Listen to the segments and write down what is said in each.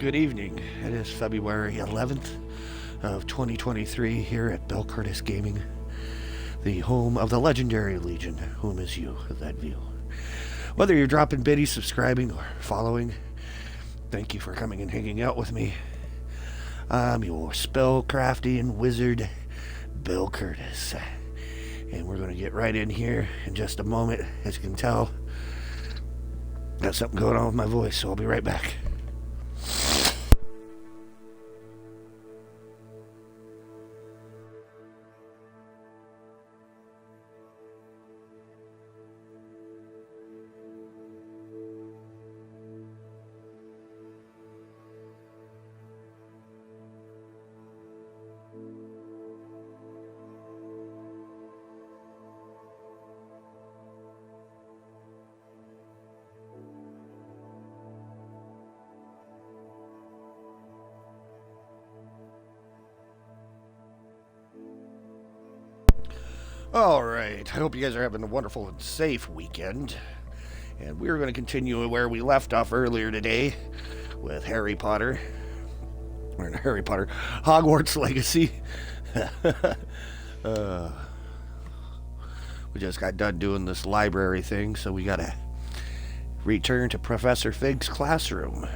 good evening. It is February 11th of 2023 here at Bill Curtis Gaming, the home of the legendary Legion, whom is you, that view. Whether you're dropping biddies, subscribing, or following, thank you for coming and hanging out with me. I'm your spellcrafting wizard, Bill Curtis. And we're going to get right in here in just a moment. As you can tell, got something going on with my voice, so I'll be right back. Alright, I hope you guys are having a wonderful and safe weekend. And we're going to continue where we left off earlier today with Harry Potter. Or not Harry Potter, Hogwarts Legacy. We just got done doing this library thing, so we got to return to Professor Fig's classroom.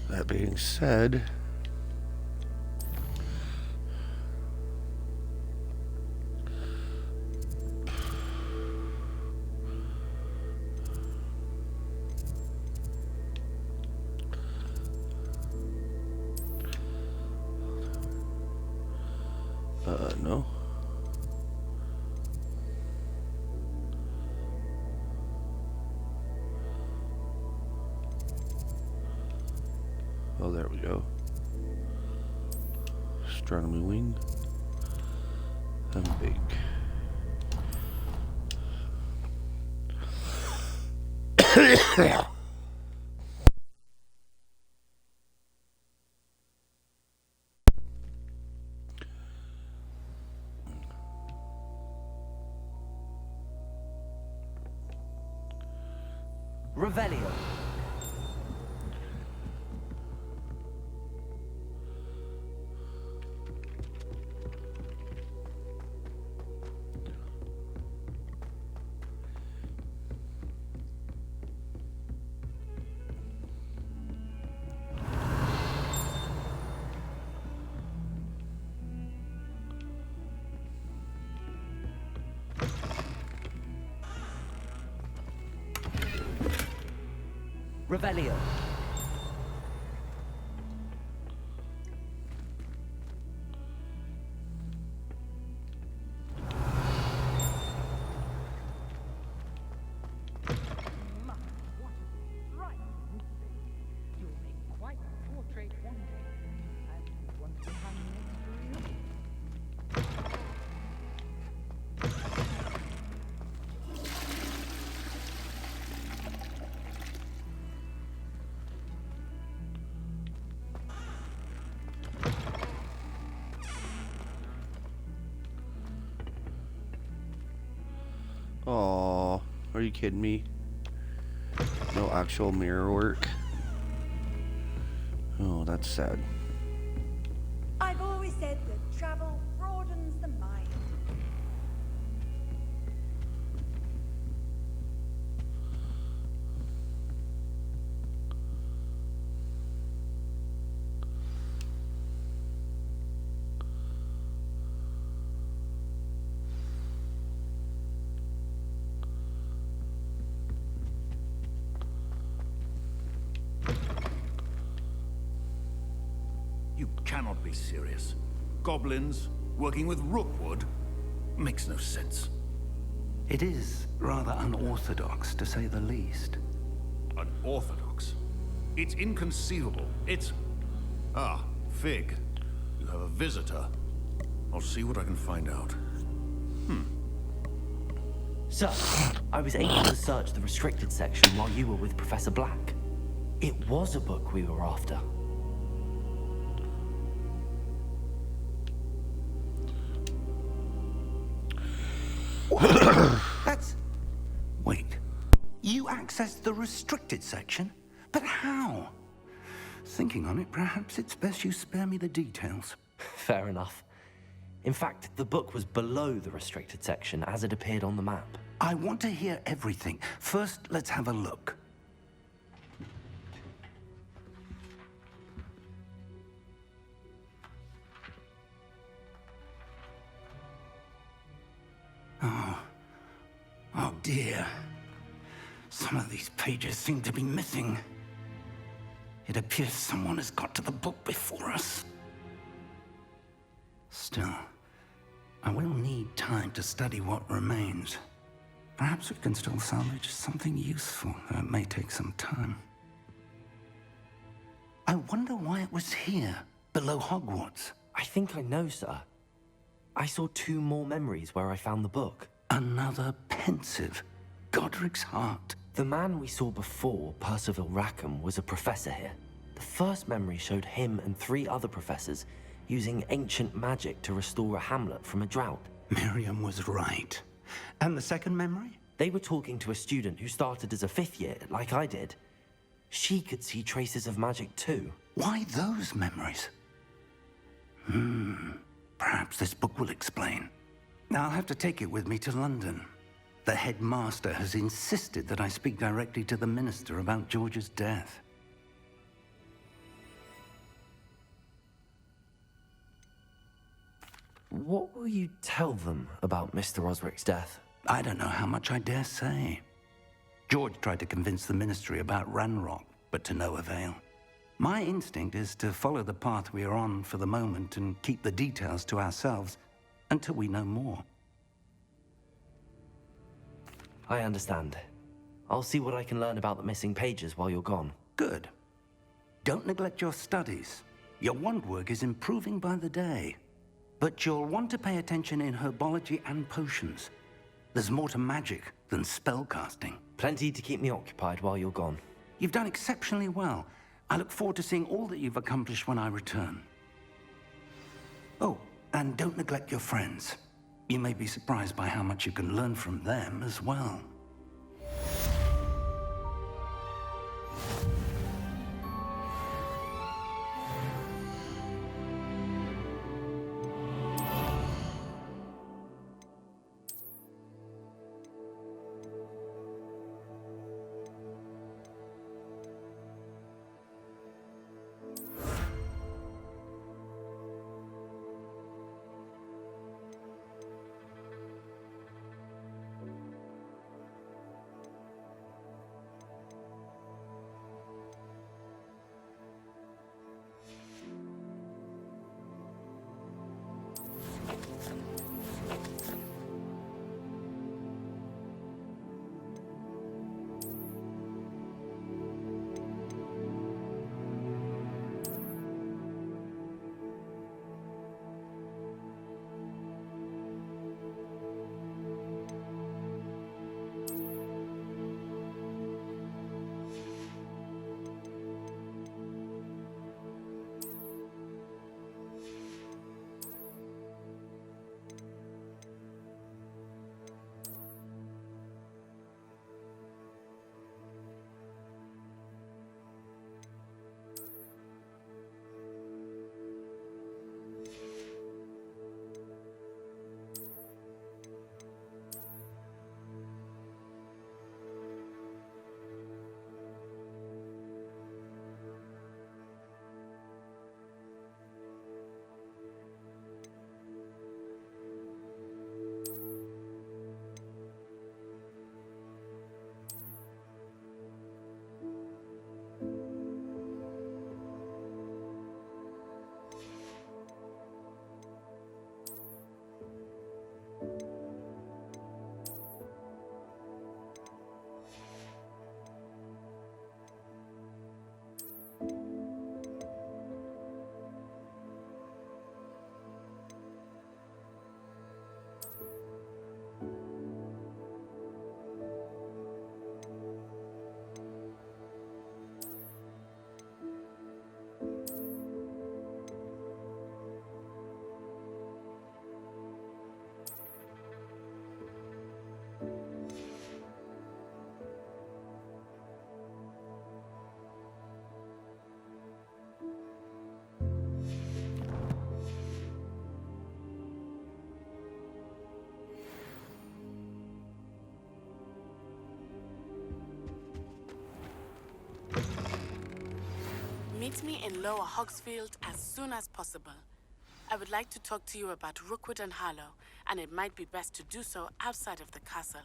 That being said, no. Oh, there we go. Astronomy wing. And big. Revelio. Revelio. Aw, are you kidding me? No actual mirror work. Oh, that's sad. I've always said that travel broadens the mind. You cannot be serious. Goblins working with Rookwood makes no sense. It is rather unorthodox, to say the least. Unorthodox? It's inconceivable. It's... Ah, Fig. You have a visitor. I'll see what I can find out. Sir, I was able to search the restricted section while you were with Professor Black. It was a book we were after. access the restricted section? But how? Thinking on it, perhaps it's best you spare me the details. Fair enough. In fact, the book was below the restricted section as it appeared on the map. I want to hear everything. First, let's have a look. Oh dear. Some of these pages seem to be missing. It appears someone has got to the book before us. Still, I will need time to study what remains. Perhaps we can still salvage something useful, though it may take some time. I wonder why it was here, below Hogwarts. I think I know, sir. I saw 2 more memories where I found the book. Another pensive, Godric's heart. The man we saw before, Percival Rackham, was a professor here. The first memory showed him and 3 other professors using ancient magic to restore a hamlet from a drought. Miriam was right. And the second memory? They were talking to a student who started as a 5th year, like I did. She could see traces of magic too. Why those memories? Perhaps this book will explain. Now I'll have to take it with me to London. The headmaster has insisted that I speak directly to the minister about George's death. What will you tell them about Mr. Osric's death? I don't know how much I dare say. George tried to convince the ministry about Ranrock, but to no avail. My instinct is to follow the path we are on for the moment and keep the details to ourselves until we know more. I understand. I'll see what I can learn about the missing pages while you're gone. Good. Don't neglect your studies. Your wand work is improving by the day. But you'll want to pay attention in herbology and potions. There's more to magic than spellcasting. Plenty to keep me occupied while you're gone. You've done exceptionally well. I look forward to seeing all that you've accomplished when I return. Oh, and don't neglect your friends. You may be surprised by how much you can learn from them as well. Meet me in Lower Hogsfield as soon as possible. I would like to talk to you about Rookwood and Harlow, and it might be best to do so outside of the castle.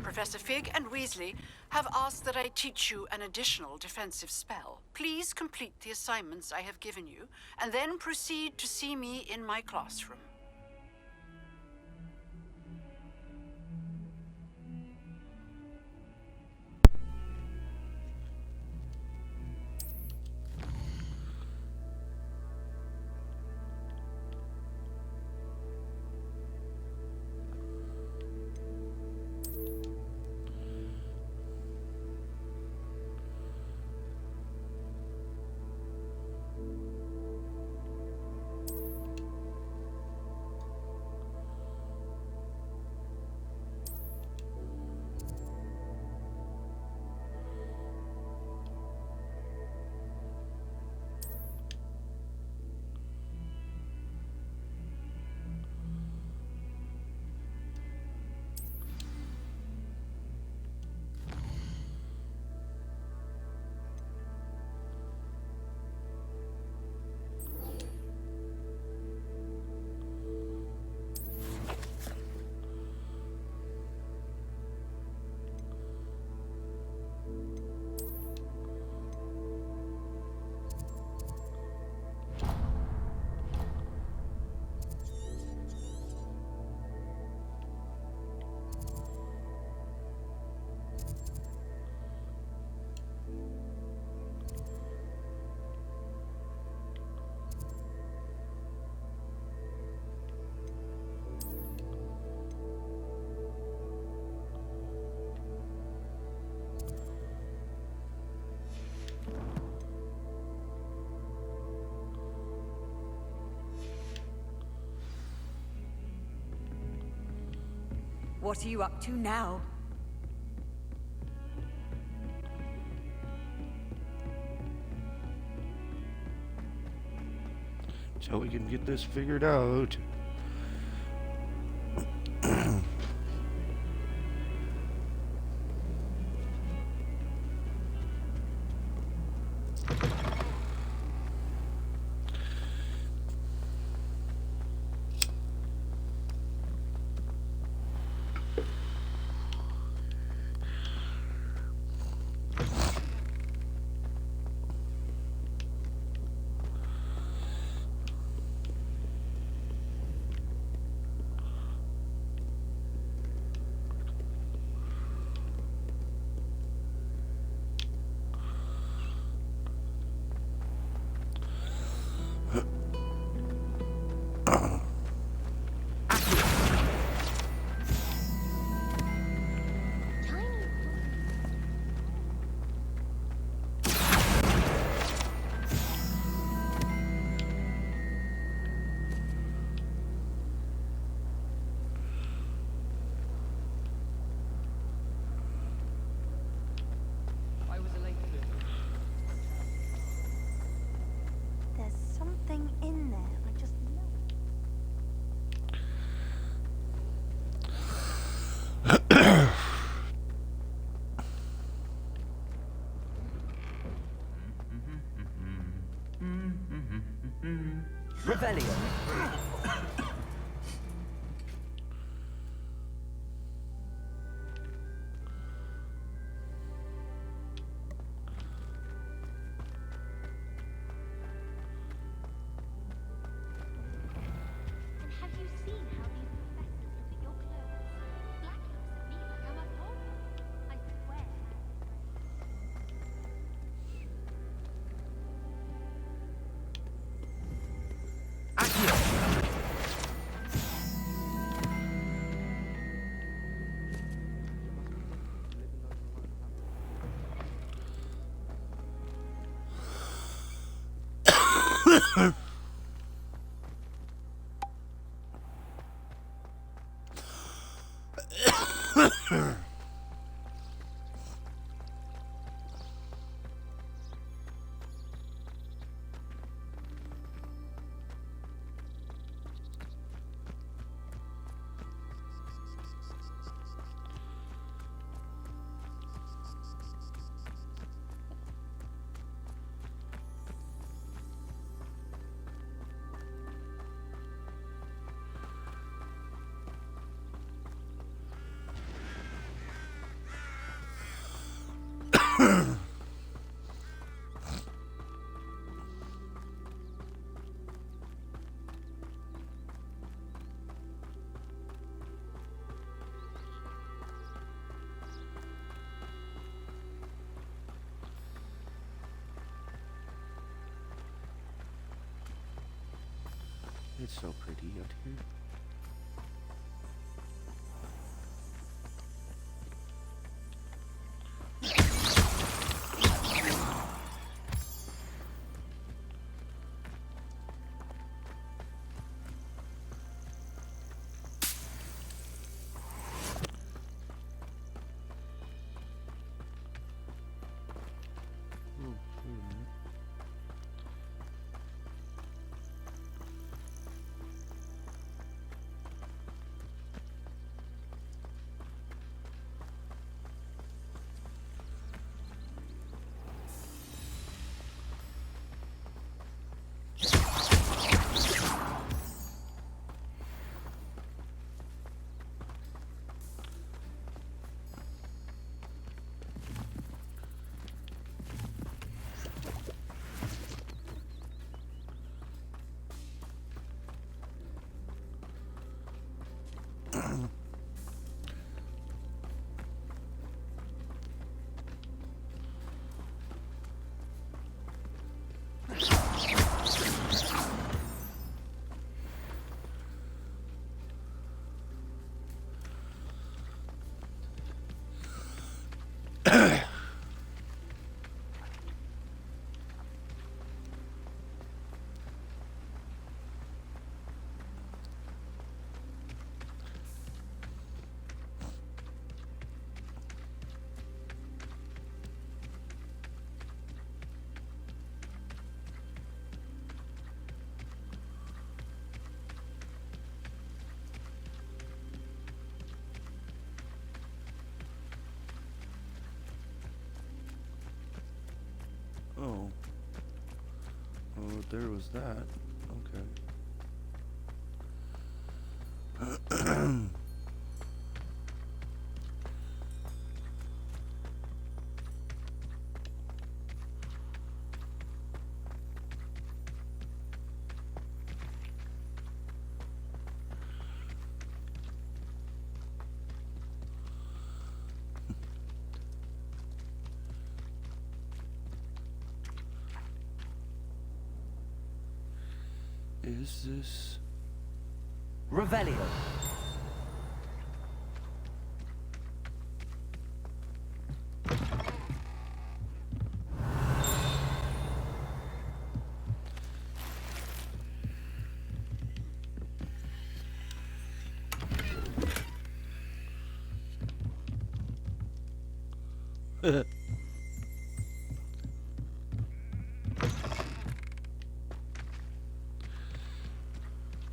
Professor Fig and Weasley have asked that I teach you an additional defensive spell. Please complete the assignments I have given you, and then proceed to see me in my classroom. What are you up to now? So we can get this figured out. Revelio. And have you seen how these professors look at your clothes? Black looks at me like I'm a pauper. I swear. It's so pretty out here. Oh, wait a minute. Oh. Oh, there was that. Okay. Is this... Revelio.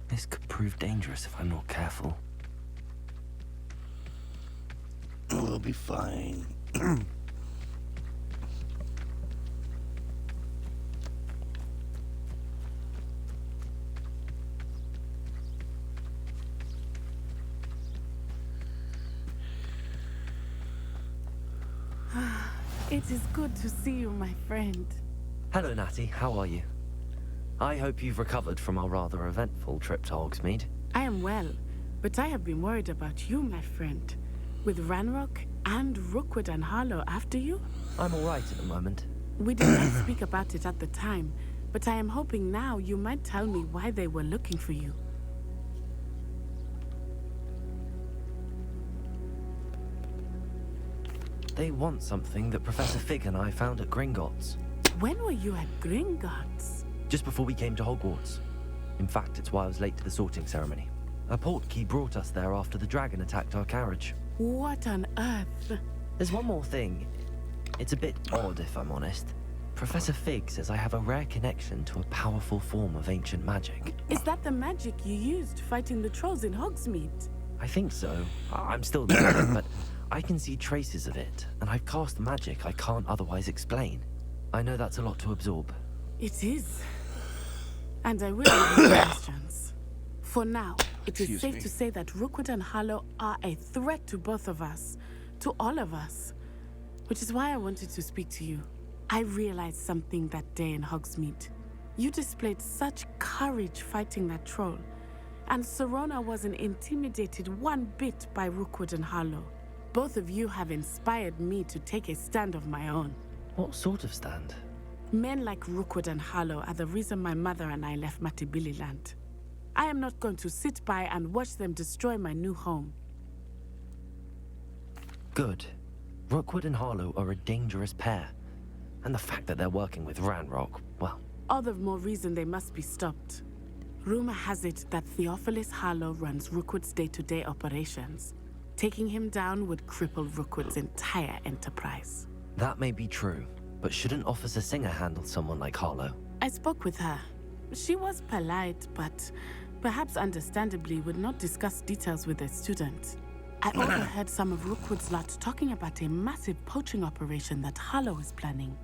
This could prove dangerous if I'm not careful. We'll be fine. It is good to see you, my friend. Hello, Natty. How are you? I hope you've recovered from our rather eventful trip to Hogsmeade. I am well, but I have been worried about you, my friend. With Ranrock and Rookwood and Harlow after you? I'm all right at the moment. We did not speak about it at the time, but I am hoping now you might tell me why they were looking for you. They want something that Professor Fig and I found at Gringotts. When were you at Gringotts? Just before we came to Hogwarts. In fact, it's why I was late to the sorting ceremony. A portkey brought us there after the dragon attacked our carriage. What on earth? There's one more thing. It's a bit odd, if I'm honest. Professor Fig says I have a rare connection to a powerful form of ancient magic. Is that the magic you used fighting the trolls in Hogsmeade? I think so. I'm still debating, but I can see traces of it, and I've cast magic I can't otherwise explain. I know that's a lot to absorb. It is. And I will have questions. For now, it is safe to say that Rookwood and Harlow are a threat to both of us. To all of us. Which is why I wanted to speak to you. I realized something that day in Hogsmeade. You displayed such courage fighting that troll. And Serona wasn't intimidated one bit by Rookwood and Harlow. Both of you have inspired me to take a stand of my own. What sort of stand? Men like Rookwood and Harlow are the reason my mother and I left Matibililand. I am not going to sit by and watch them destroy my new home. Good. Rookwood and Harlow are a dangerous pair. And the fact that they're working with Ranrock, well... All the more reason they must be stopped. Rumor has it that Theophilus Harlow runs Rookwood's day-to-day operations. Taking him down would cripple Rookwood's entire enterprise. That may be true, but shouldn't Officer Singer handle someone like Harlow? I spoke with her. She was polite, but perhaps understandably would not discuss details with a student. I overheard some of Rookwood's lot talking about a massive poaching operation that Harlow is planning.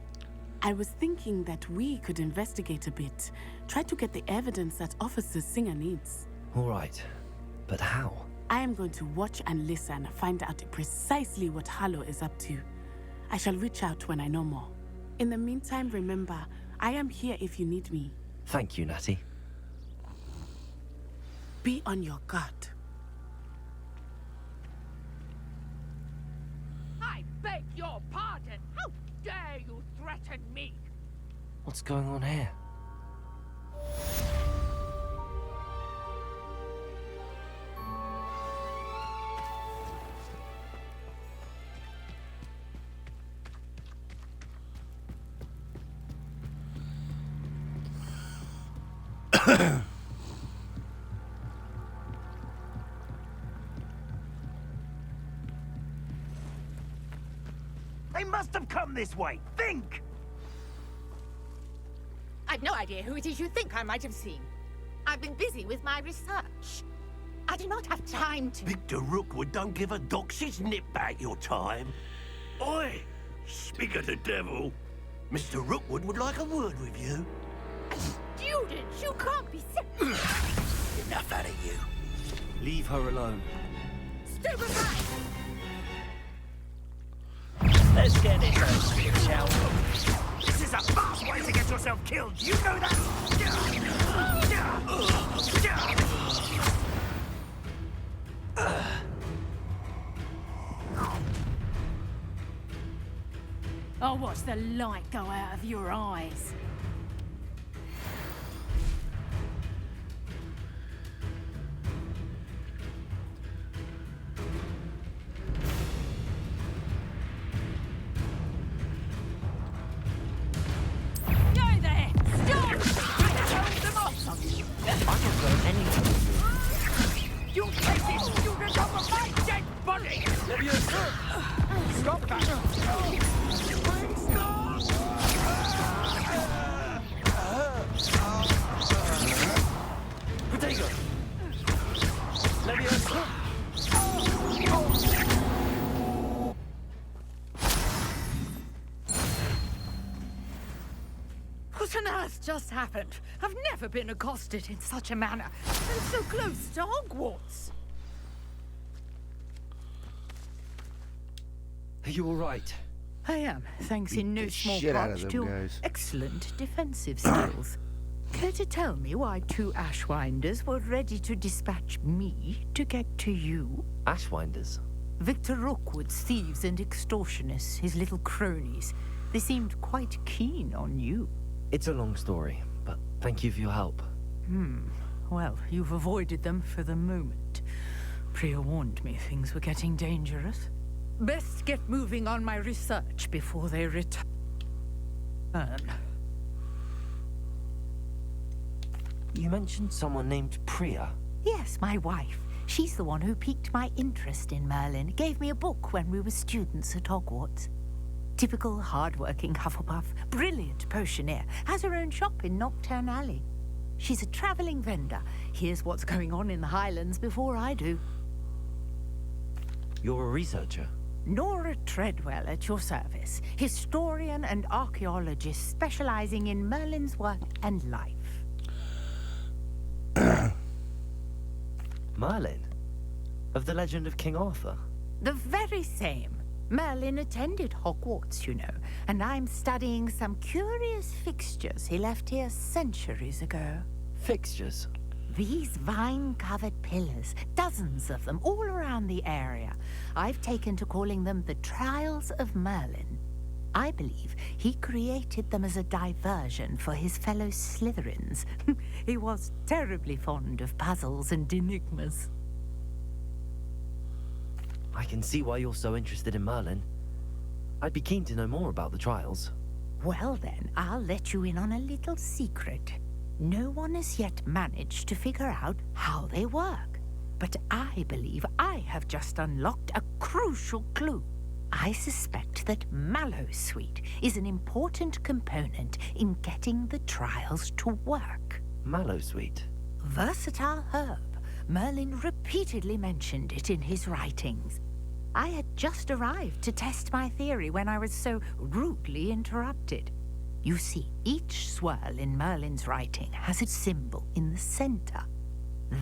I was thinking that we could investigate a bit, try to get the evidence that Officer Singer needs. All right, but how? I am going to watch and listen, find out precisely what Harlow is up to. I shall reach out when I know more. In the meantime, remember, I am here if you need me. Thank you, Natty. Be on your guard. I beg your pardon. How dare you threaten me? What's going on here? They must have come this way. Think! I've no idea who it is you think I might have seen. I've been busy with my research. I do not have time to... Victor Rookwood don't give a doxy's nip back your time. Oi! Speak of the devil. Mr. Rookwood would like a word with you. Students, you can't be serious. Enough out of you. Leave her alone. Stupefy! Let's get this over with, shall we? This is a fast way to get yourself killed. You know that? I'll watch the light go out of your eyes. Go there! Stop! Hold them off! I don't know anything. You take this student off of my dead body! Stop that! Potato! What on earth just happened? I've never been accosted in such a manner, and so close to Hogwarts. Are you all right? I am, thanks in no the small shit out part of them to guys. excellent defensive skills. Care to tell me why 2 Ashwinders were ready to dispatch me to get to you? Ashwinders? Victor Rookwood's thieves and extortionists, his little cronies. They seemed quite keen on you. It's a long story, but thank you for your help. Well, you've avoided them for the moment. Priya warned me things were getting dangerous. Best get moving on my research before they return. You mentioned someone named Priya. Yes, my wife. She's the one who piqued my interest in Merlin. Gave me a book when we were students at Hogwarts. Typical hard-working Hufflepuff, brilliant potioneer, has her own shop in Nocturne Alley. She's a traveling vendor. Hears what's going on in the Highlands before I do. You're a researcher? Nora Treadwell at your service. Historian and archaeologist specializing in Merlin's work and life. Merlin? Of the legend of King Arthur? The very same. Merlin attended Hogwarts, you know, and I'm studying some curious fixtures he left here centuries ago. Fixtures? These vine-covered pillars, dozens of them, all around the area. I've taken to calling them the Trials of Merlin. I believe he created them as a diversion for his fellow Slytherins. He was terribly fond of puzzles and enigmas. I can see why you're so interested in Merlin. I'd be keen to know more about the trials. Well then, I'll let you in on a little secret. No one has yet managed to figure out how they work. But I believe I have just unlocked a crucial clue. I suspect that Mallowsweet is an important component in getting the trials to work. Mallowsweet? Versatile herb. Merlin repeatedly mentioned it in his writings. I had just arrived to test my theory when I was so rudely interrupted. You see, each swirl in Merlin's writing has a symbol in the center.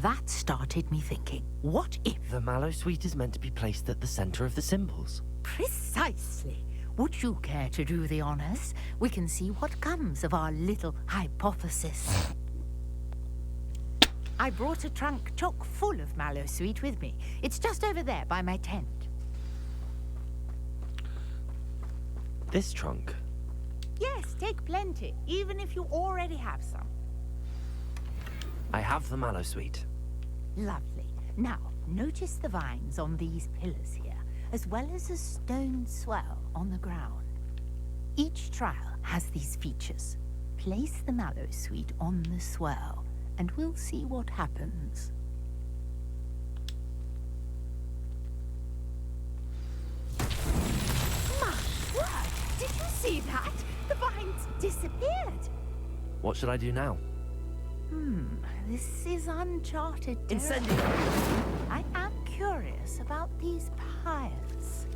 That started me thinking, what if... The Mallowsweet is meant to be placed at the center of the symbols. Precisely. Would you care to do the honors? We can see what comes of our little hypothesis. I brought a trunk chock full of Mallowsweet with me. It's just over there by my tent. This trunk? Yes, take plenty, even if you already have some. I have the Mallowsweet. Lovely. Now, notice the vines on these pillars here, as well as a stone swell on the ground. Each trial has these features. Place the Mallowsweet on the swell, and we'll see what happens. My word! Did you see that? The vines disappeared. What should I do now? This is uncharted territory. I am curious about these pyres.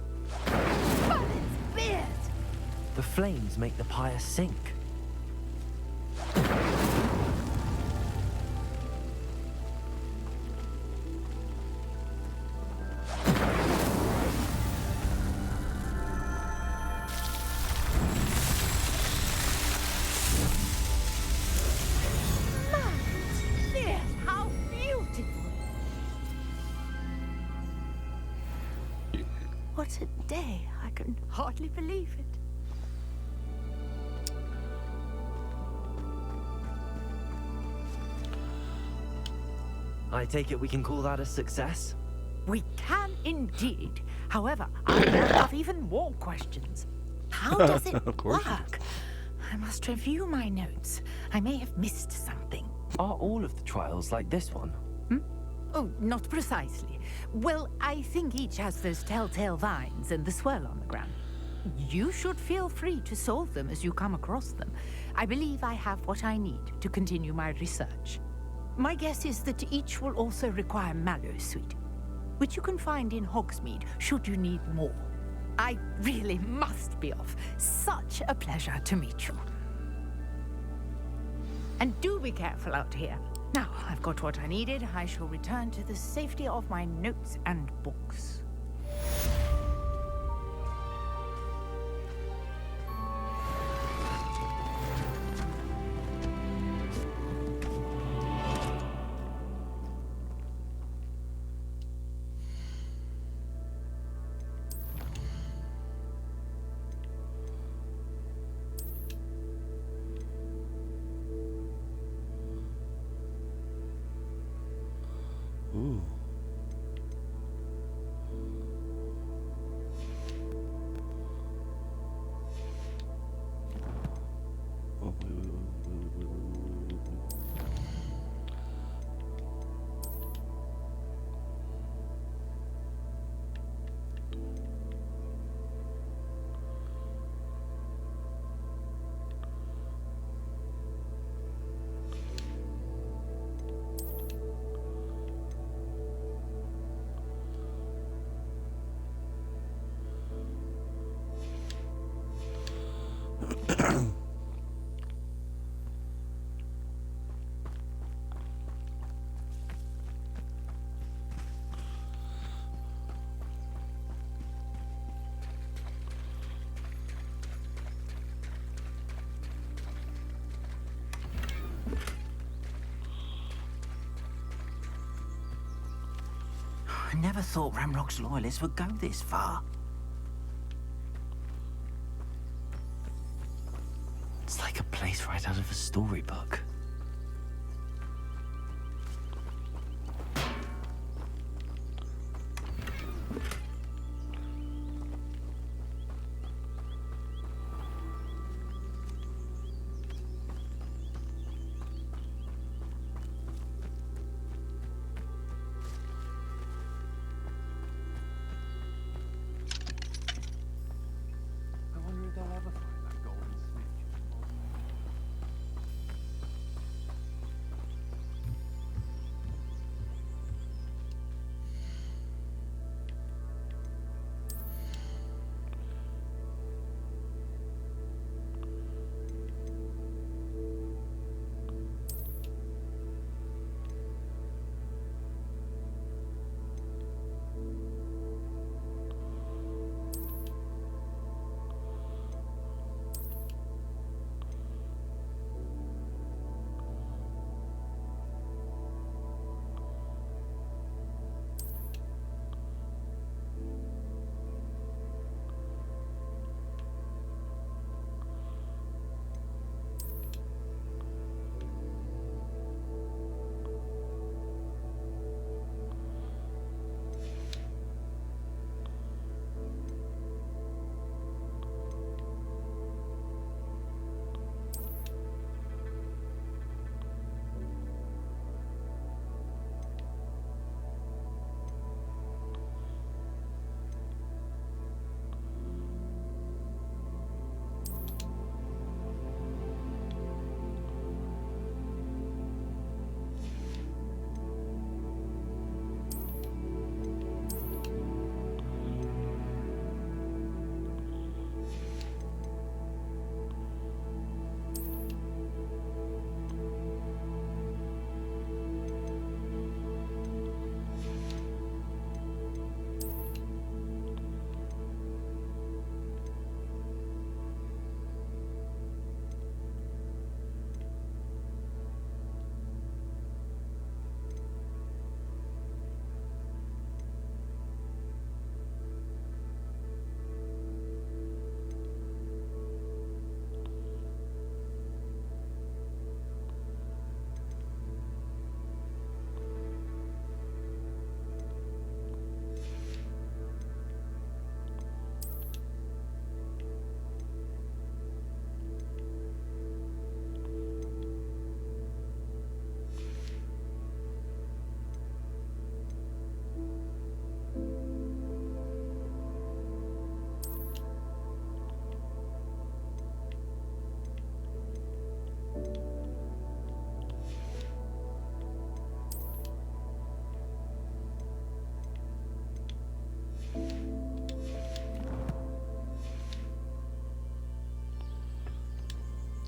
Merlin's beard! The flames make the pyre sink. What a day. I can hardly believe it. I take it we can call that a success? We can indeed. However, I now have even more questions. How does it work? I must review my notes. I may have missed something. Are all of the trials like this one? Oh, not precisely. Well, I think each has those telltale vines and the swirl on the ground. You should feel free to solve them as you come across them. I believe I have what I need to continue my research. My guess is that each will also require Mallowsweet, which you can find in Hogsmeade should you need more. I really must be off. Such a pleasure to meet you. And do be careful out here. Now, I've got what I needed. I shall return to the safety of my notes and books. Ooh. Oh, wait. I never thought Ramrock's loyalists would go this far. It's like a place right out of a storybook.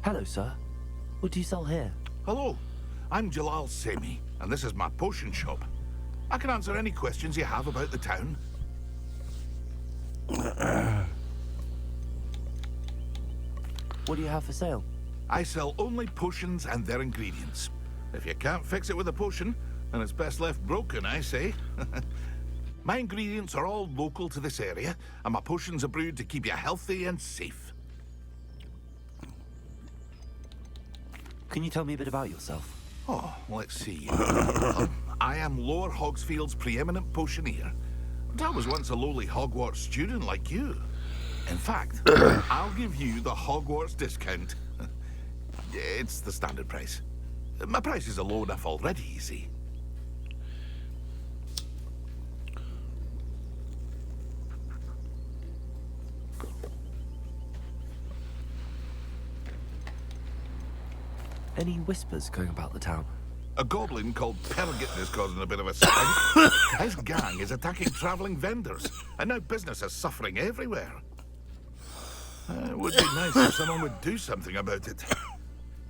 Hello, sir. What do you sell here? Hello, I'm Jalal Semi, and this is my potion shop. I can answer any questions you have about the town. What do you have for sale? I sell only potions and their ingredients. If you can't fix it with a potion, then it's best left broken, I say. My ingredients are all local to this area, and my potions are brewed to keep you healthy and safe. Can you tell me a bit about yourself? Oh, let's see. I am Lower Hogsfield's preeminent potioneer. But I was once a lowly Hogwarts student like you. In fact, I'll give you the Hogwarts discount. It's the standard price. My prices are low enough already, you see. Any whispers going about the town? A goblin called Pergit is causing a bit of a stink. His gang is attacking traveling vendors, and now business is suffering everywhere. It would be nice if someone would do something about it.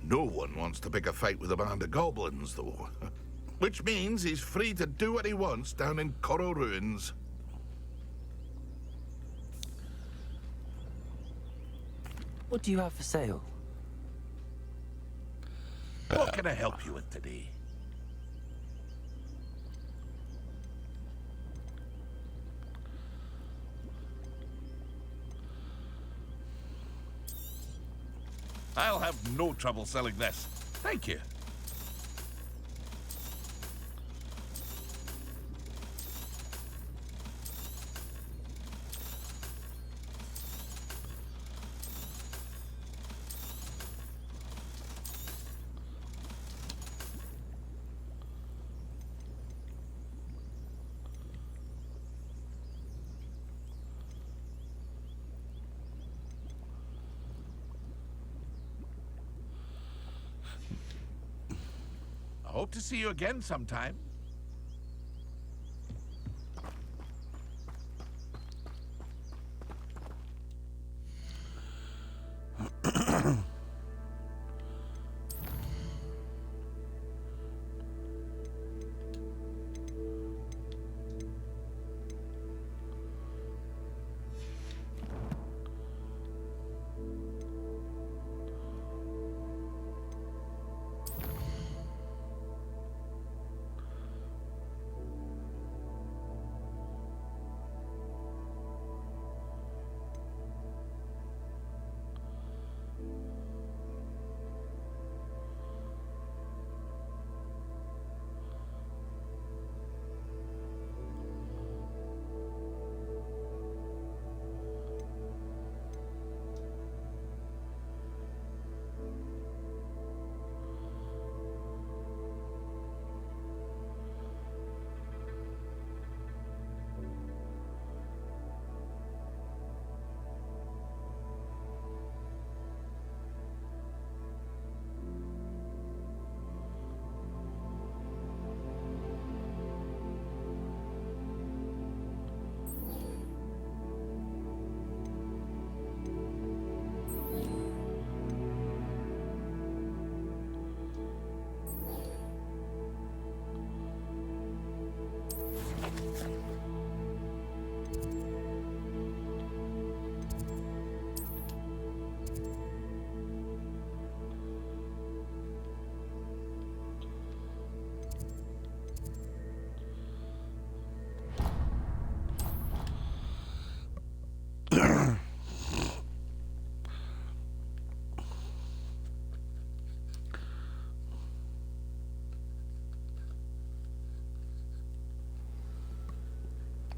No one wants to pick a fight with a band of goblins, though. Which means he's free to do what he wants down in Coral Ruins. What do you have for sale? What can I help you with today? I'll have no trouble selling this. Thank you. Hope to see you again sometime.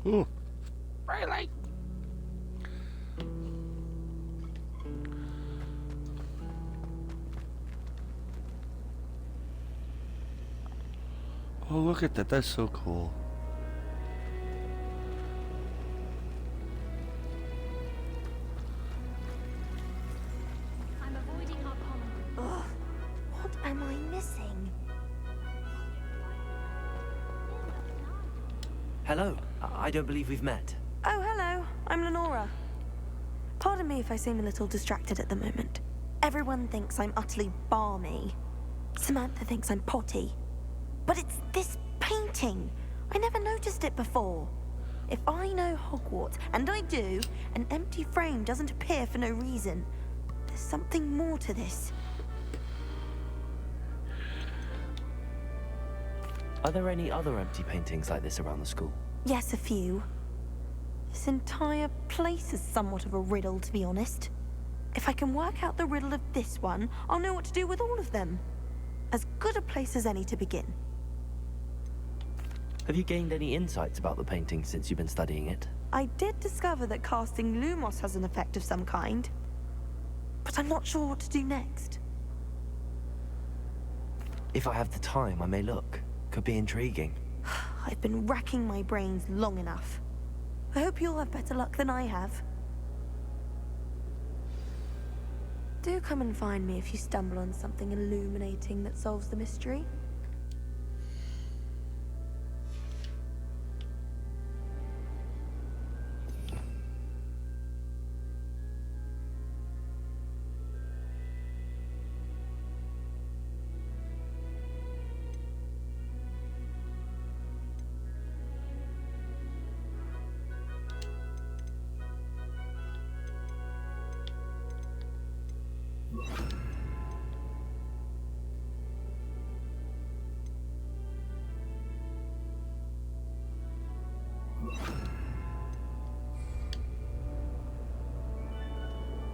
Ooh. Really? Oh, look at that. That's so cool. I'm avoiding our common. Ugh, what am I missing? Hello. I don't believe we've met. Oh, hello. I'm Lenora. Pardon me if I seem a little distracted at the moment. Everyone thinks I'm utterly balmy. Samantha thinks I'm potty. But it's this painting. I never noticed it before. If I know Hogwarts, and I do, an empty frame doesn't appear for no reason. There's something more to this. Are there any other empty paintings like this around the school? Yes, a few. This entire place is somewhat of a riddle, to be honest. If I can work out the riddle of this one, I'll know what to do with all of them. As good a place as any to begin. Have you gained any insights about the painting since you've been studying it? I did discover that casting Lumos has an effect of some kind, but I'm not sure what to do next. If I have the time, I may look. Could be intriguing. I've been racking my brains long enough. I hope you'll have better luck than I have. Do come and find me if you stumble on something illuminating that solves the mystery.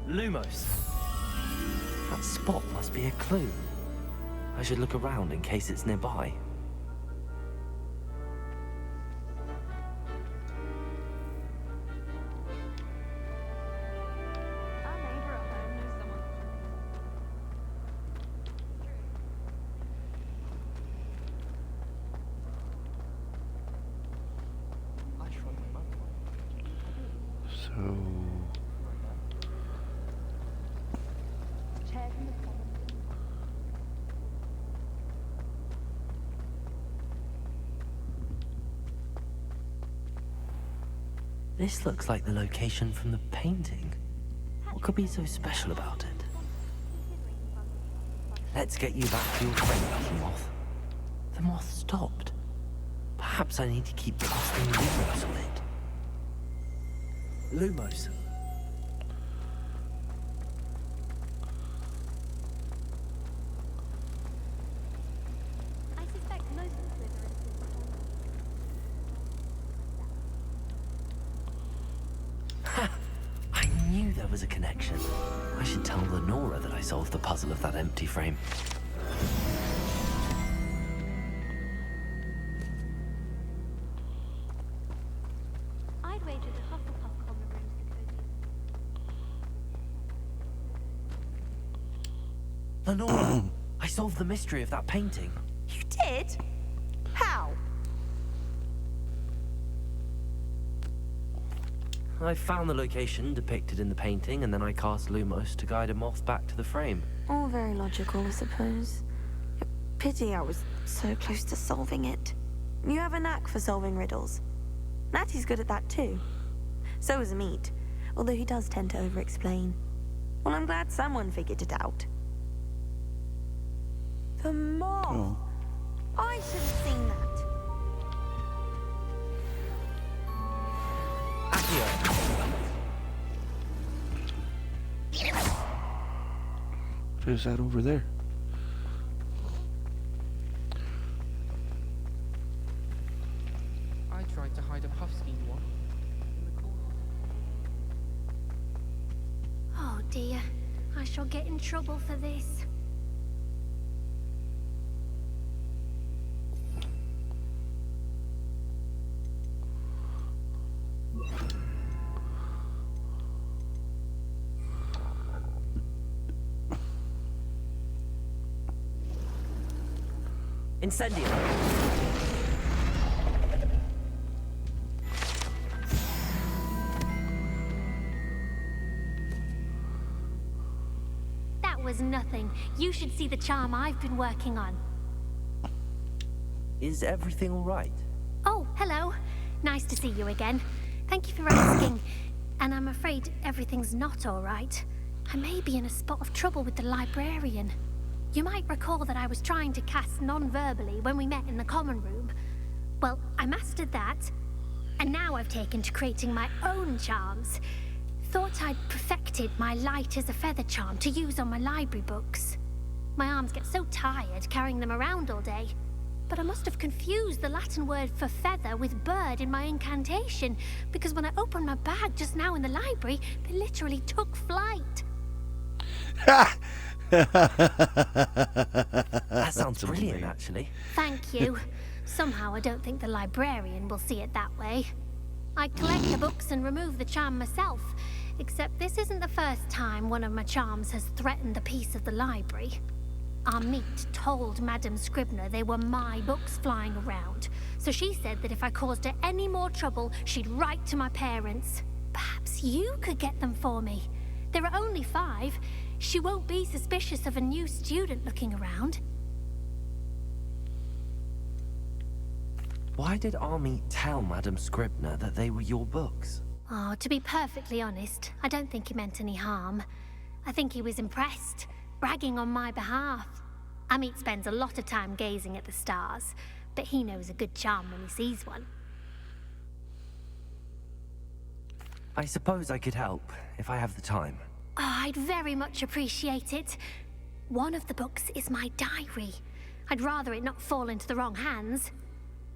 Lumos! That spot must be a clue. I should look around in case it's nearby. So... This looks like the location from the painting. What could be so special about it? Let's get you back to your friend, Lucky Moth. The moth stopped. Perhaps I need to keep casting Lumos on it. Lumos. I suspect most of the I knew there was a connection. I should tell Lenora that I solved the puzzle of that empty frame. I'd wager the Hufflepuff common room's the coziest. Lenora, I solved the mystery of that painting. You did? How? I found the location depicted in the painting, and then I cast Lumos to guide a moth back to the frame. All very logical, I suppose. Pity I was so close to solving it. You have a knack for solving riddles. Natty's good at that too. So is Amit, although he does tend to over-explain. Well, I'm glad someone figured it out. The moth! Oh. I should have seen that. Accio! What is that over there? I tried to hide a puffskein one in the corner. Oh dear, I shall get in trouble for this. Incendio! That was nothing. You should see the charm I've been working on. Is everything all right? Oh, hello. Nice to see you again. Thank you for asking. And I'm afraid everything's not all right. I may be in a spot of trouble with the librarian. You might recall that I was trying to cast non-verbally when we met in the common room. Well, I mastered that, and now I've taken to creating my own charms. Thought I'd perfected my light as a feather charm to use on my library books. My arms get so tired carrying them around all day. But I must have confused the Latin word for feather with bird in my incantation, because when I opened my bag just now in the library, they literally took flight. That sounds brilliant, actually. Thank you. Somehow I don't think the librarian will see it that way. I collect the books and remove the charm myself, except this isn't the first time one of my charms has threatened the peace of the library. Amit told Madame Scribner they were my books flying around, so she said that if I caused her any more trouble, she'd write to my parents. Perhaps you could get them for me. There are only 5. She won't be suspicious of a new student looking around. Why did Amit tell Madame Scribner that they were your books? Oh, to be perfectly honest, I don't think he meant any harm. I think he was impressed, bragging on my behalf. Amit spends a lot of time gazing at the stars, but he knows a good charm when he sees one. I suppose I could help, if I have the time. Oh, I'd very much appreciate it. One of the books is my diary. I'd rather it not fall into the wrong hands.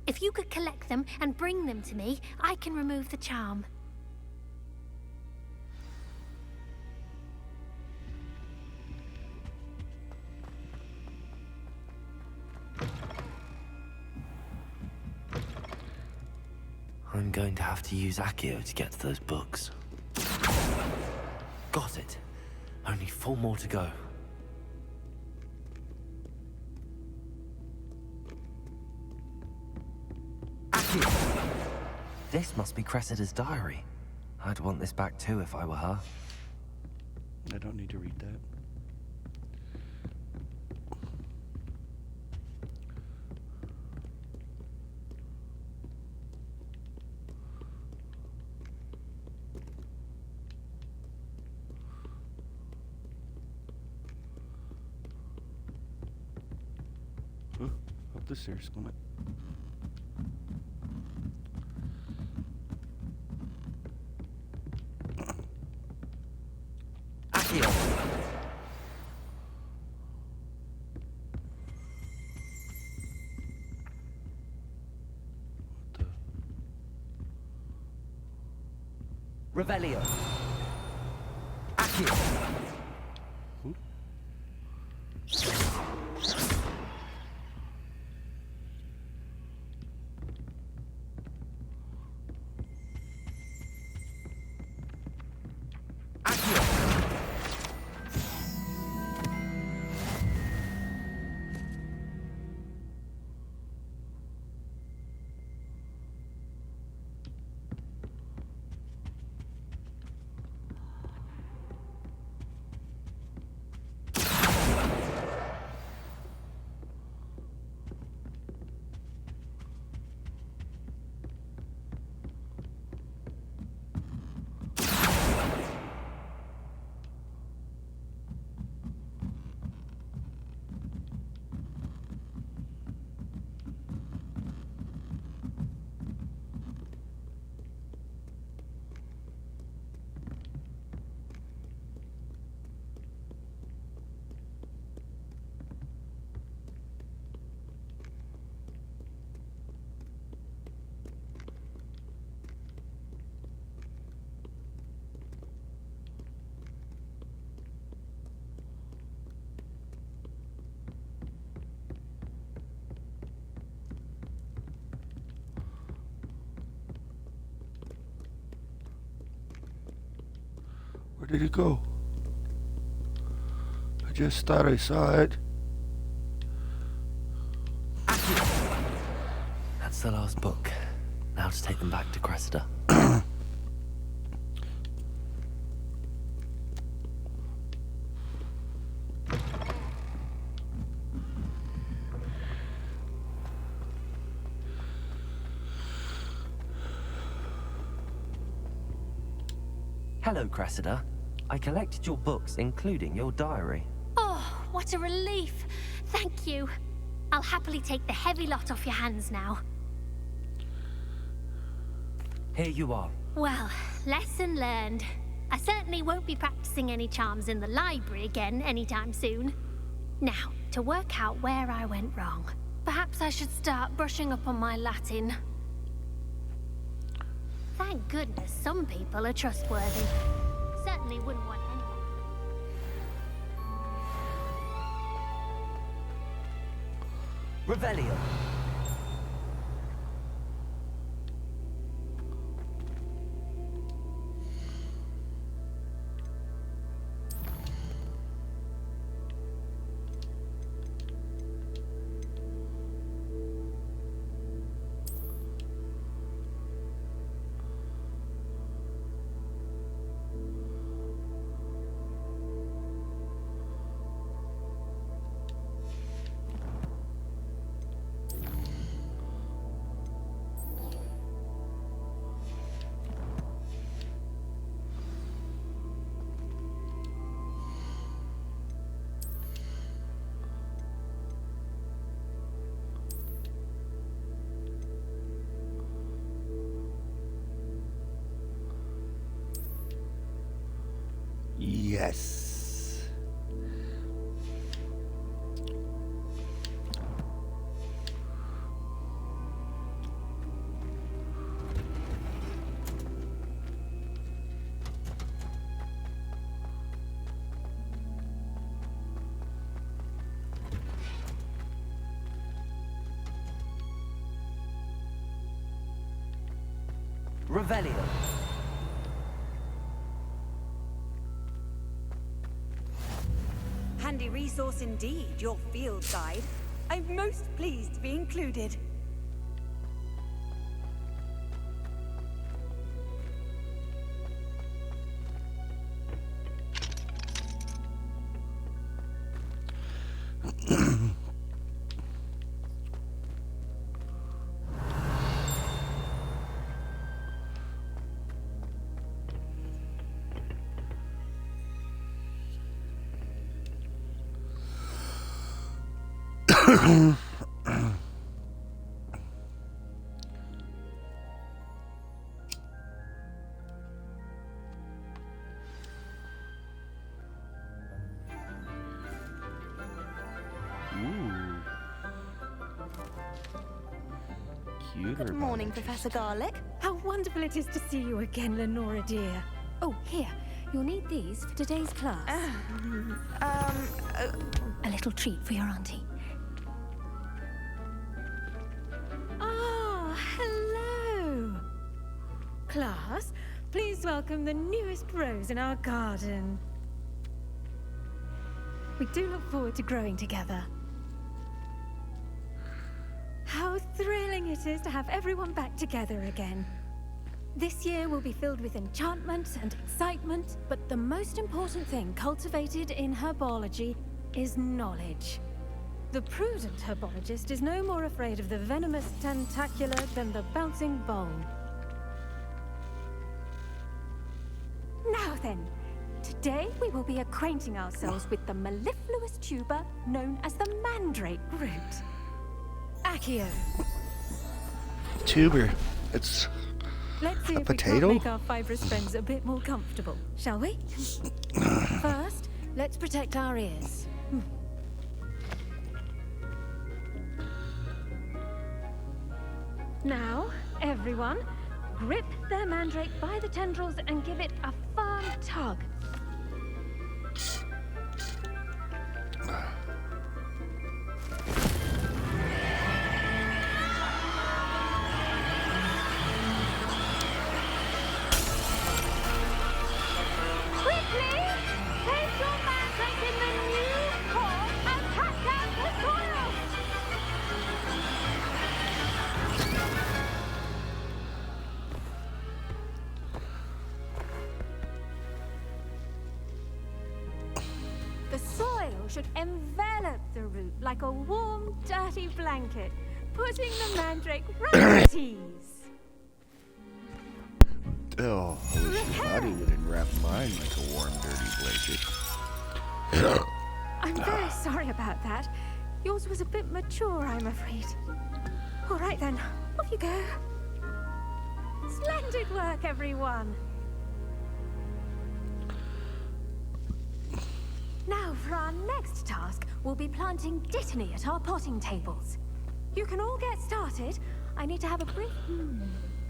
If you could collect them and bring them to me, I can remove the charm. I'm going to have to use Accio to get to those books. Got it. Only 4 more to go. Accio! This must be Cressida's diary. I'd want this back too if I were her. I don't need to read that. Up the stairs, come on. Accio! Revelio. Accio. Where did it go? I just thought I saw it. That's the last book. Now to take them back to Cressida. Hello, Cressida. I collected your books, including your diary. Oh, what a relief. Thank you. I'll happily take the heavy lot off your hands now. Here you are. Well, lesson learned. I certainly won't be practicing any charms in the library again anytime soon. Now, to work out where I went wrong. Perhaps I should start brushing up on my Latin. Thank goodness some people are trustworthy. Certainly wouldn't want anyone. Revelio. Yes. Revelio. Handy resource indeed, your field guide. I'm most pleased to be included. Good morning, Professor Garlic. How wonderful it is to see you again, Lenora dear. Oh, here. You'll need these for today's class. A little treat for your auntie. Ah, hello. Class, please welcome the newest rose in our garden. We do look forward to growing together. How thrilling it is to have everyone back together again. This year will be filled with enchantment and excitement, but the most important thing cultivated in herbology is knowledge. The prudent herbologist is no more afraid of the venomous tentacula than the bouncing bowl. Now then, today we will be acquainting ourselves with the mellifluous tuber known as the mandrake root. Accio. Tuber. It's Let's see a if potato? we can't make our fibrous friends a bit more comfortable, shall we? First, let's protect our ears. Now, everyone, grip their mandrake by the tendrils and give it a firm tug. Quickly, place your mandrake in the new pot and pack down the soil. The soil should envelop the root like a warm, dirty blanket, putting the mandrake right at ease. Oh, I wish your body would enwrap mine like a warm, dirty blanket. I'm very sorry about that. Yours was a bit mature, I'm afraid. All right then, off you go. Splendid work, everyone. Now, for our next task, we'll be planting dittany at our potting tables. You can all get started. I need to have a brief...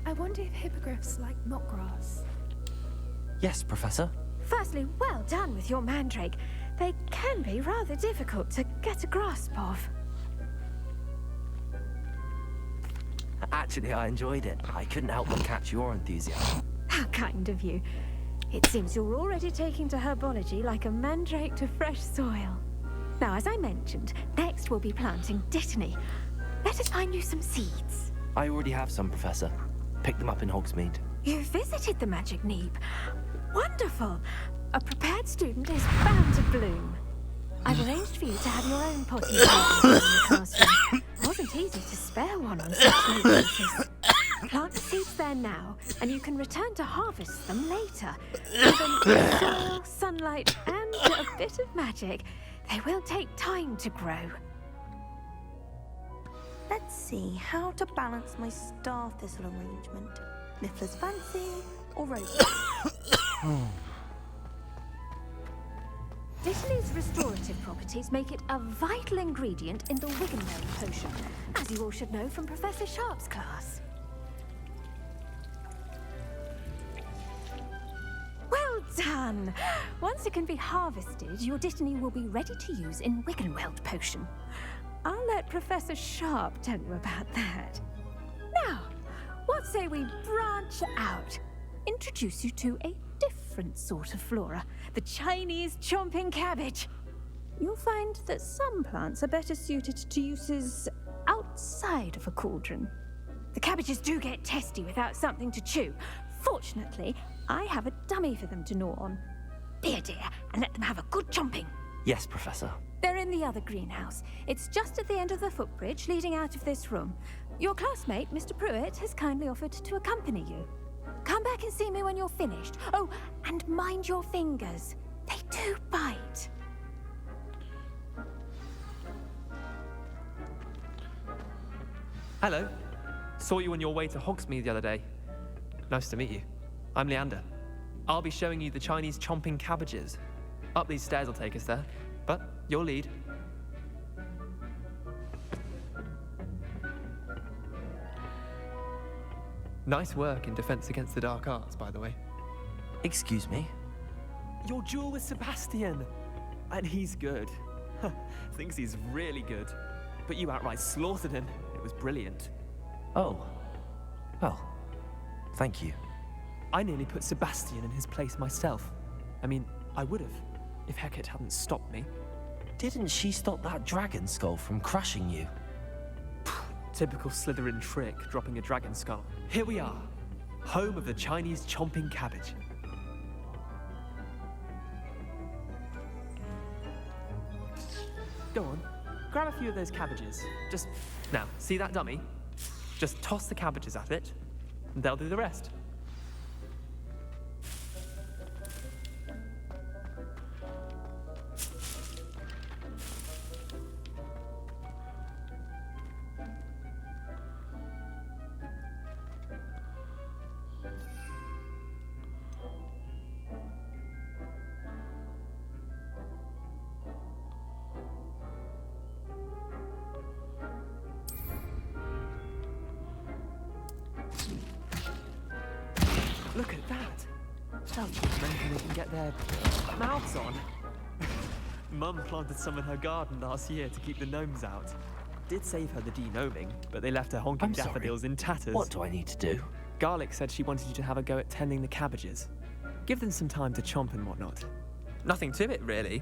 I wonder if hippogriffs like knotgrass. Yes, Professor. Firstly, well done with your mandrake. They can be rather difficult to get a grasp of. Actually, I enjoyed it. I couldn't help but catch your enthusiasm. How kind of you. It seems you're already taking to herbology like a mandrake to fresh soil. Now, as I mentioned, next we'll be planting dittany. Let us find you some seeds. I already have some, Professor. Picked them up in Hogsmeade. You visited the Magic Neep. Wonderful. A prepared student is bound to bloom. I've arranged for you to have your own potting table in the classroom. Wasn't easy to spare one on such late notice. Plant the seeds there now, and you can return to harvest them later. Given soil, sunlight, and a bit of magic, they will take time to grow. Let's see how to balance my star thistle arrangement. Niffler's fancy or roses? Dittany's restorative properties make it a vital ingredient in the Wiggenweld potion, as you all should know from Professor Sharp's class. Well done! Once it can be harvested, your Dittany will be ready to use in Wiggenweld potion. I'll let Professor Sharp tell you about that. Now, what say we branch out? Introduce you to a different sort of flora, the Chinese chomping cabbage. You'll find that some plants are better suited to uses outside of a cauldron. The cabbages do get testy without something to chew. Fortunately, I have a dummy for them to gnaw on. Be a dear and let them have a good chomping. Yes, Professor. They're in the other greenhouse. It's just at the end of the footbridge leading out of this room. Your classmate, Mr. Pruitt, has kindly offered to accompany you. Come back and see me when you're finished. Oh, and mind your fingers. They do bite. Hello. Saw you on your way to Hogsmeade the other day. Nice to meet you. I'm Leander. I'll be showing you the Chinese chomping cabbages. Up these stairs will take us there, but you'll lead. Nice work in Defense Against the Dark Arts, by the way. Excuse me? Your duel with Sebastian! And he's good. Thinks he's really good. But you outright slaughtered him. It was brilliant. Oh. Well, thank you. I nearly put Sebastian in his place myself. I mean, I would have, if Hecate hadn't stopped me. Didn't she stop that dragon skull from crushing you? Typical Slytherin trick, dropping a dragon skull. Here we are, home of the Chinese chomping cabbage. Go on, grab a few of those cabbages. Just, now, see that dummy? Just toss the cabbages at it, and they'll do the rest. Look at that! Tell you anything they can get their mouths on. Mum planted some in her garden last year to keep the gnomes out. Did save her the de-gnoming, but they left her honking daffodils in tatters. What do I need to do? Garlic said she wanted you to have a go at tending the cabbages. Give them some time to chomp and whatnot. Nothing to it, really.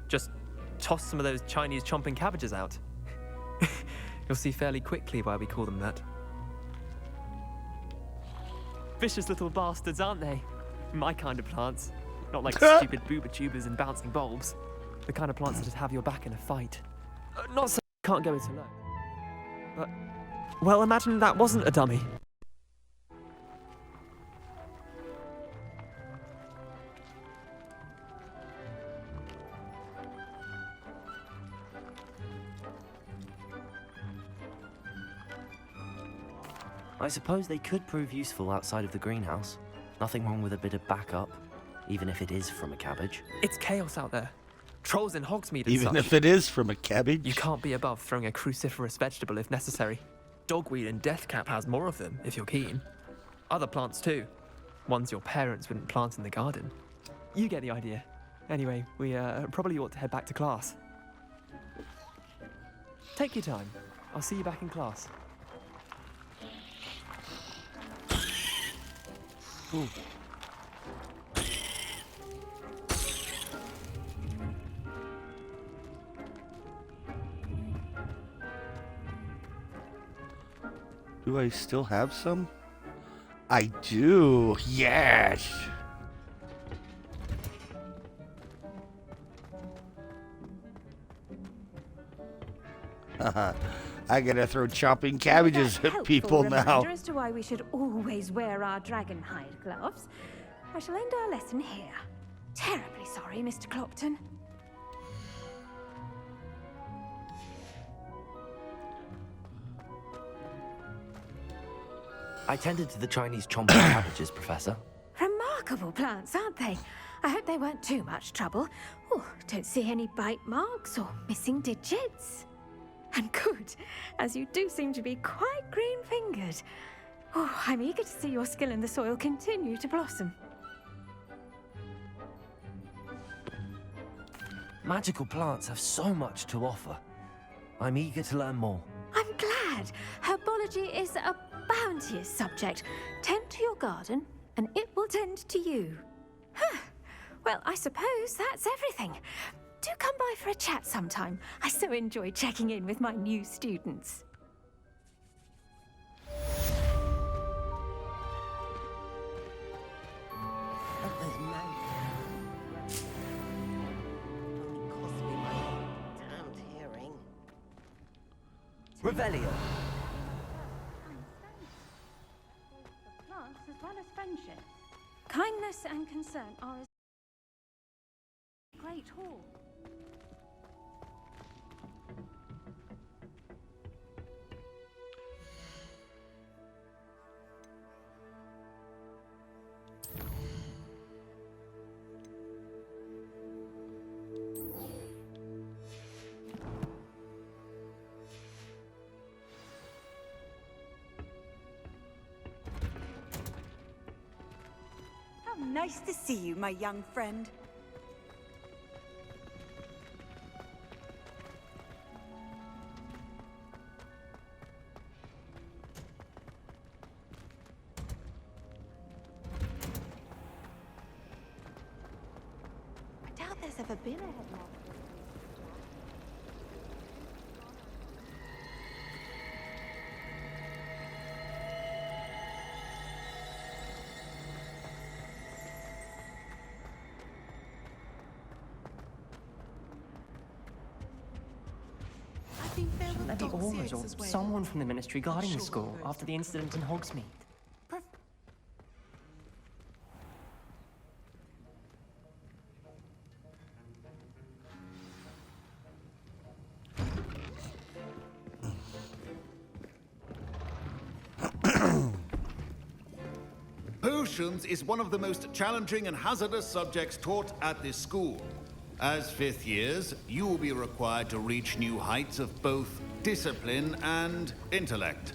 Just toss some of those Chinese chomping cabbages out. You'll see fairly quickly why we call them that. Vicious little bastards, aren't they? My kind of plants. Not like stupid booba tubers and bouncing bulbs. The kind of plants that'd have your back in a fight. Not so can't go it alone. But, well, imagine that wasn't a dummy. I suppose they could prove useful outside of the greenhouse. Nothing wrong with a bit of backup, even if it is from a cabbage. It's chaos out there. Trolls in Hogsmeade and Even such. if it is from a cabbage. You can't be above throwing a cruciferous vegetable if necessary. Dogweed and deathcap has more of them, if you're keen. Other plants too. Ones your parents wouldn't plant in the garden. You get the idea. Anyway, we probably ought to head back to class. Take your time. I'll see you back in class. Ooh. Do I still have some? I do. Yes. Haha. I gotta throw chopping cabbages at people now. As to why we should always wear our dragon hide gloves. I shall end our lesson here. Terribly sorry, Mr. Clopton. I tended to the Chinese chomping cabbages, Professor. remarkable plants, aren't they? I hope they weren't too much trouble. Oh, don't see any bite marks or missing digits. And good, as you do seem to be quite green-fingered. Oh, I'm eager to see your skill in the soil continue to blossom. Magical plants have so much to offer. I'm eager to learn more. I'm glad. Herbology is a bounteous subject. Tend to your garden, and it will tend to you. Huh. Well, I suppose that's everything. Do come by for a chat sometime. I so enjoy checking in with my new students. Revelio. Plants as well as friendship. Kindness and concern are as great hall. Nice to see you, my young friend. I doubt there's ever been a headmaster. Shouldn't there be orders or someone from the ministry guarding the school after the incident in Hogsmeade? Potions is one of the most challenging and hazardous subjects taught at this school. As fifth years, you will be required to reach new heights of both discipline and intellect.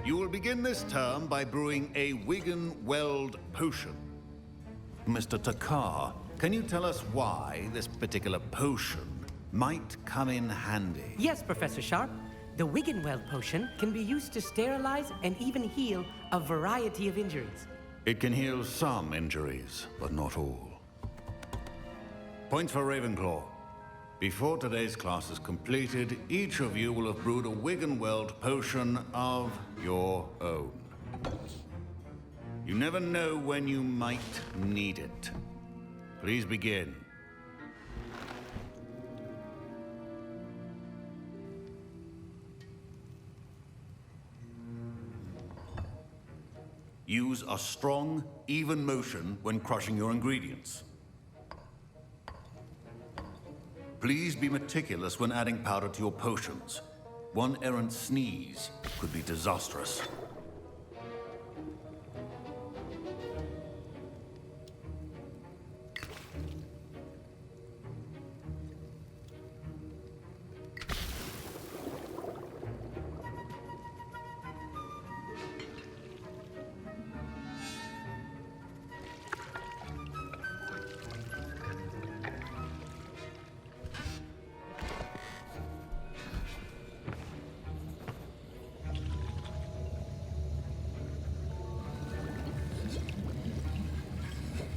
You will begin this term by brewing a Wigan-Weld potion. Mr. Takar, can you tell us why this particular potion might come in handy? Yes, Professor Sharp. The Wigan-Weld potion can be used to sterilize and even heal a variety of injuries. It can heal some injuries, but not all. Points for Ravenclaw. Before today's class is completed, each of you will have brewed a Wigan-Weld potion of your own. You never know when you might need it. Please begin. Use a strong, even motion when crushing your ingredients. Please be meticulous when adding powder to your potions. One errant sneeze could be disastrous.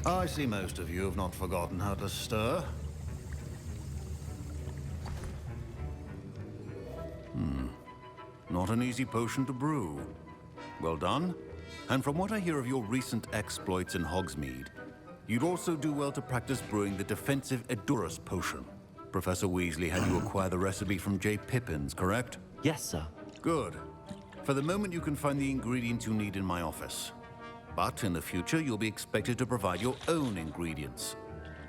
I see most of you have not forgotten how to stir. Not an easy potion to brew. Well done. And from what I hear of your recent exploits in Hogsmeade, you'd also do well to practice brewing the defensive Edurus potion. Professor Weasley had you acquire the recipe from J. Pippins, correct? Yes, sir. Good. For the moment, you can find the ingredients you need in my office. But in the future, you'll be expected to provide your own ingredients.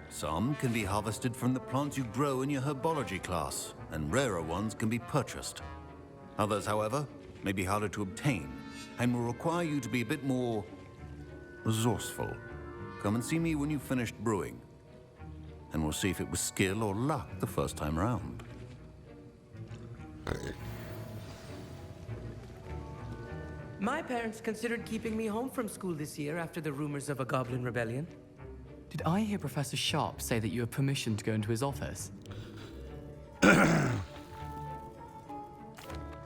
Some can be harvested from the plants you grow in your herbology class, and rarer ones can be purchased. Others, however, may be harder to obtain, and will require you to be a bit more resourceful. Come and see me when you've finished brewing, and we'll see if it was skill or luck the first time round. My parents considered keeping me home from school this year after the rumors of a goblin rebellion. Did I hear Professor Sharp say that you have permission to go into his office?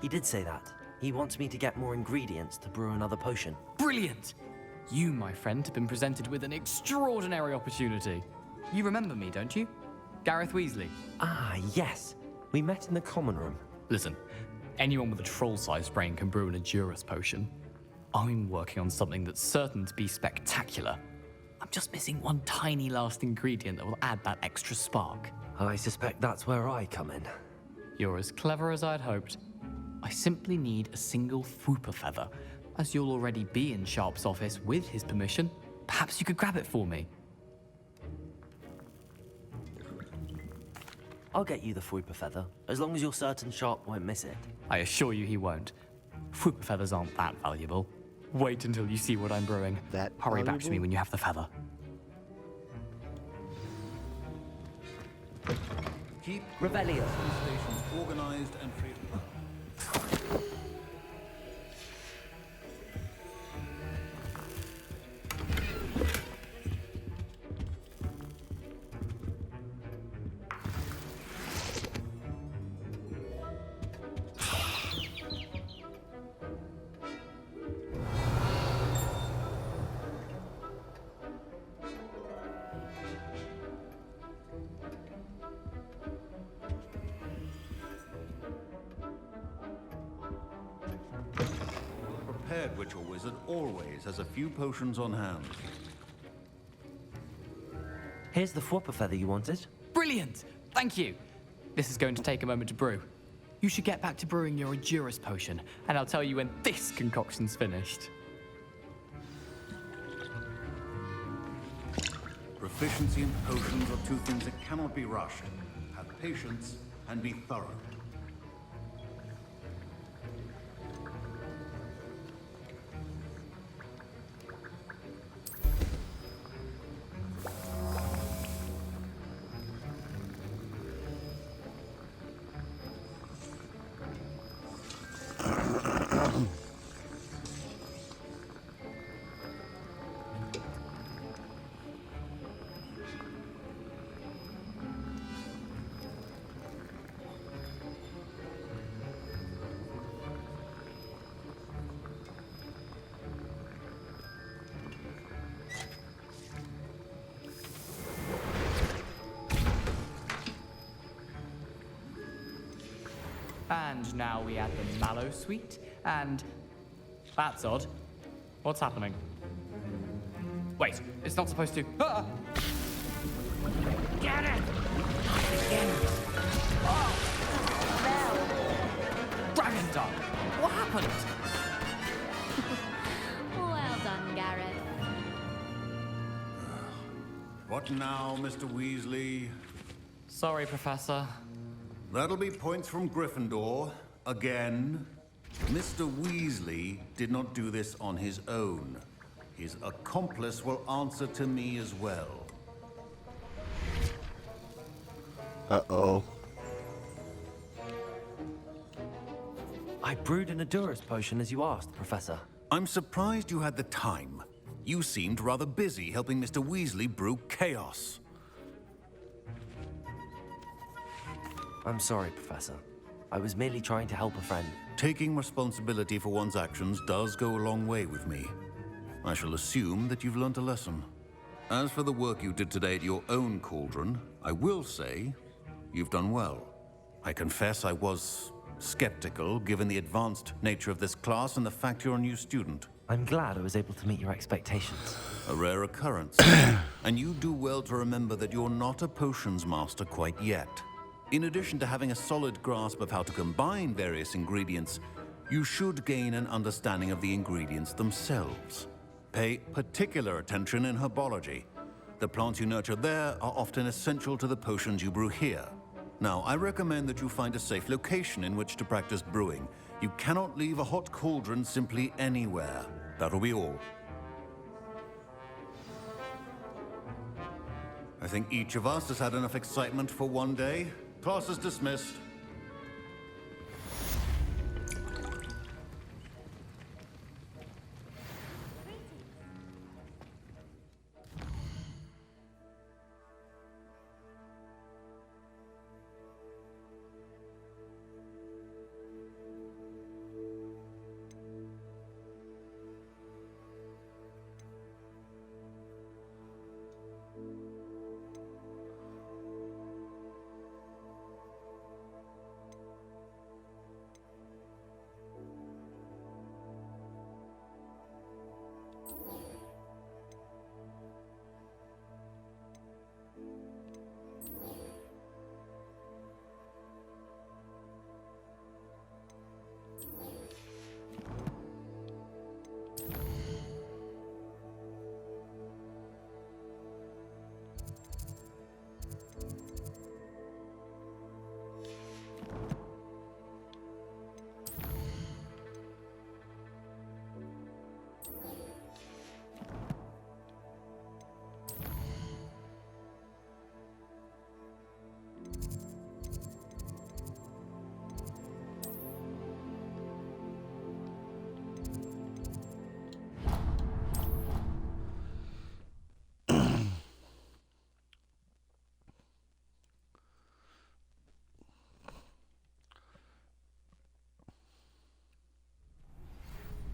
He did say that. He wants me to get more ingredients to brew another potion. Brilliant! You, my friend, have been presented with an extraordinary opportunity. You remember me, don't you? Gareth Weasley. Ah, yes. We met in the common room. Listen, anyone with a troll-sized brain can brew an Edurus potion. I'm working on something that's certain to be spectacular. I'm just missing one tiny last ingredient that will add that extra spark. I suspect that's where I come in. You're as clever as I'd hoped. I simply need a single Fwooper feather. As you'll already be in Sharp's office with his permission, perhaps you could grab it for me. I'll get you the Fwooper feather, as long as you're certain Sharp won't miss it. I assure you he won't. Fwooper feathers aren't that valuable. Wait until you see what I'm brewing. Hurry back to me when you have the feather. Keep Revelio. stations organized and free. Prepared witch or wizard always has a few potions on hand. Here's the Fwooper feather you wanted. Brilliant! Thank you! This is going to take a moment to brew. You should get back to brewing your Edurus potion, and I'll tell you when this concoction's finished. Proficiency in potions are two things that cannot be rushed. Have patience and be thorough. And now we add the mallow sweet, and... That's odd. What's happening? Wait, it's not supposed to... Ah! Get it! Dragon Dog! What happened? Well done, Gareth. What now, Mr. Weasley? Sorry, Professor. That'll be points from Gryffindor. Again. Mr. Weasley did not do this on his own. His accomplice will answer to me as well. Uh-oh. I brewed an Edurus potion as you asked, Professor. I'm surprised you had the time. You seemed rather busy helping Mr. Weasley brew chaos. I'm sorry, Professor. I was merely trying to help a friend. Taking responsibility for one's actions does go a long way with me. I shall assume that you've learnt a lesson. As for the work you did today at your own cauldron, I will say you've done well. I confess I was skeptical, given the advanced nature of this class and the fact you're a new student. I'm glad I was able to meet your expectations. A rare occurrence. And you do well to remember that you're not a potions master quite yet. In addition to having a solid grasp of how to combine various ingredients, you should gain an understanding of the ingredients themselves. Pay particular attention in herbology. The plants you nurture there are often essential to the potions you brew here. Now, I recommend that you find a safe location in which to practice brewing. You cannot leave a hot cauldron simply anywhere. That'll be all. I think each of us has had enough excitement for one day. Class is dismissed.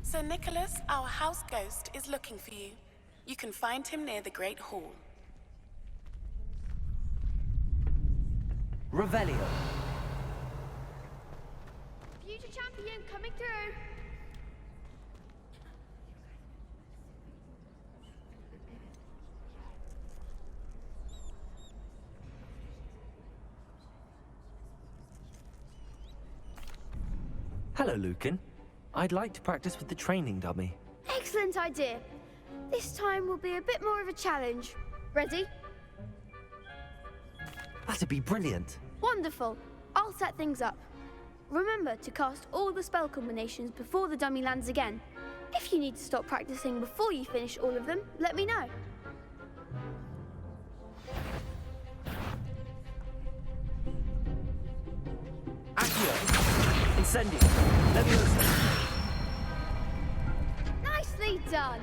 Sir Nicholas, our house ghost, is looking for you. You can find him near the Great Hall. Revelio. Future champion coming through. Hello, Lucan. I'd like to practice with the training dummy. Excellent idea. This time will be a bit more of a challenge. Ready? That'd be brilliant. Wonderful. I'll set things up. Remember to cast all the spell combinations before the dummy lands again. If you need to stop practicing before you finish all of them, let me know. Accio. Incendio. Leviosa. Nicely done.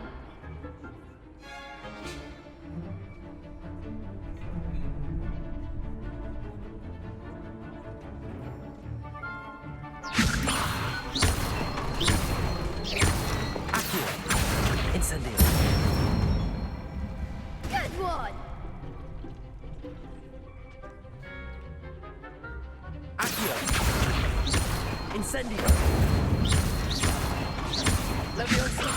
Incendio. Good one. Accio. Incendio. Leviosa.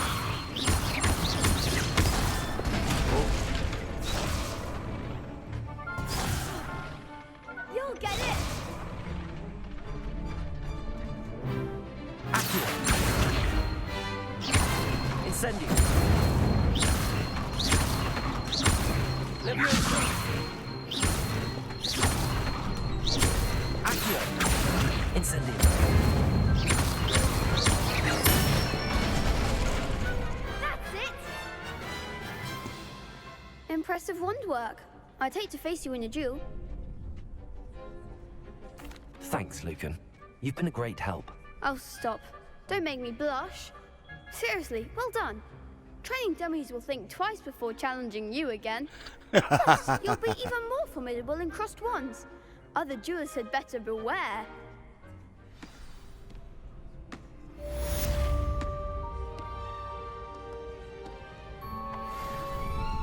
You'll get it. Accio. Incendio. Leviosa. Accio. Incendio. That's it. Impressive wand work. I'd hate to face you in a duel. Thanks, Lucan. You've been a great help. Oh, stop. Don't make me blush. Seriously, well done. Training dummies will think twice before challenging you again. Plus, you'll be even more formidable in crossed wands. Other duelists had better beware.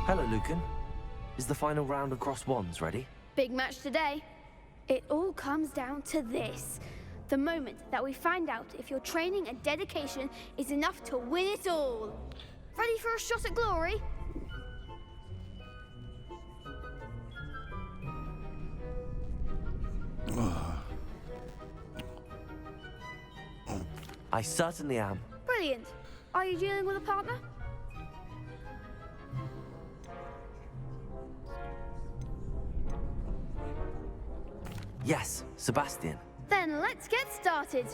Hello, Lucan. Is the final round of crossed wands ready? Big match today. It all comes down to this. The moment that we find out if your training and dedication is enough to win it all. Ready for a shot at glory? I certainly am. Brilliant. Are you dealing with a partner? Yes, Sebastian. Then let's get started.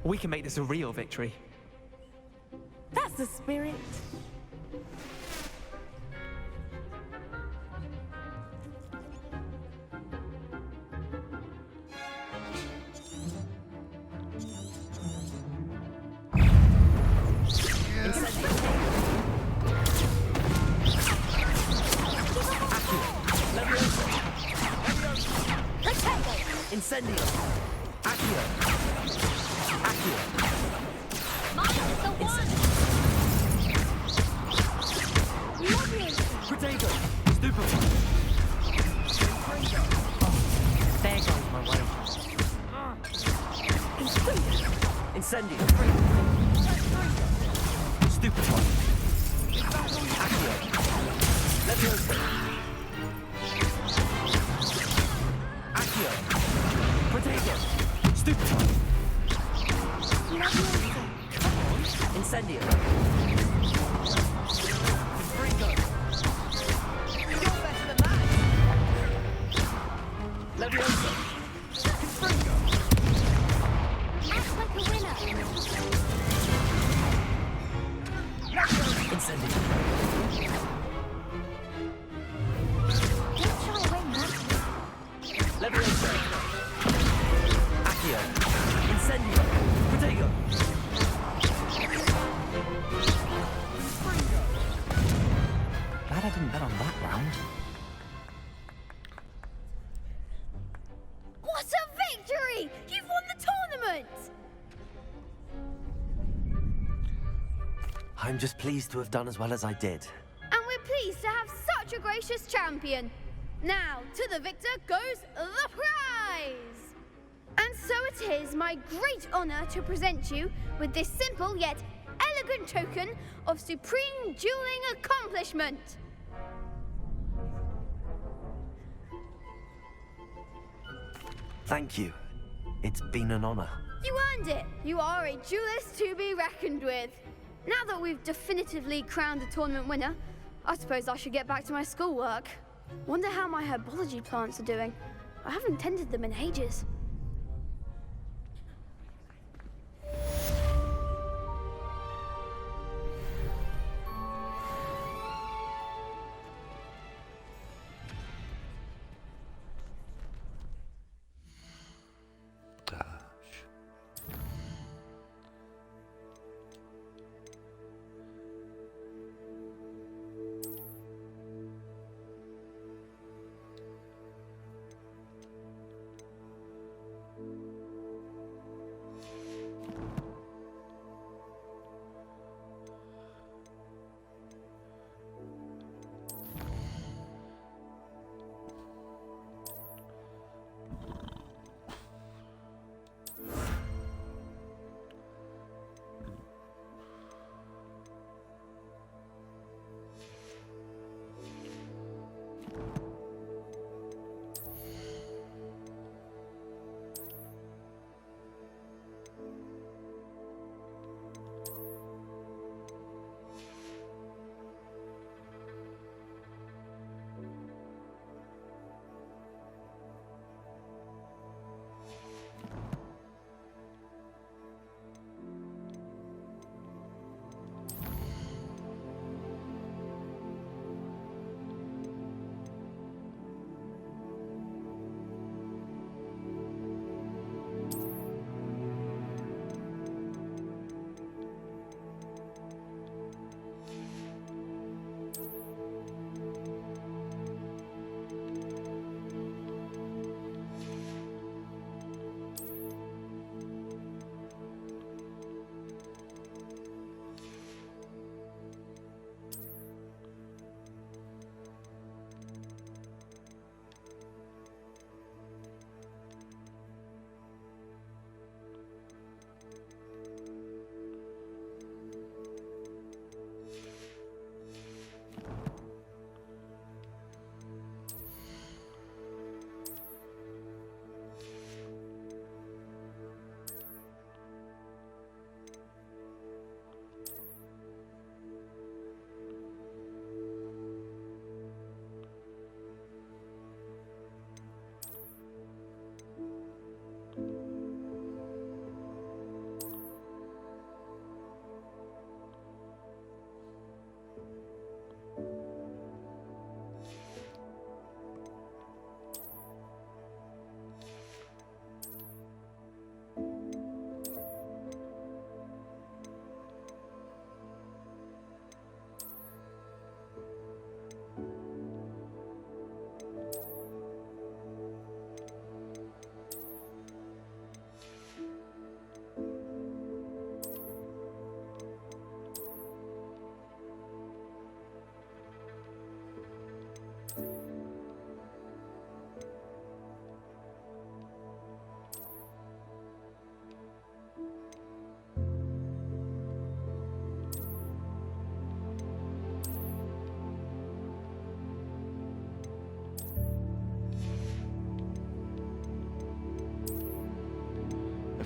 We can make this a real victory. That's the spirit. Incendio! Accio! Accio! Mine's the one! Protego! Stupefy! There goes my way. Incendio! Stupefy! Accio! Leviosa! Accio! Protego! Stupefy! Incendio! Confringo! You're better than that! Leviosa! Confringo! Act like a winner. Incendio! Don't shy away, Matt. Leviosa! Accio! Incendio! Protego! Glad I didn't bet on that round. What a victory! You've won the tournament! I'm just pleased to have done as well as I did. And we're pleased to have such a gracious champion. Now, to the victor goes the prize! And so it is my great honor to present you with this simple yet elegant token of supreme dueling accomplishment. Thank you. It's been an honor. You earned it. You are a duelist to be reckoned with. Now that we've definitively crowned a tournament winner, I suppose I should get back to my schoolwork. Wonder how my herbology plants are doing. I haven't tended them in ages.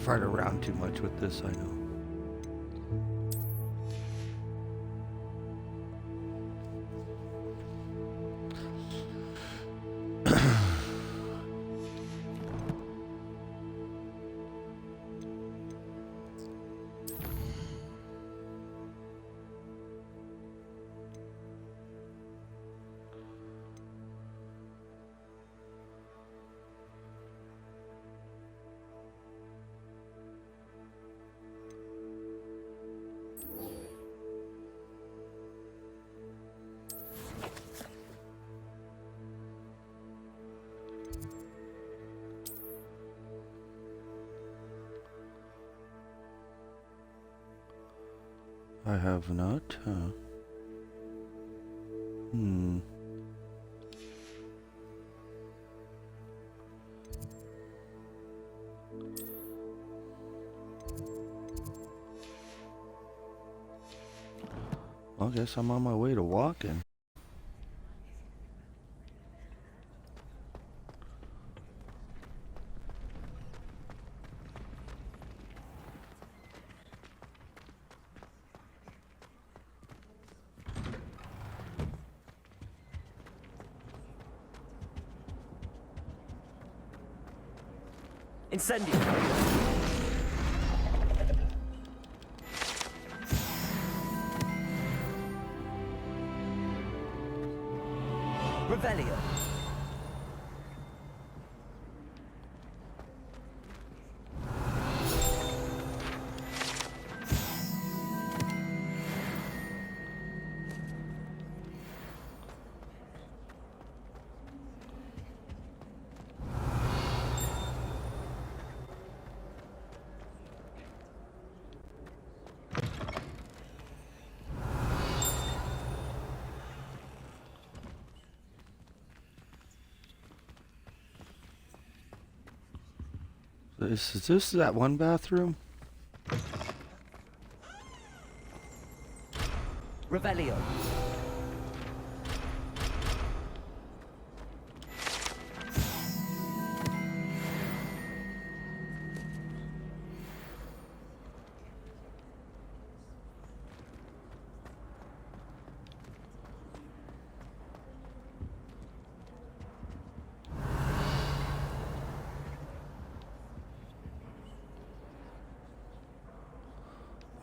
fart around too much with this, I know. I have not, huh? Well, I guess I'm on my way to walking. Incendio! Revelio! Is this that one bathroom? Revelio!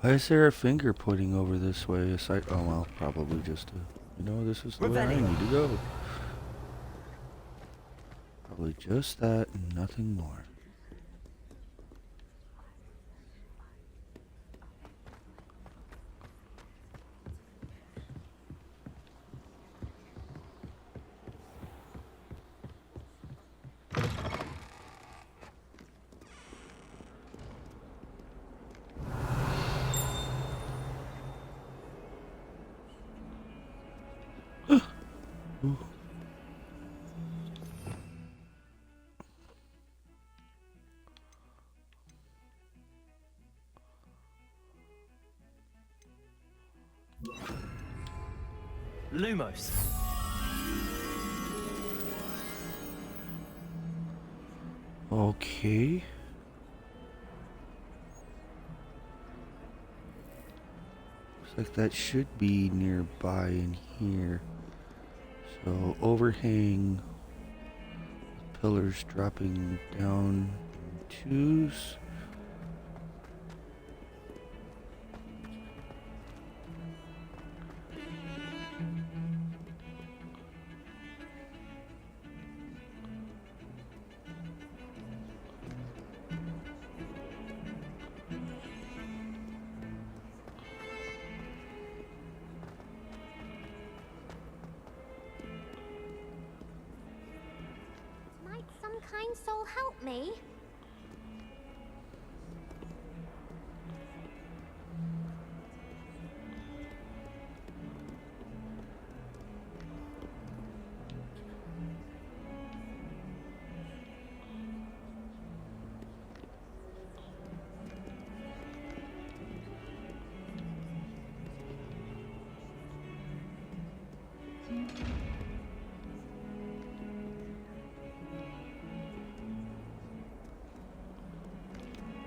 Why is there a finger pointing over this way? Aside, oh well, probably just this is the way I need to go. Probably just that and nothing more. Lumos. Okay. Looks like that should be nearby in here. So overhang, pillars dropping down in twos. Kind soul help me?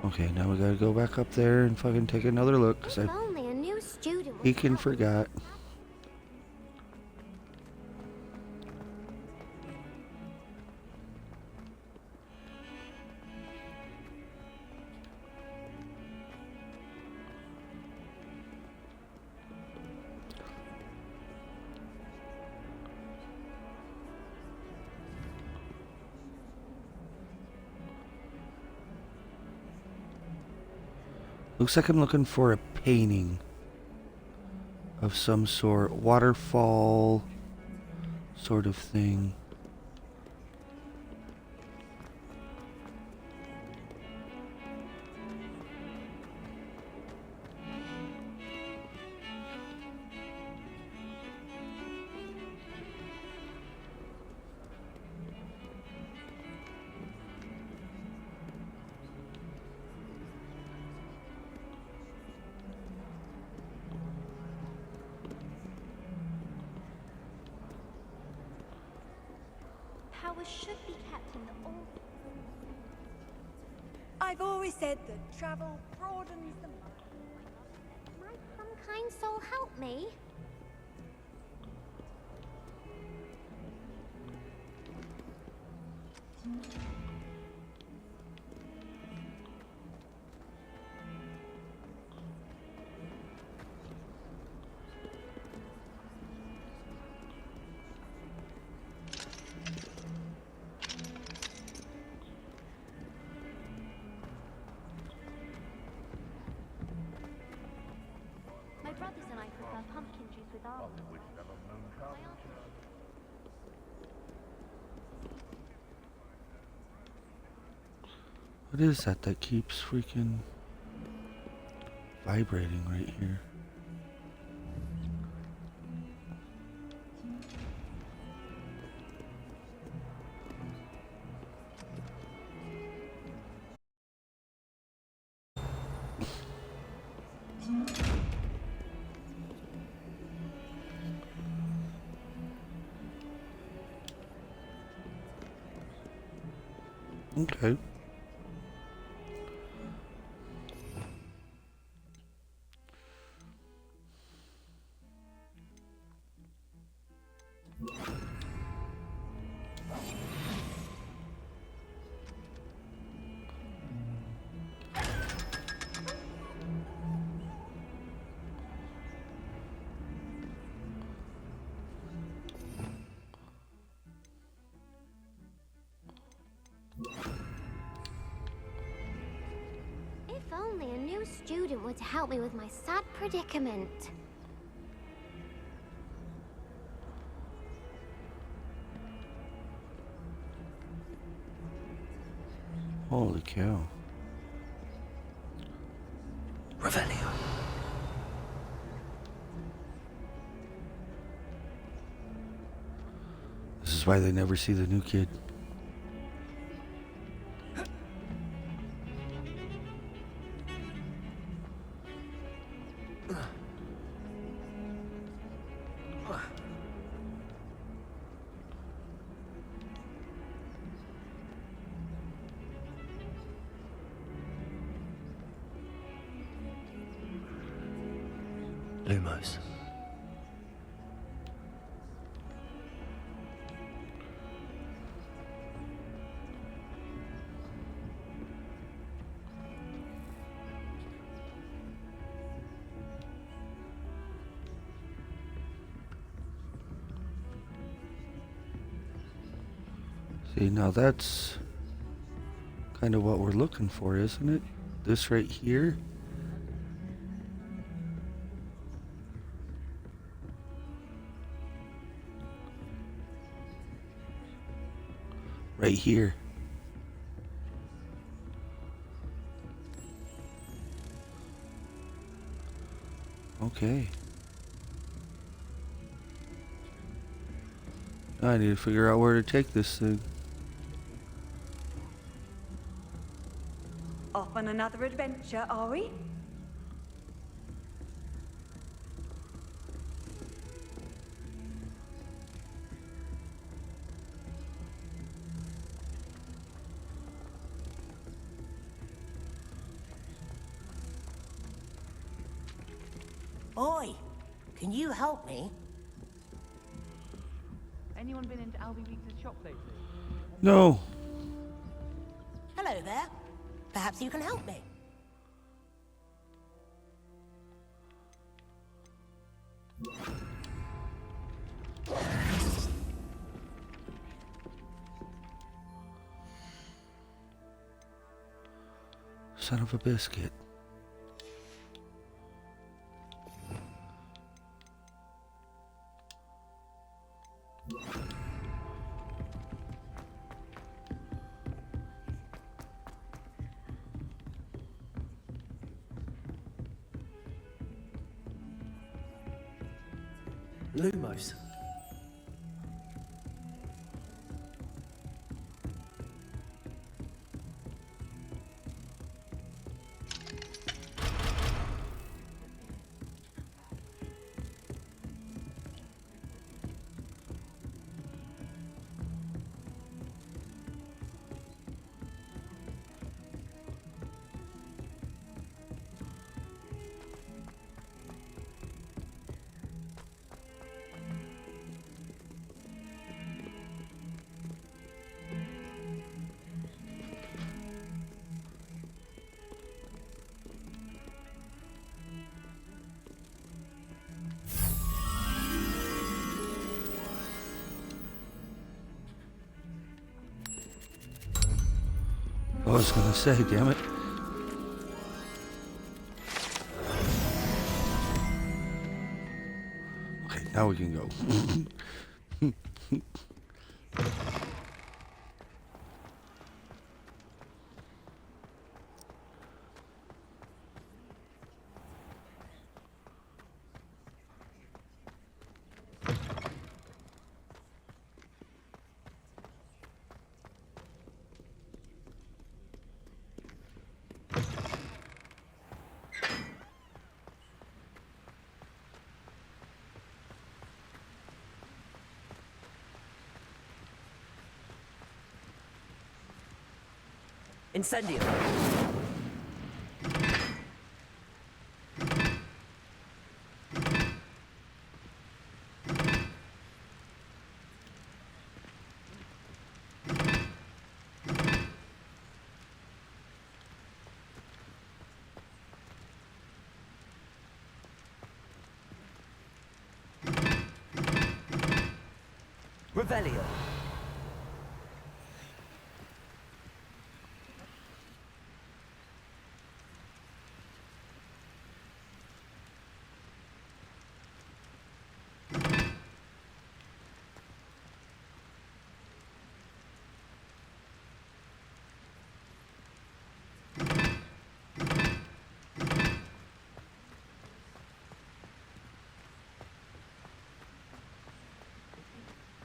Okay, now we gotta go back up there and fucking take another look, because If only a new student he was can forgot. Looks like I'm looking for a painting of some sort. Waterfall sort of thing. Power should be kept in the old. I've always said that travel broadens the mind. Might some kind soul help me? My brothers and I prefer pumpkin juice with almonds. What is that that keeps freaking vibrating right here? Okay. If only a new student were to help me with my sad predicament. Holy cow. Revelio. This is why they never see the new kid. Lumos. See, now that's kind of what we're looking for, isn't it? This right here. Right here. Okay. Now I need to figure out where to take this thing. Off on another adventure, are we? Oi, can you help me? Anyone been into Albie Weeks' shop lately? No. Hello there. Perhaps you can help me. Son of a biscuit. Lumos. I was gonna say, damn it. Okay, now we can go. Incendio. Revelio.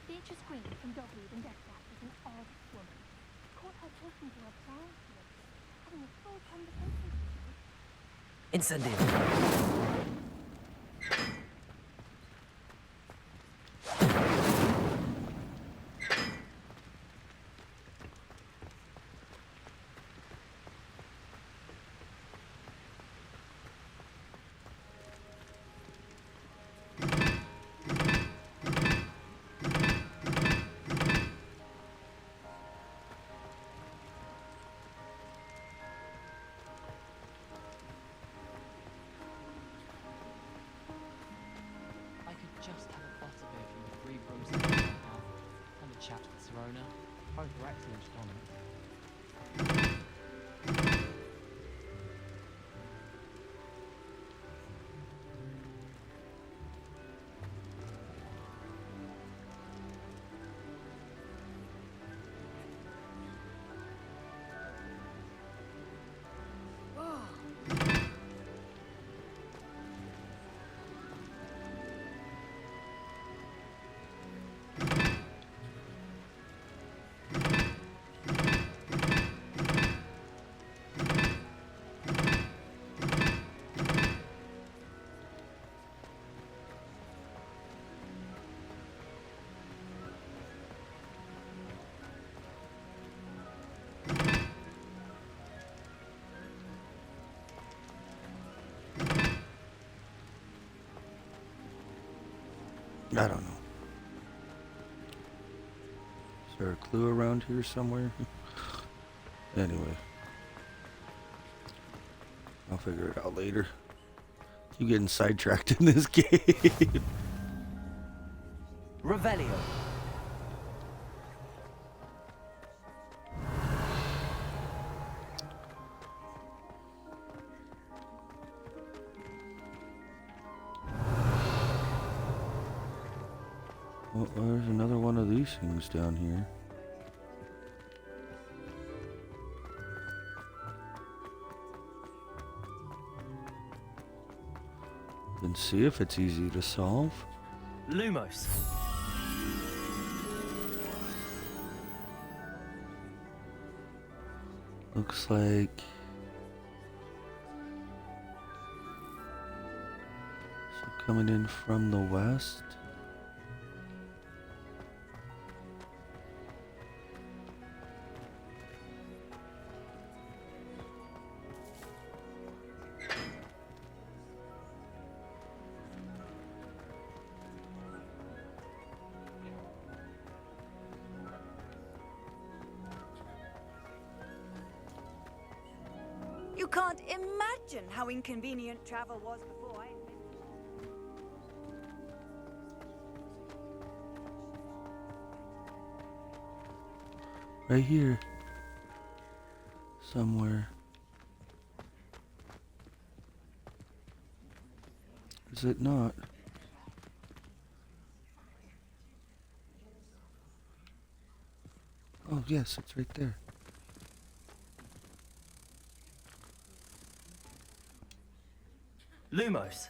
Beatrice Green from Dogweed and Deathbat is an odd woman. Caught her talking to her plants, having a full conversation with you. Incendio. Just have a butterbeer from the 3 rooms that I have, and a chat with Serona. Both were excellent comments. I don't know. Is there a clue around here somewhere? Anyway. I'll figure it out later. You getting sidetracked in this game. Revelio. Well, there's another one of these things down here. And see if it's easy to solve. Lumos. Looks like so coming in from the west. You can't imagine how inconvenient travel was before I... Right here. Somewhere. Is it not? Oh, yes, it's right there. Lumos.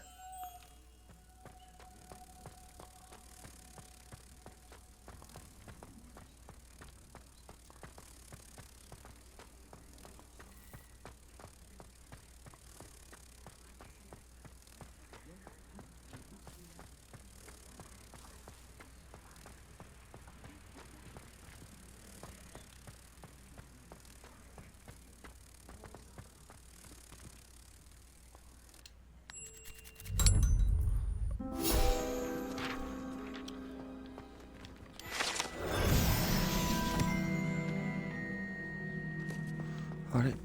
Alright.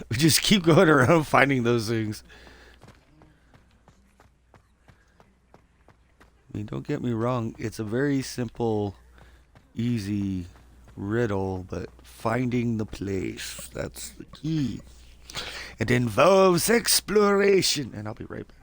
We just keep going around finding those things. I mean, don't get me wrong. It's a very simple, easy riddle, but finding the place, that's the key. It involves exploration. And I'll be right back.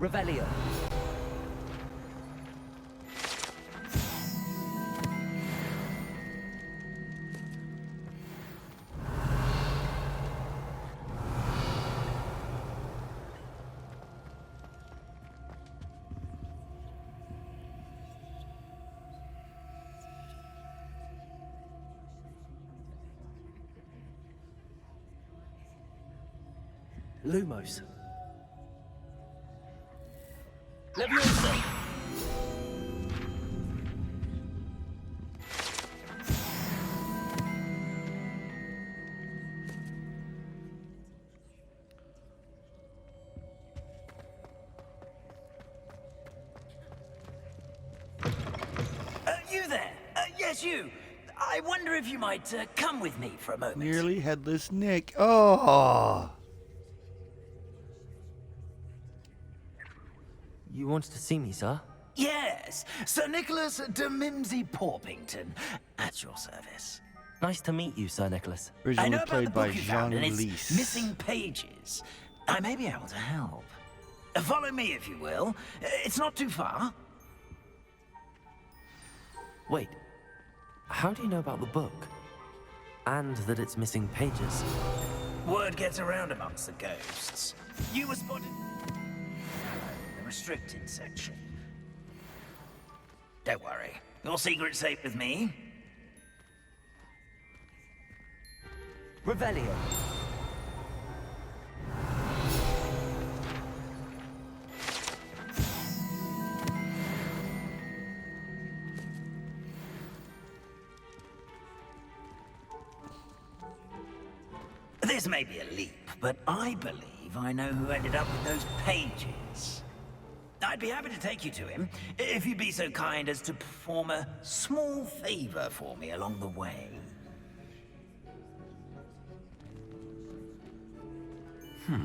Revelio. Lumos. Leviosa! You there? Yes, you. I wonder if you might come with me for a moment. Nearly headless Nick. Oh. You wanted to see me, sir? Yes, Sir Nicholas de Mimsy Porpington, at your service. Nice to meet you, Sir Nicholas. I Originally know about played the by book you found Jean and its Leese. missing pages. I may be able to help. Follow me, if you will. It's not too far. Wait, how do you know about the book? And that it's missing pages? Word gets around amongst the ghosts. You were spotted in the restricted section. Don't worry. Your secret's safe with me. Revelio. This may be a leap, but I believe I know who ended up with those pages. I'd be happy to take you to him, if you'd be so kind as to perform a small favor for me along the way. A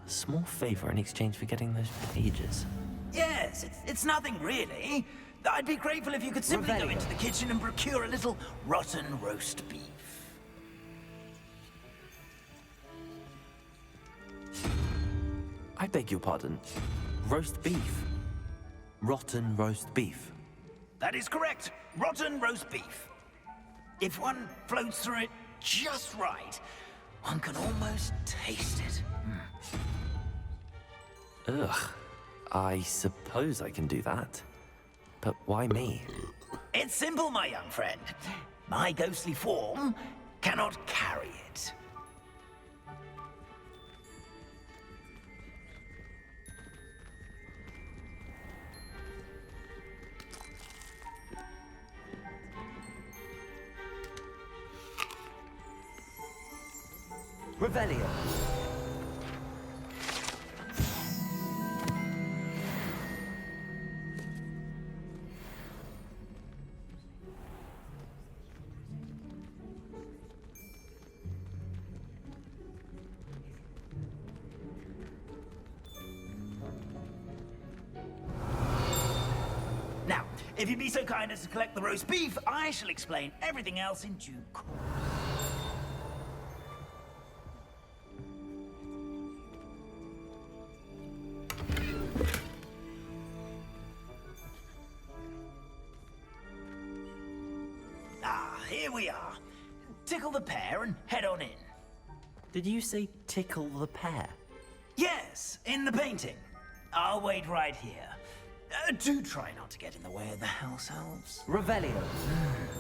small favor in exchange for getting those pages. Yes, it's nothing really. I'd be grateful if you could simply go into the kitchen and procure a little rotten roast beef. I beg your pardon. Roast beef. Rotten roast beef. That is correct. Rotten roast beef. If one floats through it just right, one can almost taste it. Ugh. I suppose I can do that. But why me? It's simple, my young friend. My ghostly form cannot carry it. Revelio. Now, if you'd be so kind as to collect the roast beef, I shall explain everything else in due course. Here we are. Tickle the pear and head on in. Did you say tickle the pear? Yes, in the painting. I'll wait right here. Do try not to get in the way of the house elves. Revelio.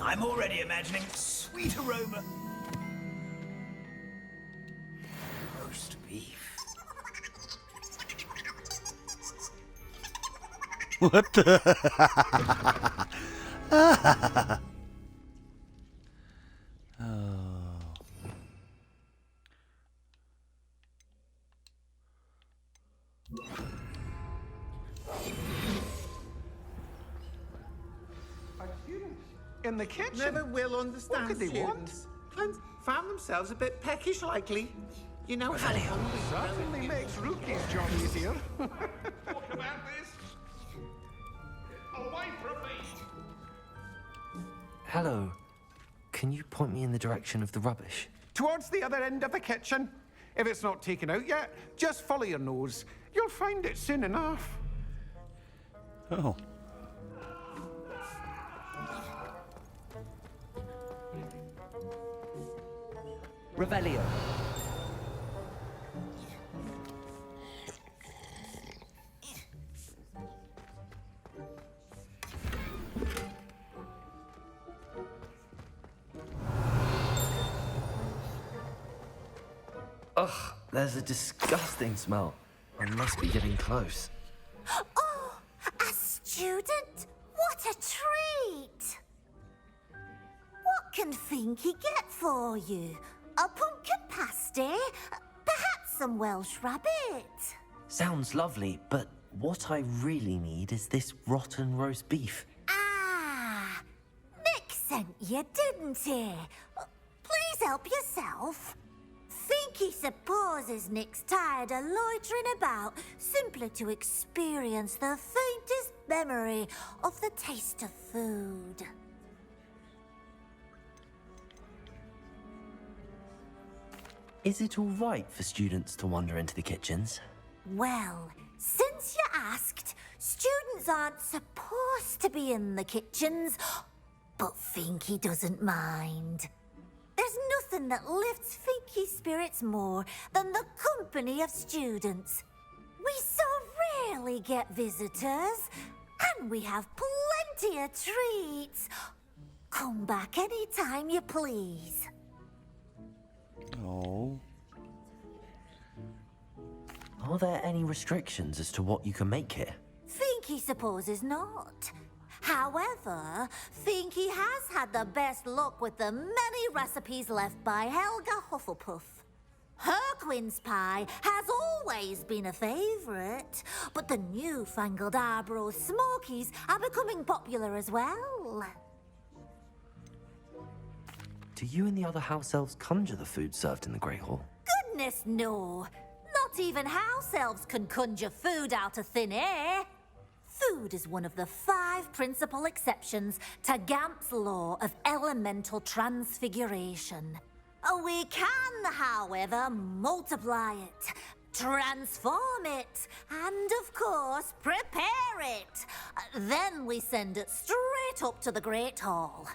I'm already imagining sweet aroma. Roast beef. What the? Oh. In the kitchen? Never will understand What could they students. Found themselves a bit peckish likely. You know how hungry Certainly makes Rookie's job easier. Talk about this. Away from me. Hello. Can you point me in the direction of the rubbish? Towards the other end of the kitchen. If it's not taken out yet, just follow your nose. You'll find it soon enough. Oh. Revelio. Ugh, there's a disgusting smell. I must be getting close. Oh, a student? What a treat! What can Finky get for you? A pumpkin pasty? Perhaps some Welsh rabbit? Sounds lovely, but what I really need is this rotten roast beef. Ah, Nick sent you, didn't he? Please help yourself. Finky supposes Nick's tired of loitering about simply to experience the faintest memory of the taste of food. Is it all right for students to wander into the kitchens? Well, since you asked, students aren't supposed to be in the kitchens, but Finky doesn't mind. There's nothing that lifts Finky's spirits more than the company of students. We so rarely get visitors, and we have plenty of treats. Come back any time you please. Oh. Are there any restrictions as to what you can make here? Finky supposes not. However, Finky has had the best luck with the many recipes left by Helga Hufflepuff. Her quince pie has always been a favourite, but the newfangled Arbroath Smokies are becoming popular as well. Do you and the other house elves conjure the food served in the Great Hall? Goodness no! Not even house elves can conjure food out of thin air. Food is one of the 5 principal exceptions to Gamp's law of elemental transfiguration. We can, however, multiply it, transform it, and of course, prepare it. Then we send it straight up to the Great Hall.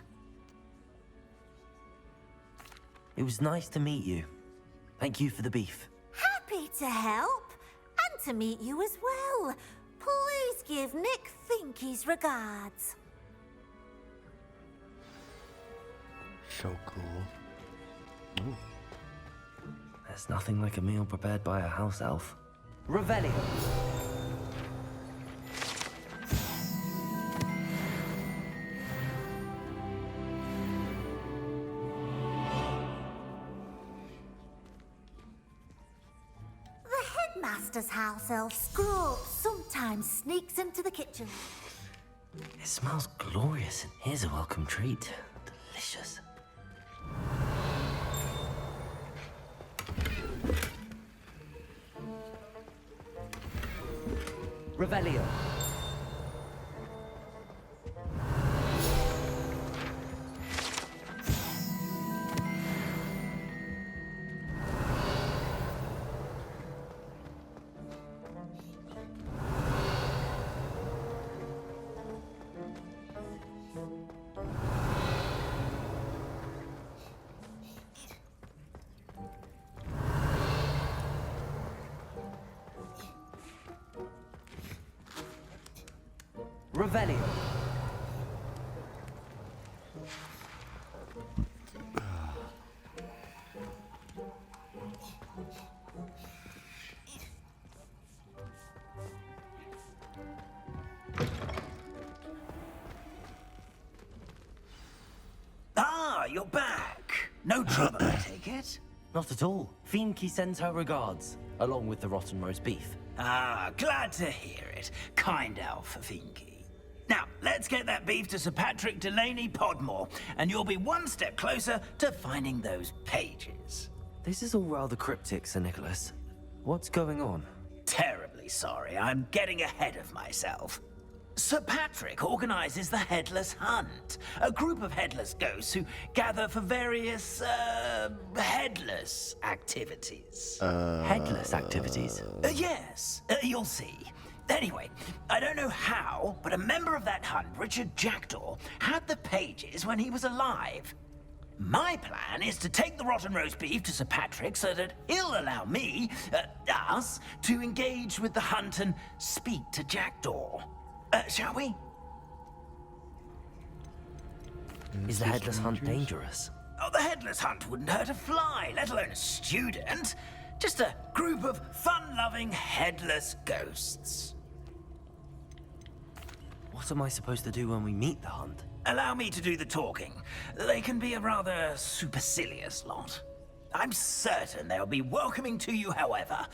It was nice to meet you. Thank you for the beef. Happy to help, and to meet you as well. Please give Nick Finky's regards. So cool. Ooh. There's nothing like a meal prepared by a house elf. Revelio. Master's house elf Scrooge sometimes sneaks into the kitchen. It smells glorious, and here's a welcome treat. Delicious. Revelio. Revelio. Ah, you're back. No trouble, I take it? Not at all. Finky sends her regards, along with the rotten roast beef. Ah, glad to hear it. Kind elf, Finky. Now, let's get that beef to Sir Patrick Delaney Podmore, and you'll be one step closer to finding those pages. This is all rather cryptic, Sir Nicholas. What's going on? Terribly sorry, I'm getting ahead of myself. Sir Patrick organizes the Headless Hunt, a group of headless ghosts who gather for various, headless activities. Headless activities? Yes, you'll see. Anyway, I don't know how, but a member of that hunt, Richard Jackdaw, had the pages when he was alive. My plan is to take the rotten roast beef to Sir Patrick so that he'll allow me, us, to engage with the hunt and speak to Jackdaw. Shall we? Is the headless hunt dangerous? Oh, the headless hunt wouldn't hurt a fly, let alone a student. Just a group of fun-loving headless ghosts. What am I supposed to do when we meet the hunt? Allow me to do the talking. They can be a rather supercilious lot. I'm certain they'll be welcoming to you, however,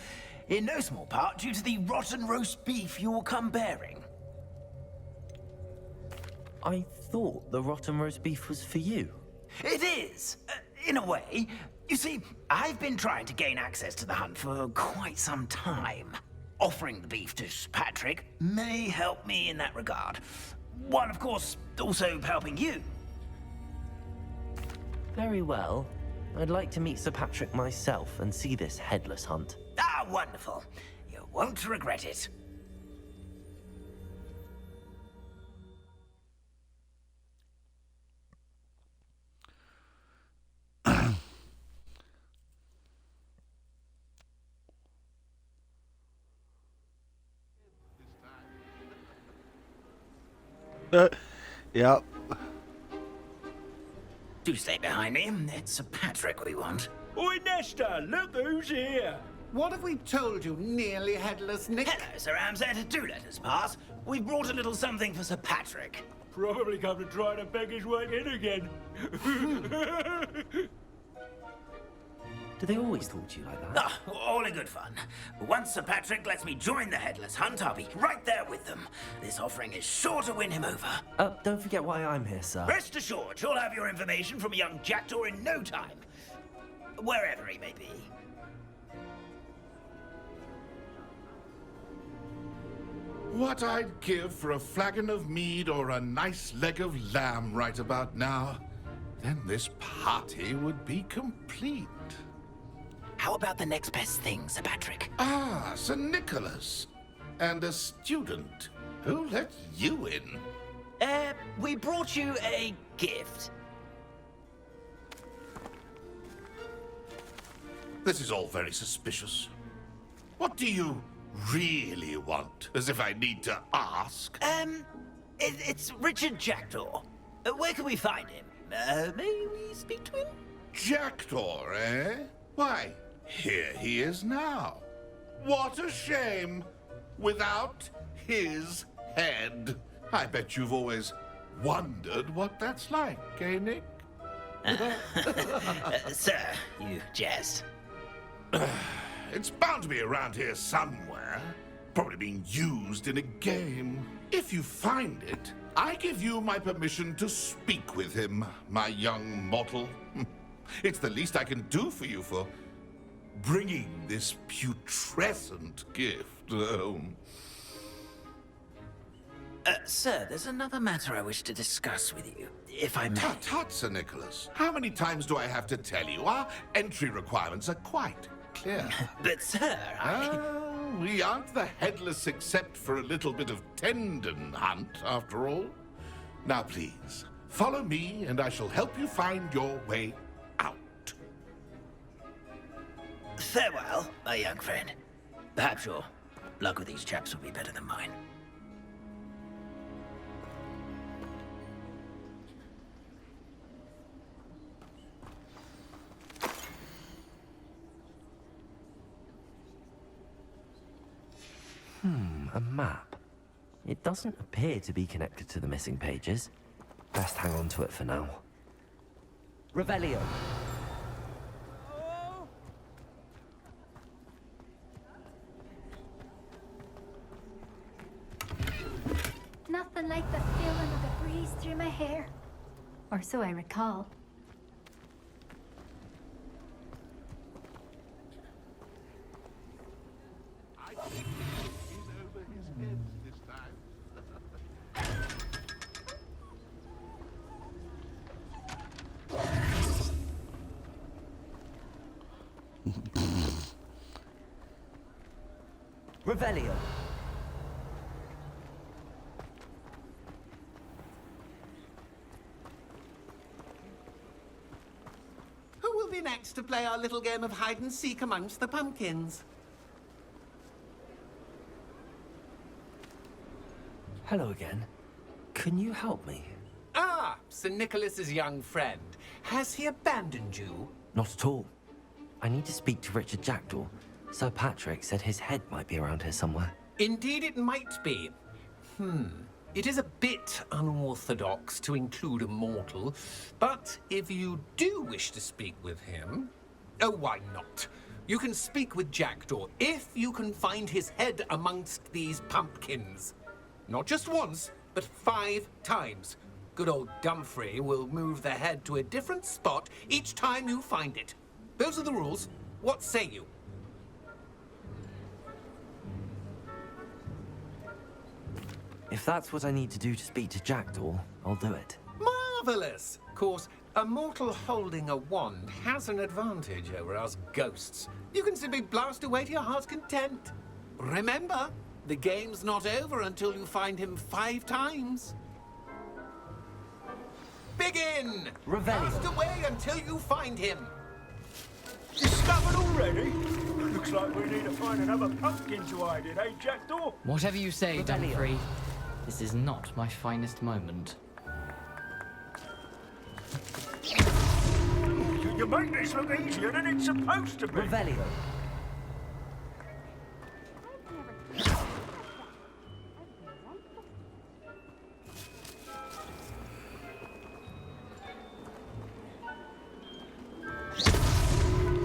in no small part due to the rotten roast beef you will come bearing. I thought the rotten roast beef was for you. It is, in a way. You see, I've been trying to gain access to the hunt for quite some time. Offering the beef to Sir Patrick may help me in that regard. One, of course, also helping you. Very well. I'd like to meet Sir Patrick myself and see this headless hunt. Ah, wonderful. You won't regret it. Yep. Do stay behind me. It's Sir Patrick we want. Oi, Nesta, look who's here. What have we told you, nearly headless Nick? Hello, Sir Ramsed. Do let us pass. We've brought a little something for Sir Patrick. Probably come to try to beg his way in again. Do they always talk to you like that? Ah, all in good fun. Once Sir Patrick lets me join the headless hunt, I'll be right there with them. This offering is sure to win him over. Don't forget why I'm here, sir. Rest assured, you'll have your information from a young Jackdaw in no time. Wherever he may be. What I'd give for a flagon of mead or a nice leg of lamb right about now. Then this party would be complete. How about the next best thing, Sir Patrick? Ah, Sir Nicholas. And a student. Who let you in? We brought you a gift. This is all very suspicious. What do you really want? As if I need to ask. It's Richard Jackdaw. Where can we find him? May we speak to him? Jackdaw, eh? Why, here he is now. What a shame. Without his head. I bet you've always wondered what that's like, eh, Nick? Sir, you jest. It's bound to be around here somewhere. Probably being used in a game. If you find it, I give you my permission to speak with him, my young mortal. It's the least I can do for you for bringing this putrescent gift home. Sir, there's another matter I wish to discuss with you, if I may. Tut, Sir Nicholas. How many times do I have to tell you? Our entry requirements are quite clear. But, sir, we aren't the headless except for a little bit of tendon hunt, after all. Now, please, follow me, and I shall help you find your way out. Farewell, my young friend. Perhaps your luck with these chaps will be better than mine. A map. It doesn't appear to be connected to the missing pages. Best hang on to it for now. Revelio. Nothing like the feeling of the breeze through my hair. Or so I recall. Revelio. be next to play our little game of hide and seek amongst the pumpkins? Hello again. Can you help me? Ah, Sir Nicholas's young friend. Has he abandoned you? Not at all. I need to speak to Richard Jackdaw. Sir Patrick said his head might be around here somewhere. Indeed it might be. It is a bit unorthodox to include a mortal, but if you do wish to speak with him... Oh, why not? You can speak with Jackdaw if you can find his head amongst these pumpkins. Not just once, but 5 times. Good old Dumfrey will move the head to a different spot each time you find it. Those are the rules. What say you? If that's what I need to do to speak to Jackdaw, I'll do it. Marvellous! Of course, a mortal holding a wand has an advantage over us ghosts. You can simply blast away to your heart's content. Remember, the game's not over until you find him 5 times. Begin! Revelio. Blast away until you find him. Discovered already? Looks like we need to find another pumpkin to hide in, eh, Jackdaw? Whatever you say, Dumfrey. This is not my finest moment. You make this look easier than it's supposed to be. Revelio.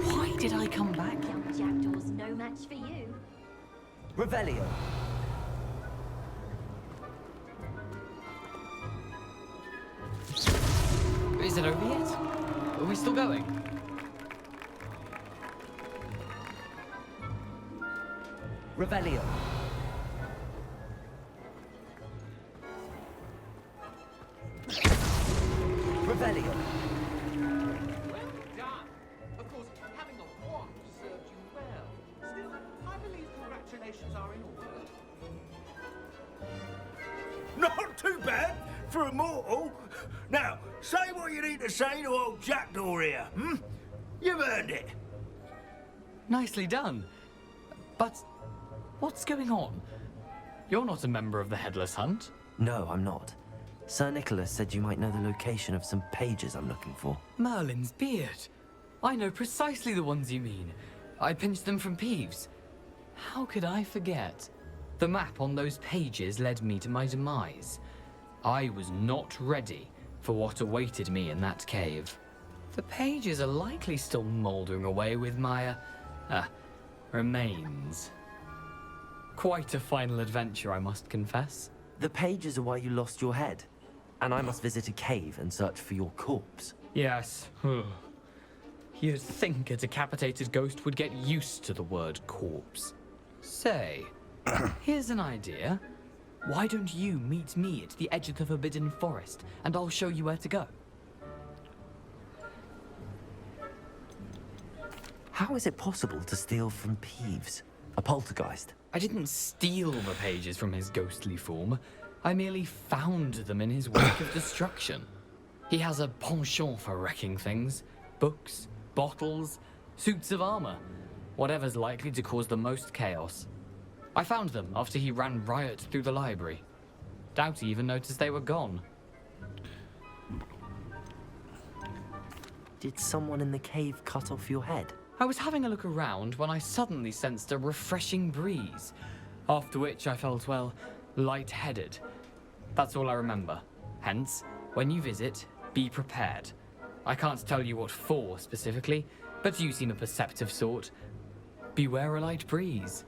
Why did I come back? Young Jackdaw's no match for you. Revelio. Is it over yet? Are we still going? Revelio. Revelio. Well done. Of course, having a wand served you well. Still, I believe congratulations are in order. Not too bad for a mortal. Now, say what you need to say to old Jackdaw here, You've earned it. Nicely done. But what's going on? You're not a member of the Headless Hunt. No, I'm not. Sir Nicholas said you might know the location of some pages I'm looking for. Merlin's beard. I know precisely the ones you mean. I pinched them from Peeves. How could I forget? The map on those pages led me to my demise. I was not ready for what awaited me in that cave. The pages are likely still mouldering away with my, remains. Quite a final adventure, I must confess. The pages are why you lost your head, and I must visit a cave and search for your corpse. Yes. You'd think a decapitated ghost would get used to the word corpse. Say, here's an idea. Why don't you meet me at the edge of the Forbidden Forest, and I'll show you where to go? How is it possible to steal from Peeves? A poltergeist? I didn't steal the pages from his ghostly form. I merely found them in his wake of destruction. He has a penchant for wrecking things. Books, bottles, suits of armor. Whatever's likely to cause the most chaos. I found them after he ran riot through the library. Doubt he even noticed they were gone. Did someone in the cave cut off your head? I was having a look around when I suddenly sensed a refreshing breeze, after which I felt, well, lightheaded. That's all I remember. Hence, when you visit, be prepared. I can't tell you what for specifically, but you seem a perceptive sort. Beware a light breeze.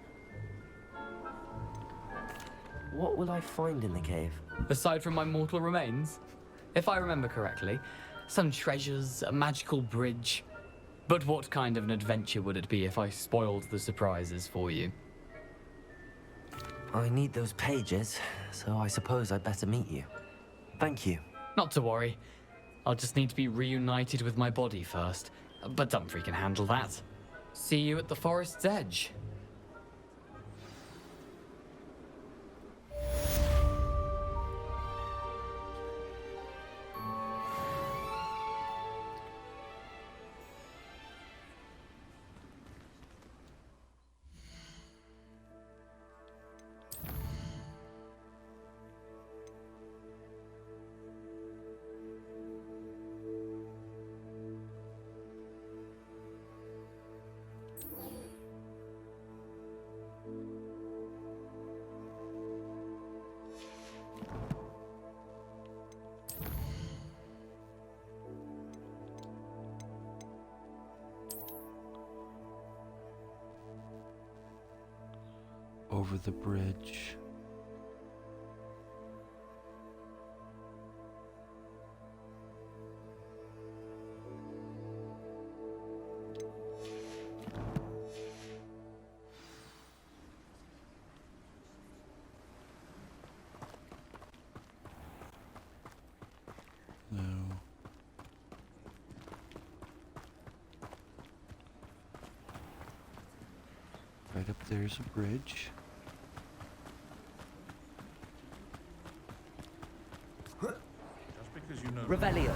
What will I find in the cave? Aside from my mortal remains, if I remember correctly, some treasures, a magical bridge. But what kind of an adventure would it be if I spoiled the surprises for you? I need those pages, so I suppose I'd better meet you. Thank you. Not to worry. I'll just need to be reunited with my body first. But Dumfrey can handle that. See you at the forest's edge. over the bridge. No. Right up there's a bridge. Just because you know Revelio.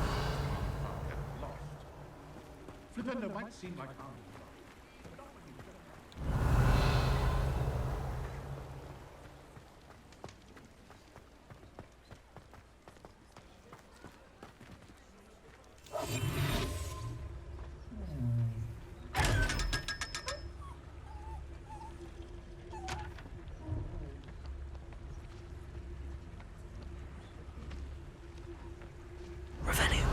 Flipendo might seem like Revelio.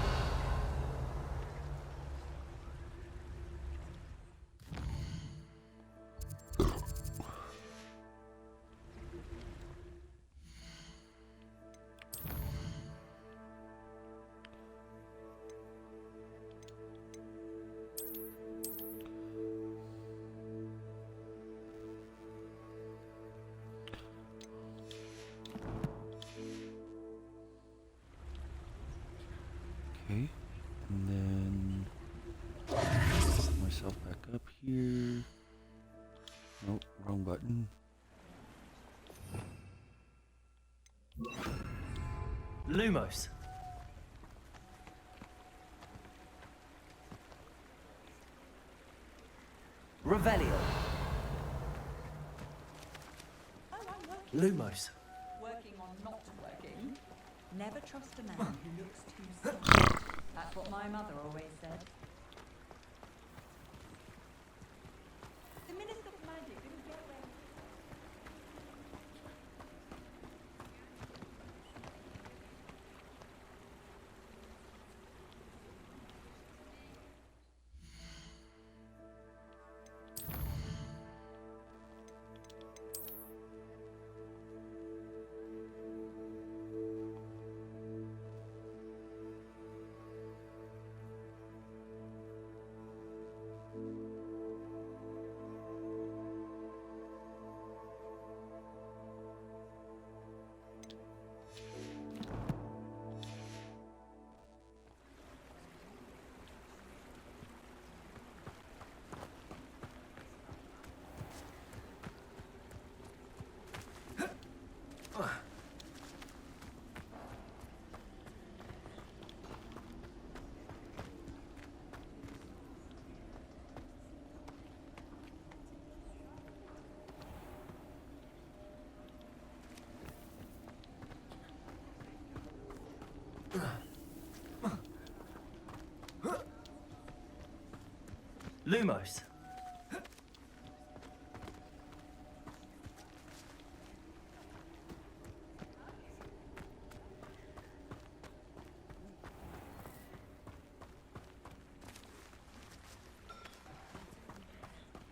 Okay, and then put myself back up here. Nope, wrong button. Lumos. Revelio. Lumos. Working on not working. Never trust a man who looks too soft. That's what my mother always said. The Minister of Magic didn't get where. Lumos.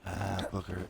Ah, booger it.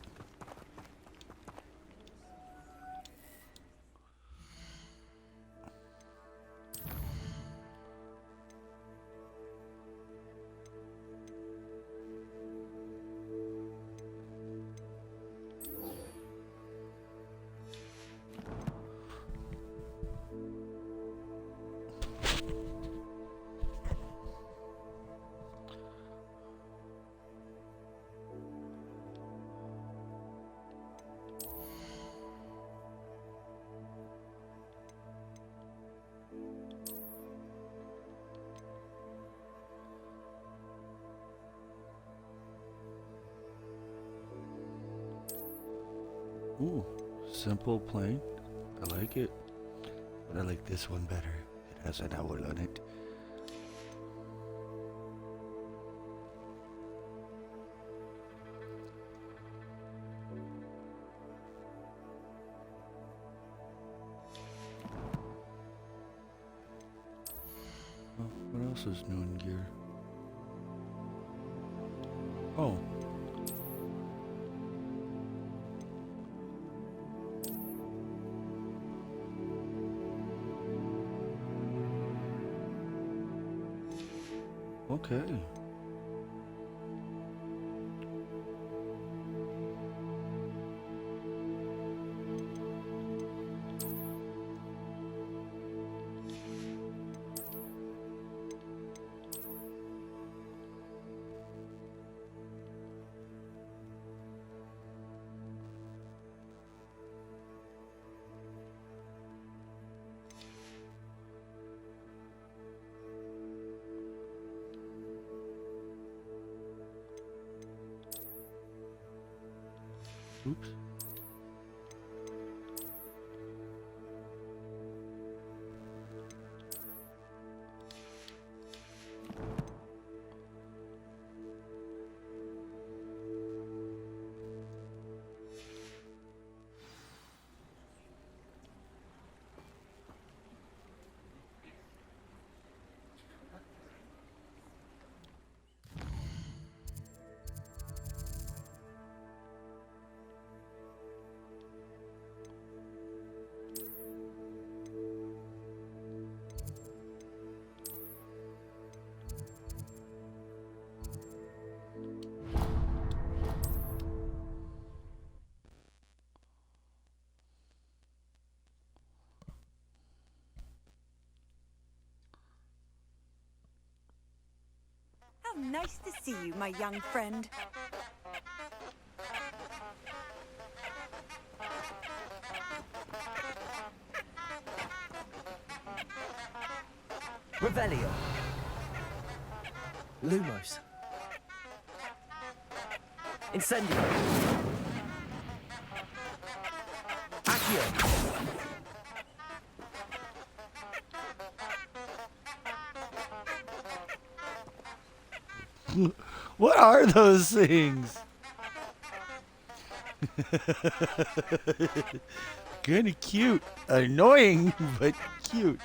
Ooh, simple, plain. I like it. But I like this one better. It has an owl on it. Oh, what else is new in gear? Oh. Okay. Oops. How nice to see you, my young friend. Revelio. Lumos. Incendio. Accio. What are those things? Kinda cute. Annoying, but cute.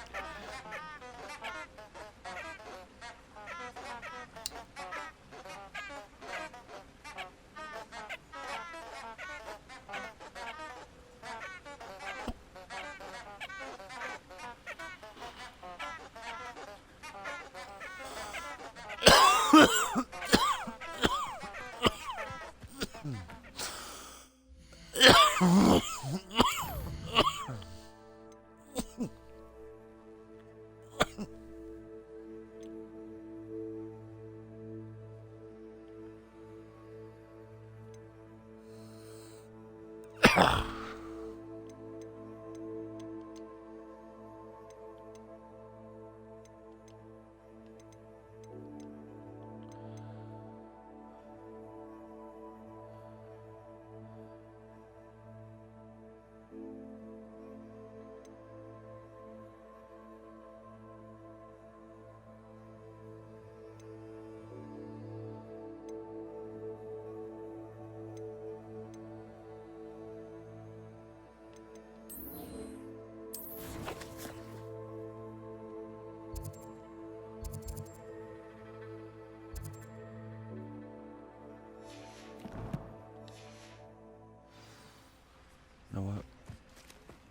You know what?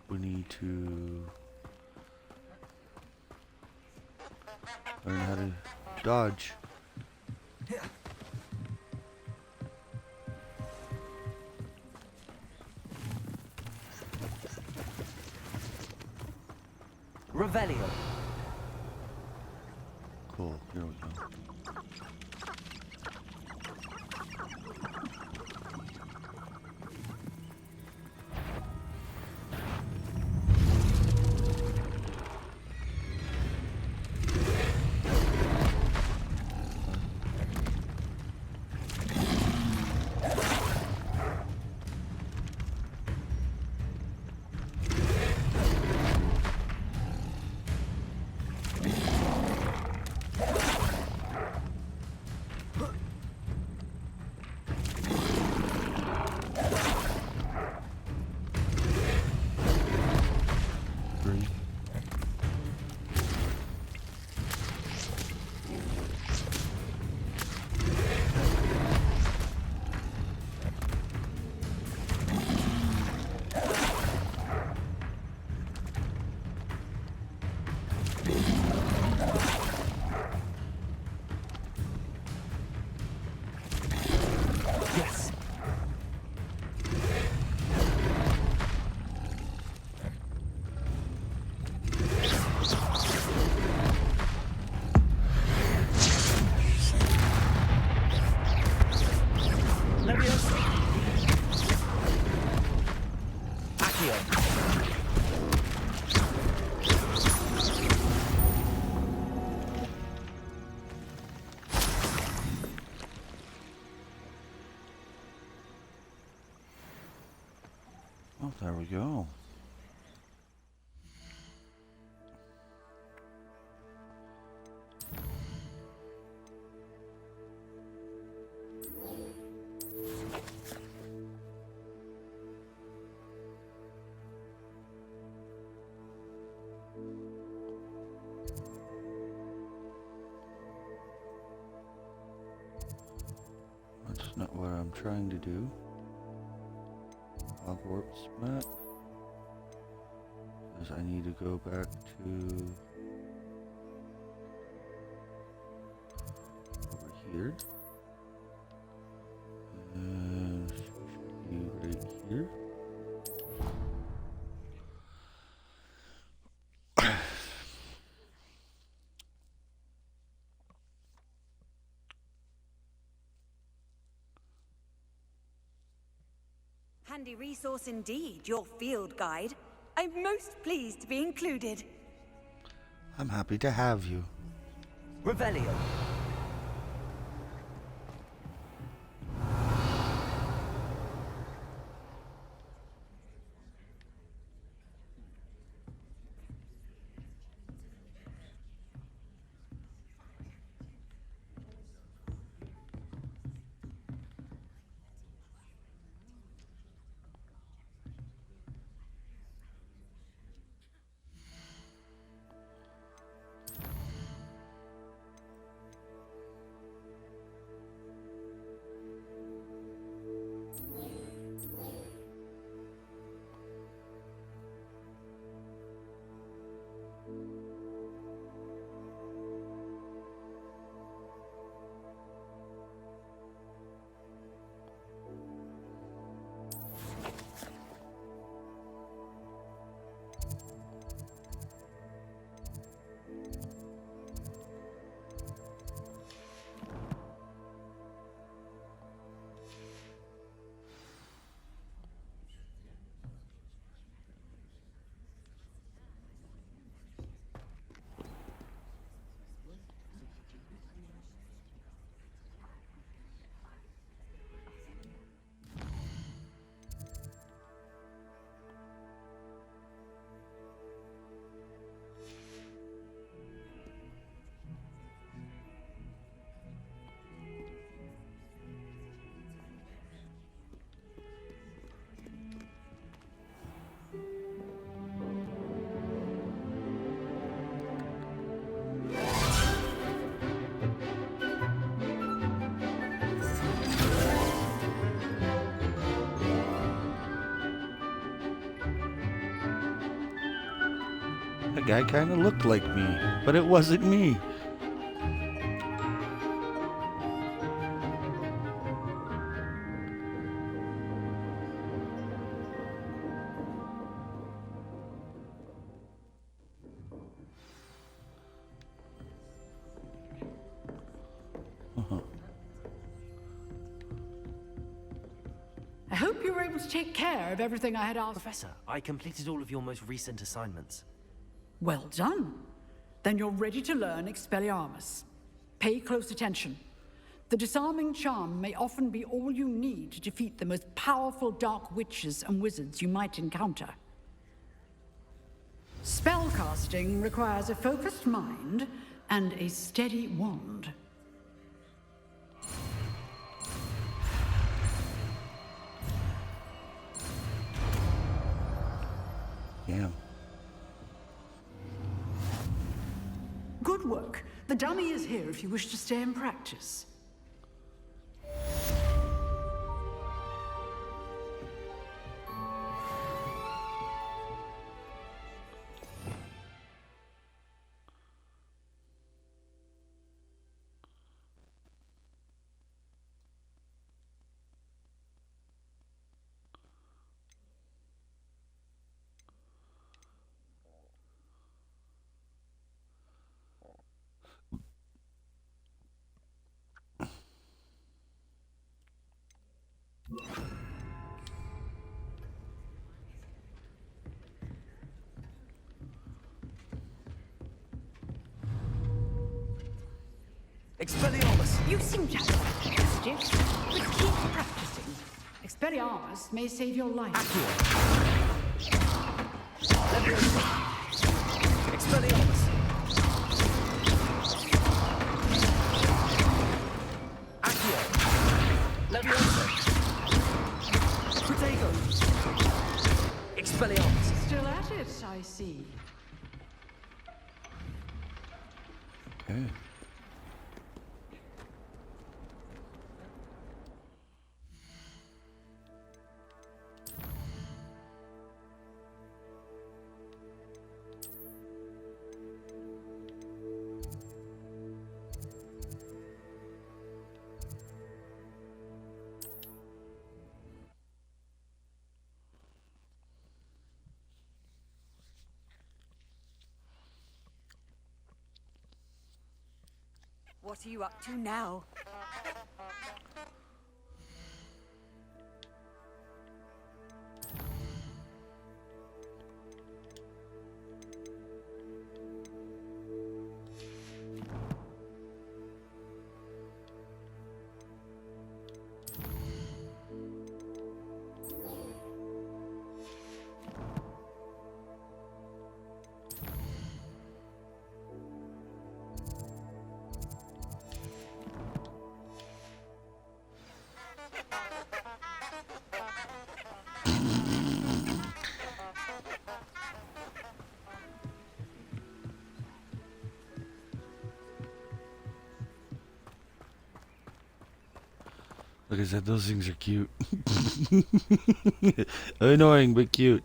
We need to learn how to dodge. Revelio. Cool. Here we go. There we go. That's not what I'm trying to do. Hogwarts map. Because I need to go back to over here. And should be right here. Handy resource indeed, your field guide. I'm most pleased to be included. I'm happy to have you. Revelio. That guy kind of looked like me, but it wasn't me. I hope you were able to take care of everything I had asked. Professor, I completed all of your most recent assignments. Well done. Then you're ready to learn Expelliarmus. Pay close attention. The disarming charm may often be all you need to defeat the most powerful dark witches and wizards you might encounter. Spellcasting requires a focused mind and a steady wand. Yeah. Good work. The dummy is here if you wish to stay and practice. Expelliarmus! You seem to have it, but keep practicing. Expelliarmus may save your life. Expelliarmus. Accio. Leviosa. Protego. Expelliarmus. Still at it, I see. Okay. What are you up to now? Like I said, those things are cute. Annoying, but cute.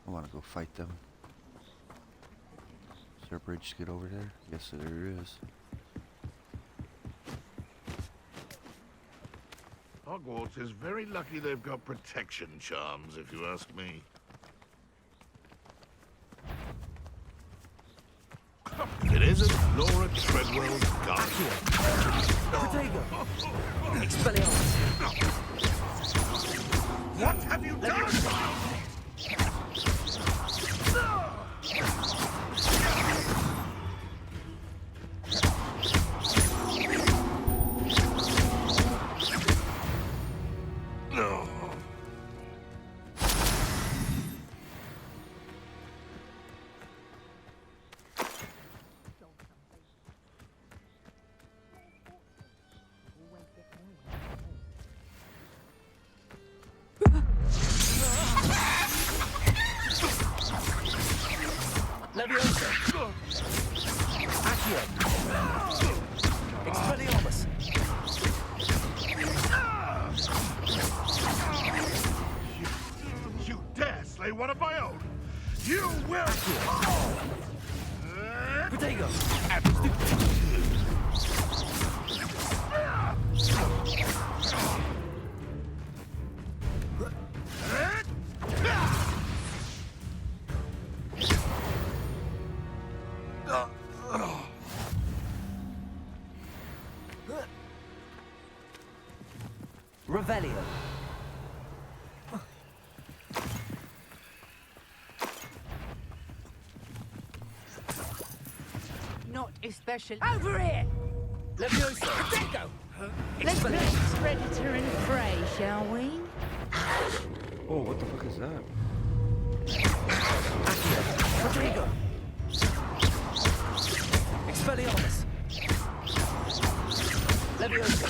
I want to go fight them. Is there a bridge to get over there? Yes, there is. Hogwarts is very lucky they've got protection charms, if you ask me. If it isn't Laura Treadwell's guardian. Protego. Expelliarmus. What have you done? Leviosa. Accio. Expelliarmus. You dare slay one of my own? You will! Protego. Revelio. Not especially. Over here! Leviosa. Protego! Let's mix predator and prey, shall we? Oh, what the fuck is that? Protego. Expelliarmus. Leviosa.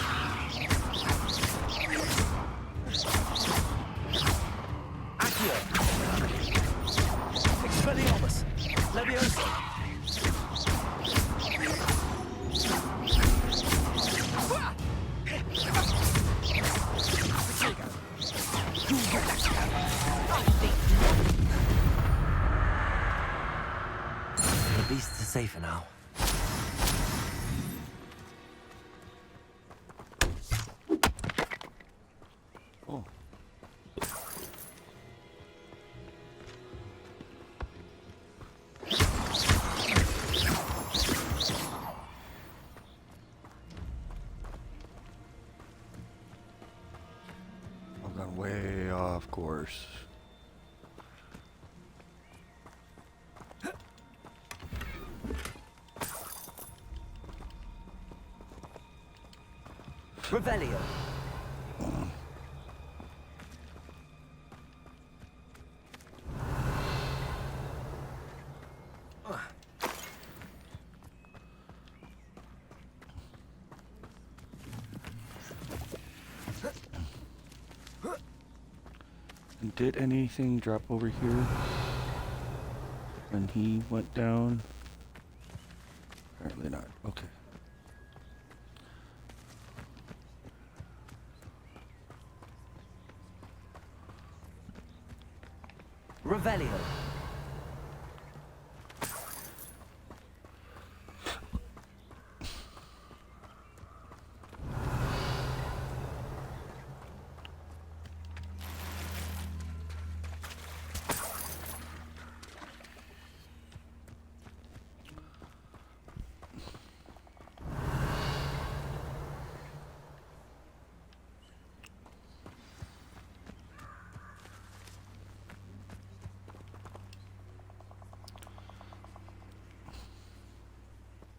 Accio. Expelliarmus. Leviosa. The beasts are safer now. Oh. I've gone way off course. Revelio. And did anything drop over here when he went down? Apparently not. Okay. Revelio.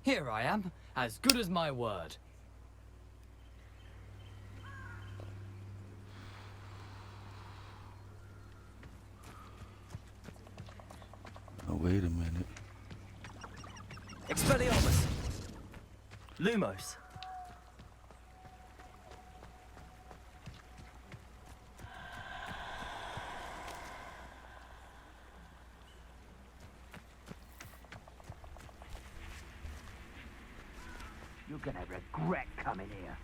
Here I am, as good as my word. Oh, wait a minute. Expelliarmus. Lumos. You're gonna regret coming here.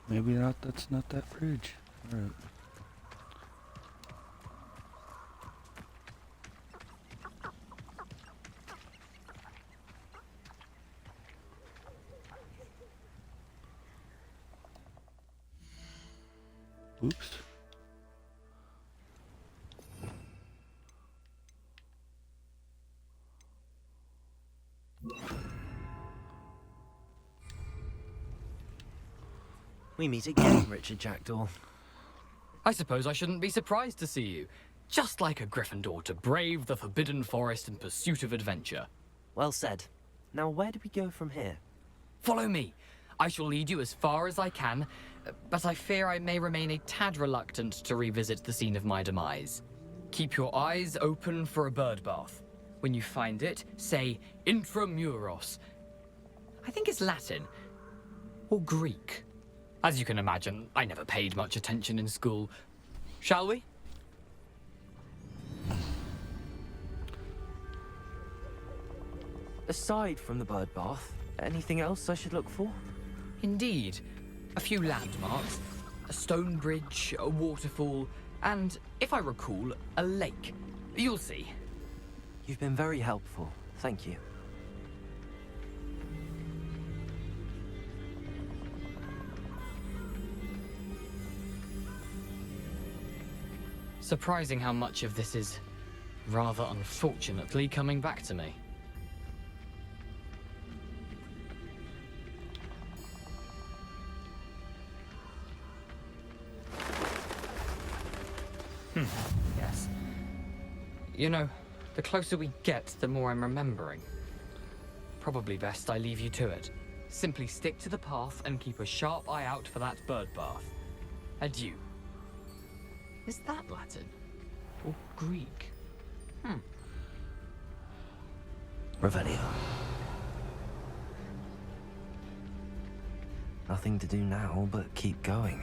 Maybe not. That's not that bridge. All right. Oops. We meet again, Richard Jackdaw. I suppose I shouldn't be surprised to see you. Just like a Gryffindor to brave the Forbidden Forest in pursuit of adventure. Well said. Now where do we go from here? Follow me. I shall lead you as far as I can, but I fear I may remain a tad reluctant to revisit the scene of my demise. Keep your eyes open for a bird bath. When you find it, say intramuros. I think it's Latin. Or Greek. As you can imagine, I never paid much attention in school. Shall we? Aside from the bird bath, anything else I should look for? Indeed. A few landmarks, a stone bridge, a waterfall, and, if I recall, a lake. You'll see. You've been very helpful. Thank you. Surprising how much of this is, rather unfortunately, coming back to me. Yes. You know, the closer we get, the more I'm remembering. Probably best I leave you to it. Simply stick to the path and keep a sharp eye out for that bird bath. Adieu. Is that Latin? Or Greek? Revelio. Nothing to do now but keep going.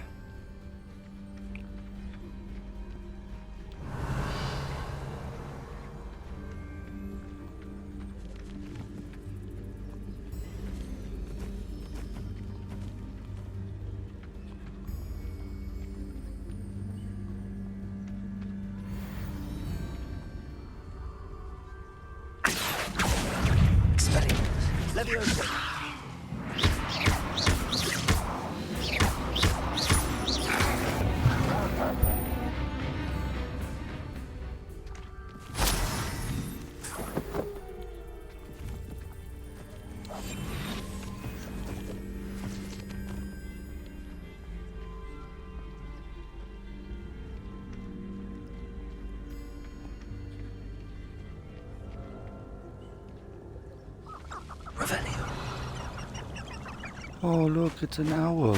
Oh, look, it's an owl.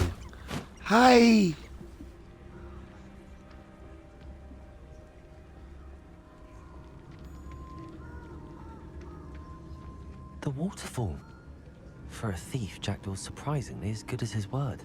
Hi! The waterfall. For a thief, Jackdaw's surprisingly as good as his word.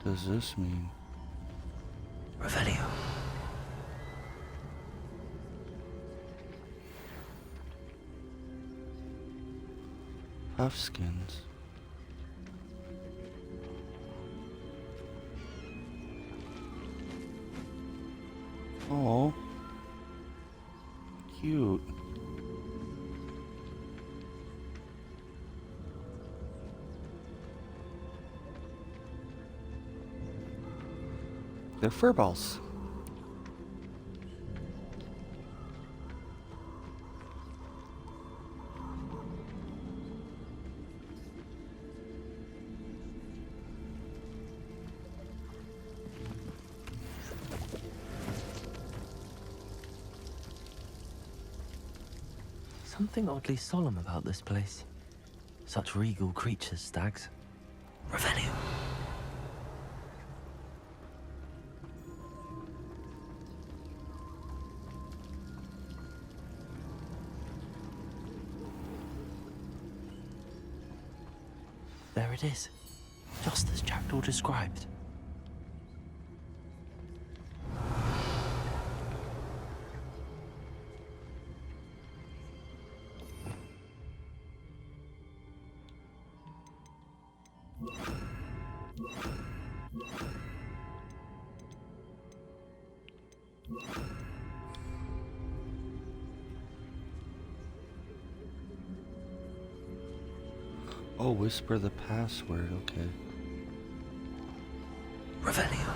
Does this mean? Revelio. Puffskins. Oh, cute. They're fur balls. Something oddly solemn about this place. Such regal creatures, stags. Revelio. There it is, just as Jackdaw described. Oh, whisper the password, okay. Revelio.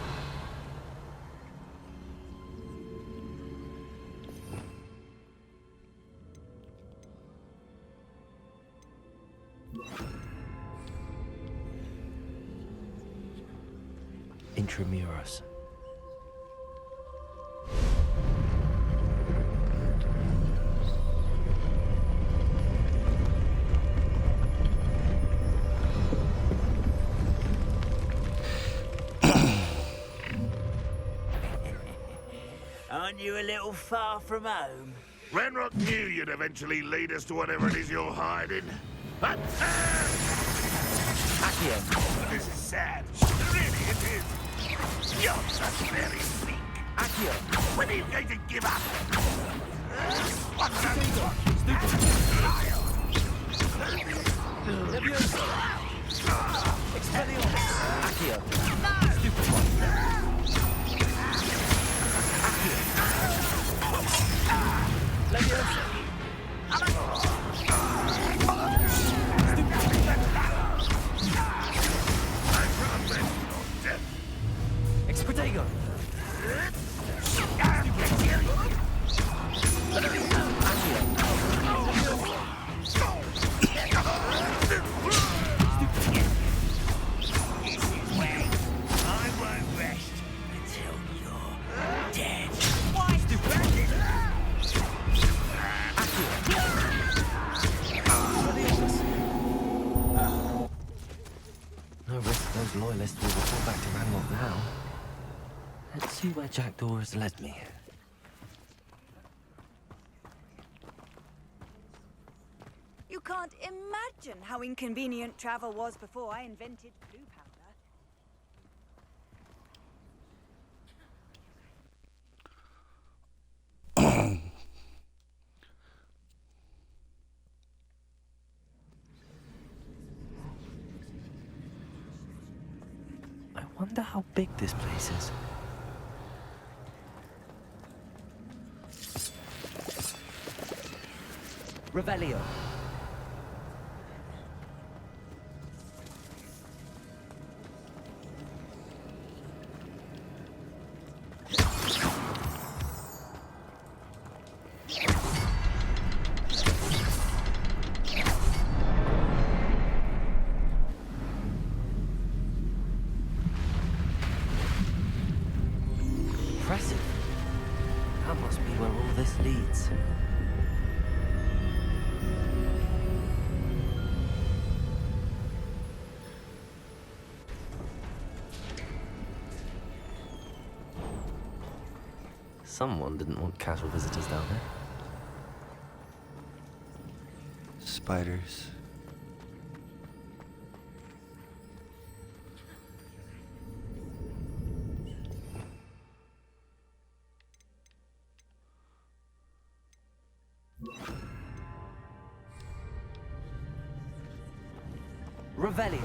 Intramuros. Aren't you a little far from home? Renrock knew you'd eventually lead us to whatever it is you're hiding. But, Accio. this is sad. Really, it is. You're just very weak. Accio. When are you going to give up? What's that? Levioso. Expelliarmus. Accio. Stupid one. Levioso. Expedego. I won't rest until you're dead. Why stupid? No risk those loyalists will report back to Ranrock now. Let's see where Jackdaw has led me. You can't imagine how inconvenient travel was before I invented blue powder. I wonder how big this place is. Revelio. Impressive. That must be where all this leads. Someone didn't want casual visitors down there. Spiders. Revelio.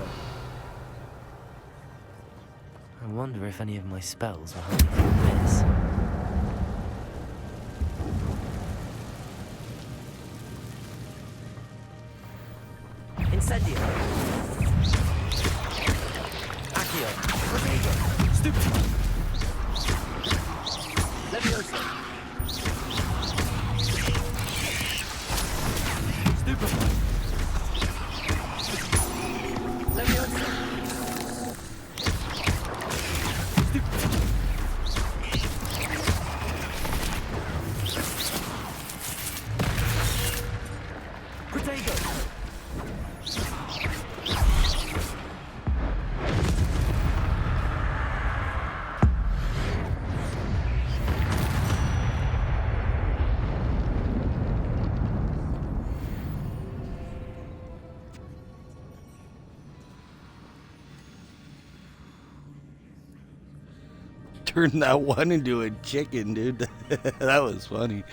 I wonder if any of my spells will help me through this. Incendio. Accio. Protego. Stupefy. Leviosa. Stupefy. Leviosa. Protego. Turned that one into a chicken, dude. That was funny.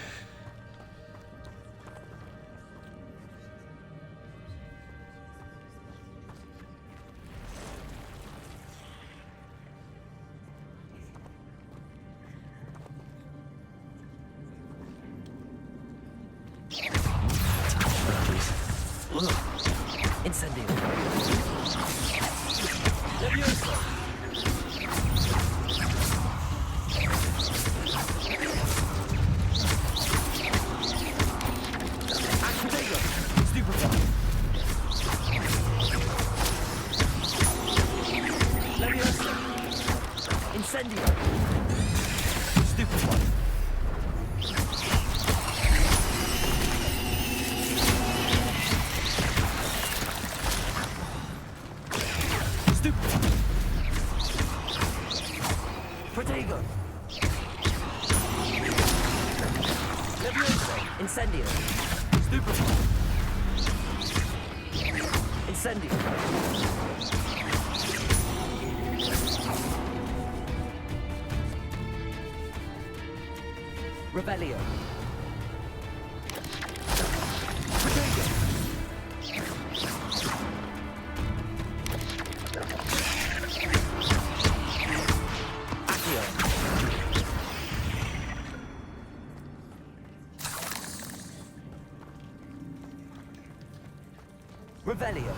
Incendio. Leviosa. Activator. Stupefy. Leviosa. Incendio. Stupefy. Protego. Leviosa. Incendio. Stupefy. Incendio. Revelio. Protego. Accio. Revelio.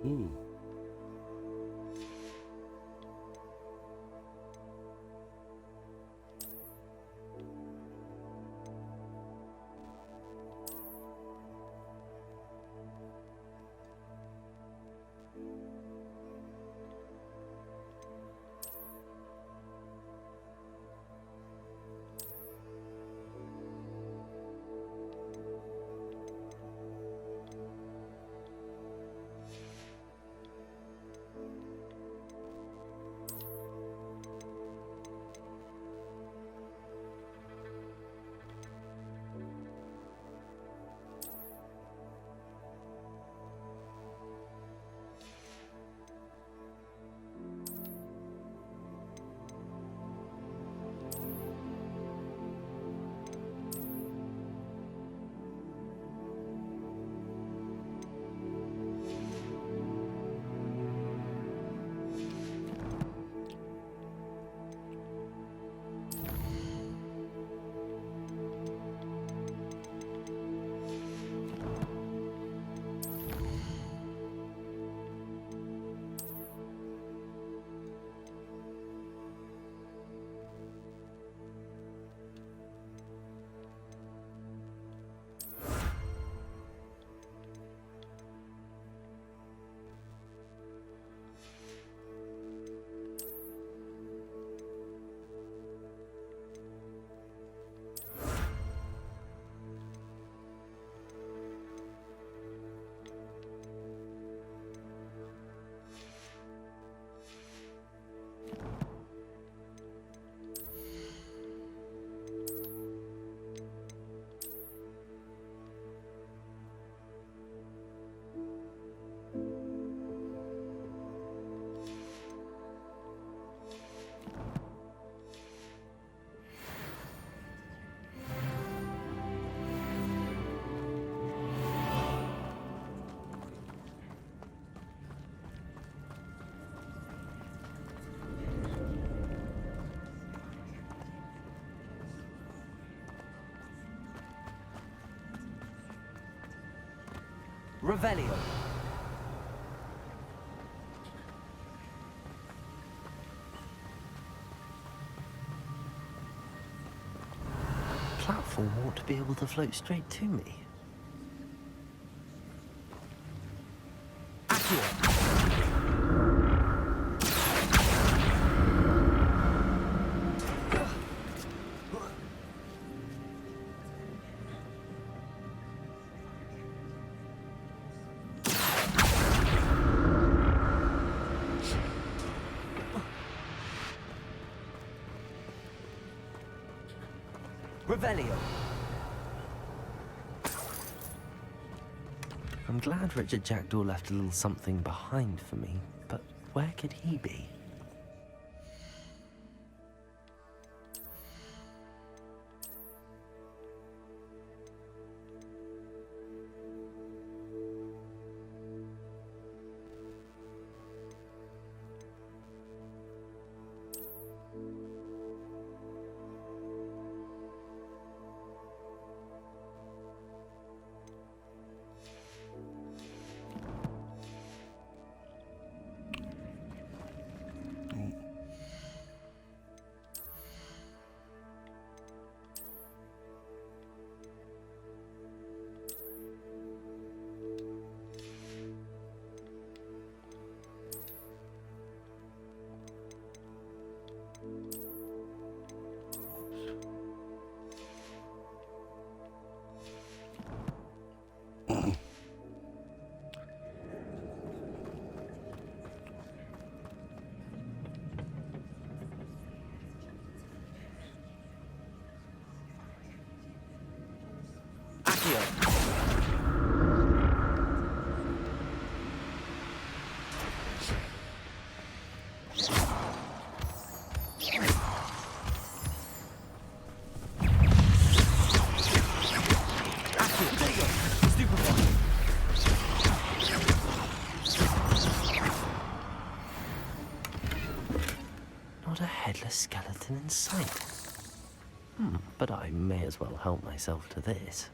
Ooh. Revelio. Platform ought to be able to float straight to me. Accio. Revelio. I'm glad Richard Jackdaw left a little something behind for me, but where could he be? Not a headless skeleton in sight. But I may as well help myself to this.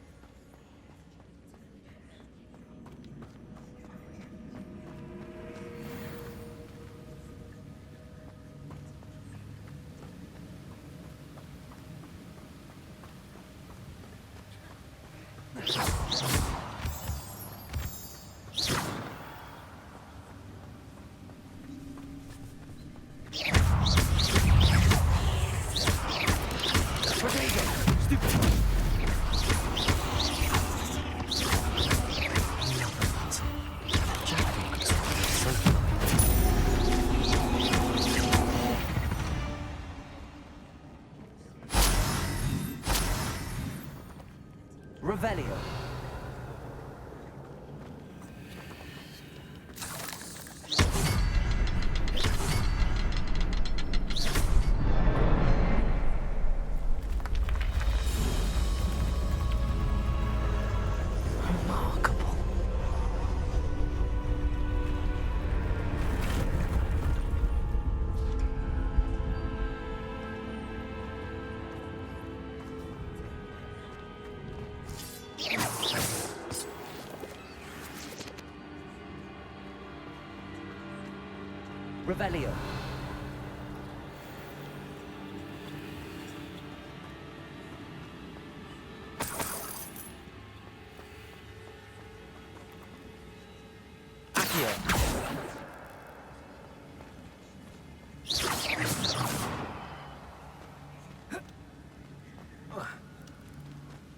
Revelio.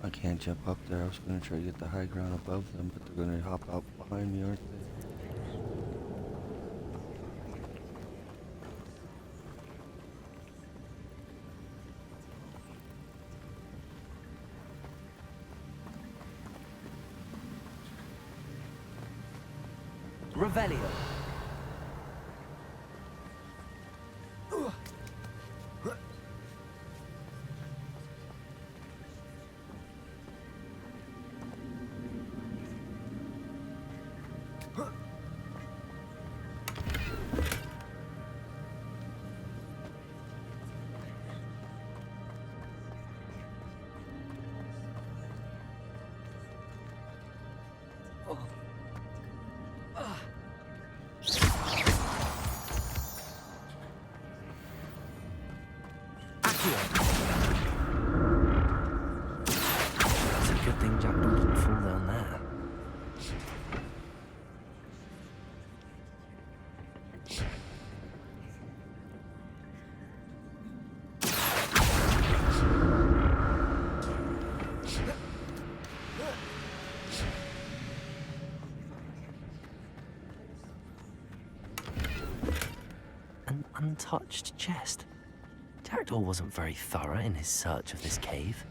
I can't jump up there. I was going to try to get the high ground above them, but they're going to hop out behind me, aren't they? Revelio. It's a good thing Jackdaw didn't fall down there. An untouched chest. Jackdaw wasn't very thorough in his search of this cave.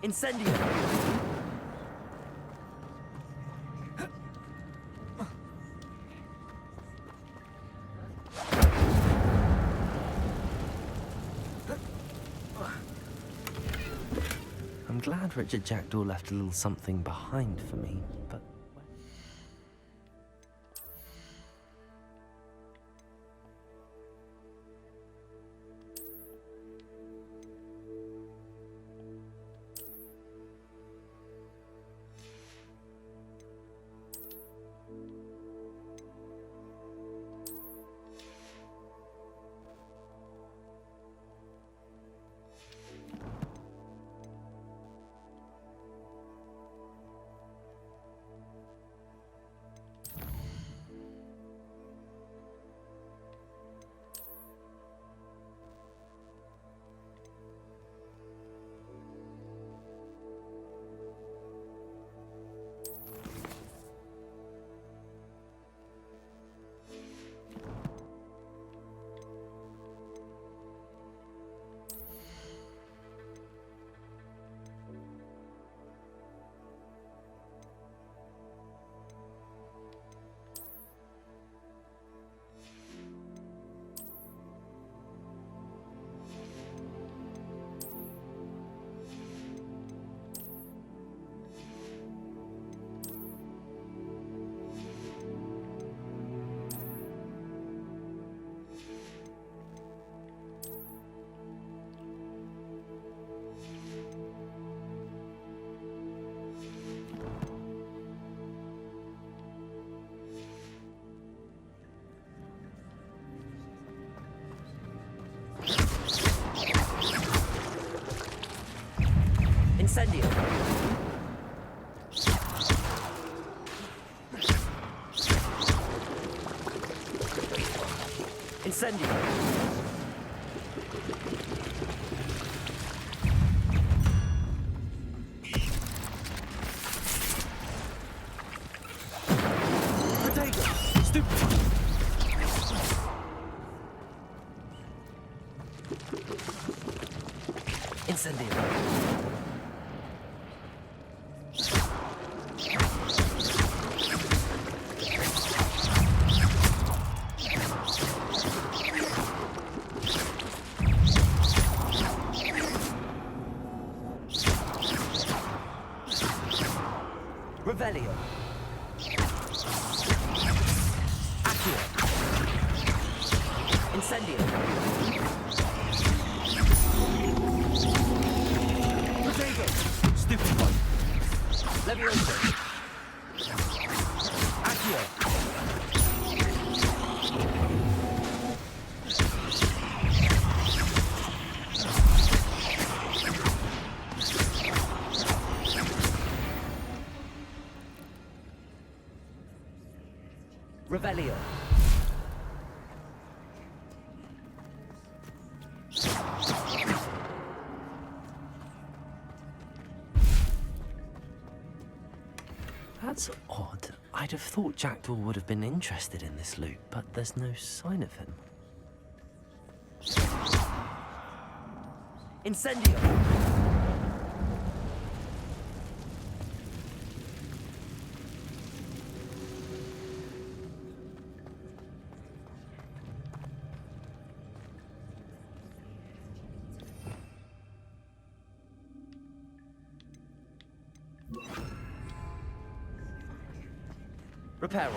Incendio! I'm glad Richard Jackdaw left a little something behind for me, but... Incendio! Incendio! Potato! Stupid! Incendio! Revelio. Accio. Incendio. Protego. Stupefy. Levioso. Accio. Revelio. That's odd. I'd have thought Jackdaw would have been interested in this loot, but there's no sign of him. Incendio! Reparo.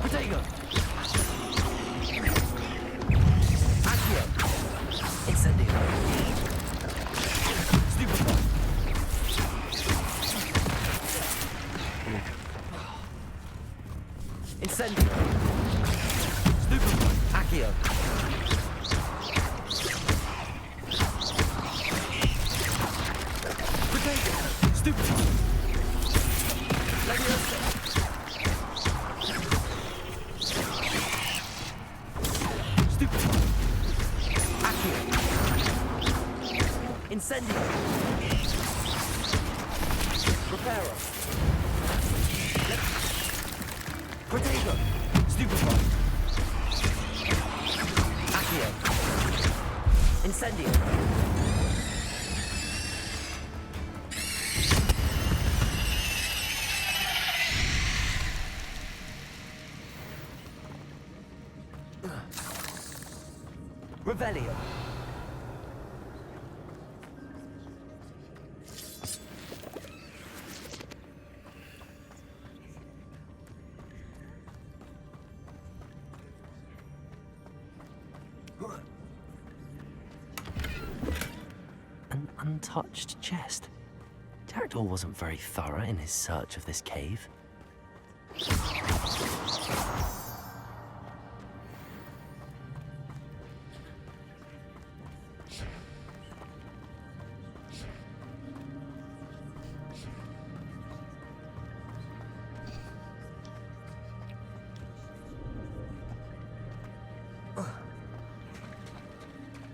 Protego. Accio. Incendio. Stupefy. Incendio. Stupefy. Accio. Protego. Stupefy. Levioso. Stupefy. Accio. Incendio. Reparo. Protego. Stupefy. Accio. Incendio. Revelio. An untouched chest. Jackdaw wasn't very thorough in his search of this cave.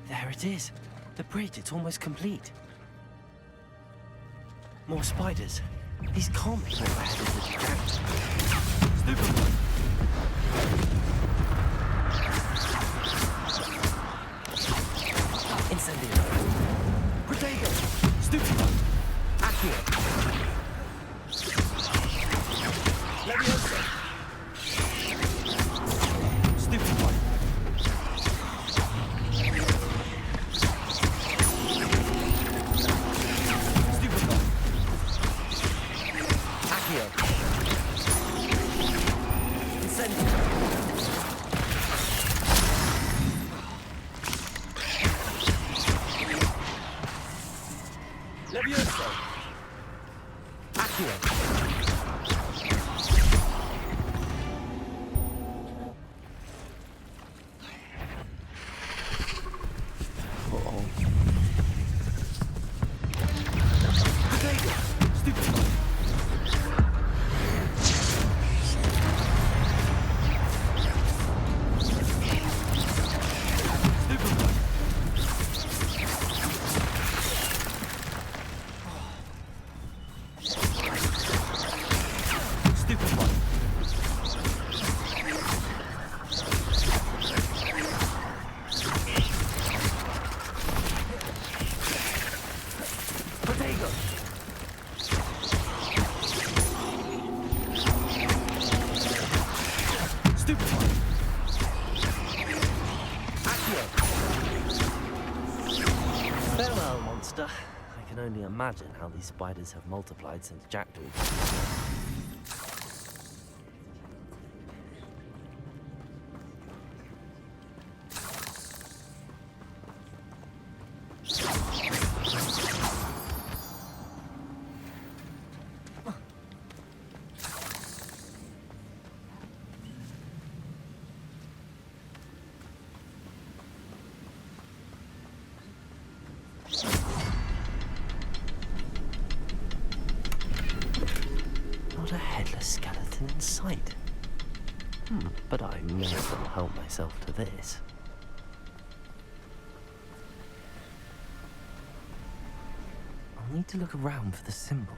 There it is. The bridge, it's almost complete. More spiders. These can't be what ahead of the Jackdaw. Stupefy. Incendio. Protego. Stupefy. Accio. Levioso. Stupefy. Incendio. Farewell, monster. I can only imagine how these spiders have multiplied since Jackdaw. Not a headless skeleton in sight. But I may as well help myself to this. I'll need to look around for the symbol.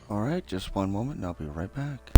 Alright, just one moment and I'll be right back.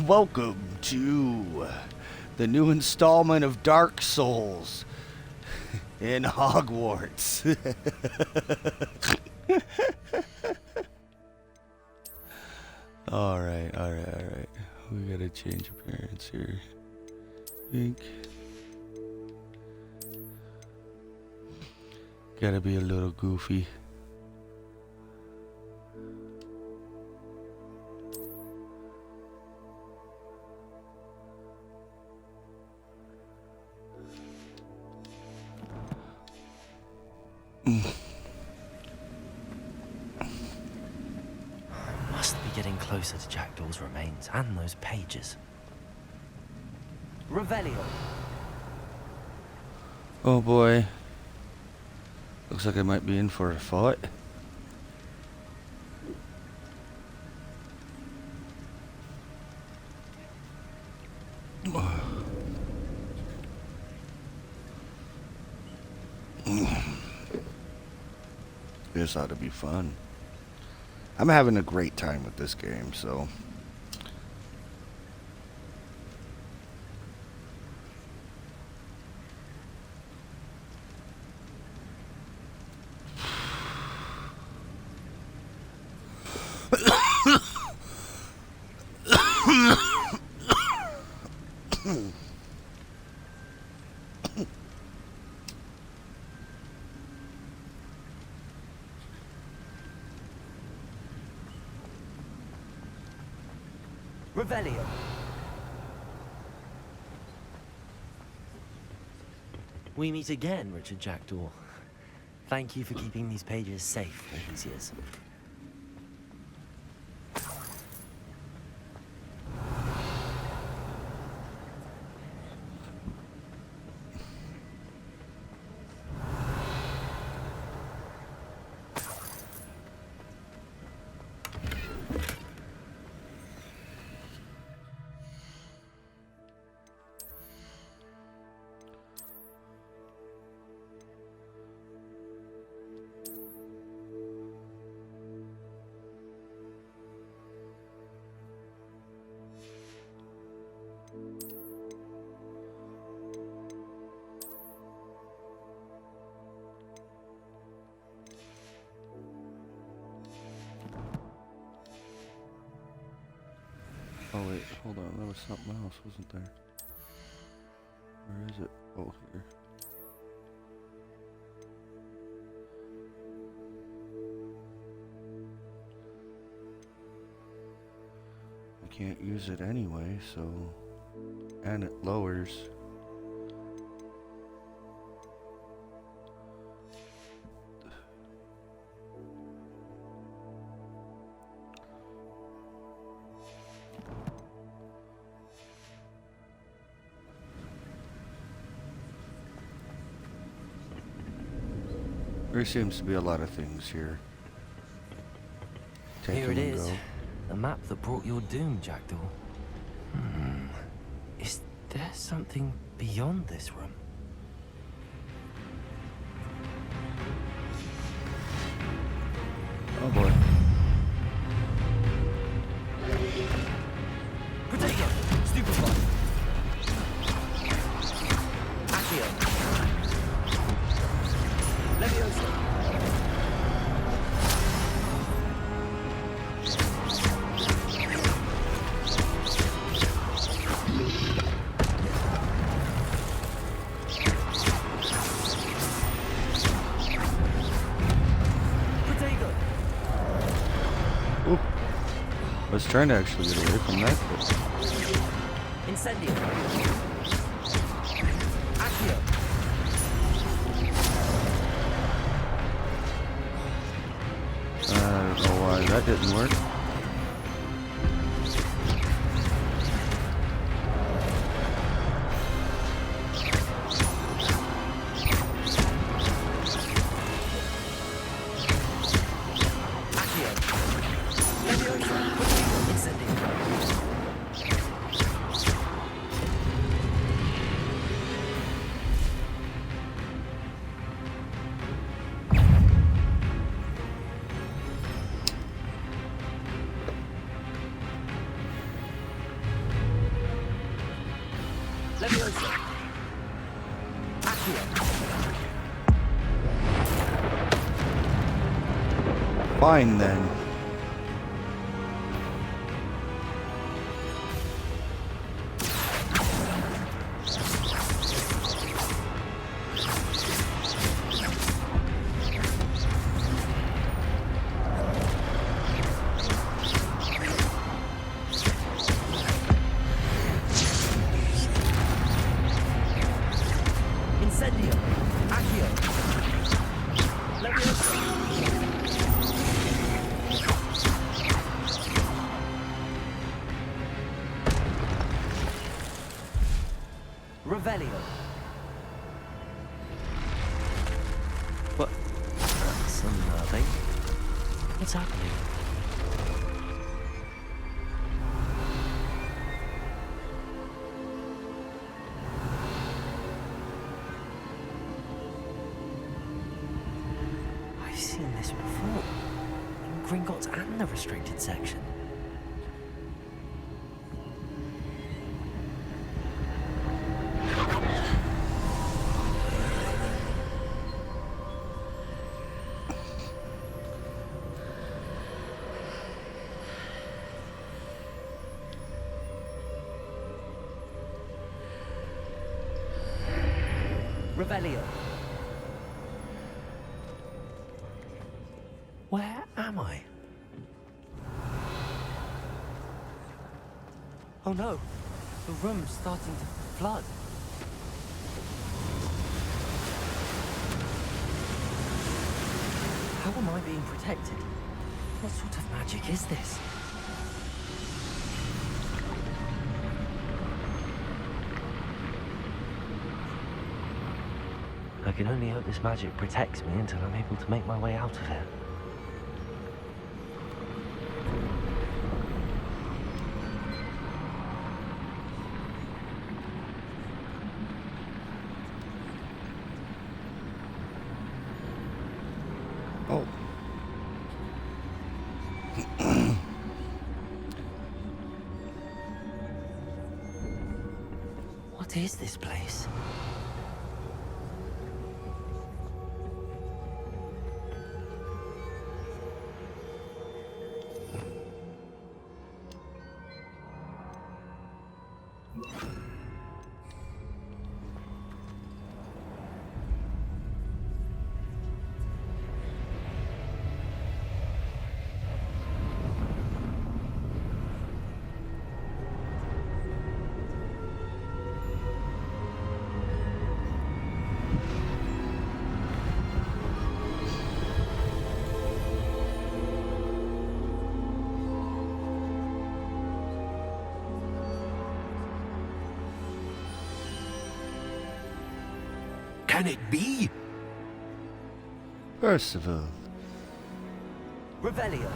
Welcome to the new installment of Dark Souls in Hogwarts. Alright. We gotta change appearance here. Think. Gotta be a little goofy. getting closer to Jackdaw's remains and those pages. Revelio. Oh boy. Looks like I might be in for a fight. This ought to be fun. I'm having a great time with this game, so... Revelio. We meet again, Richard Jackdaw. Thank you for keeping these pages safe all these years. Oh wait, hold on, there was something else, wasn't there? Where is it? Oh, here. I can't use it anyway, so... And it lowers. There seems to be a lot of things here. Take Here it them and is. go. The map that brought your doom, Jackdaw. Is there something beyond this room? Oh boy. Potato! Stupefy! Accio! Leviosa! Oop. I was trying to actually get away from that, but... Incendio! Accio! I don't know why that didn't work. Leviosa! Accio! Fine then. Incendio! Accio! Leviosa! Revelio. What? That's unnerving. What's happening? I've seen this before. In Gringotts and the restricted section. Revelio. Where am I? Oh no, the room's starting to flood. How am I being protected? What sort of magic is this? I can only hope this magic protects me until I'm able to make my way out of here. Oh. What is this place? Can it be? Percival. Revelio.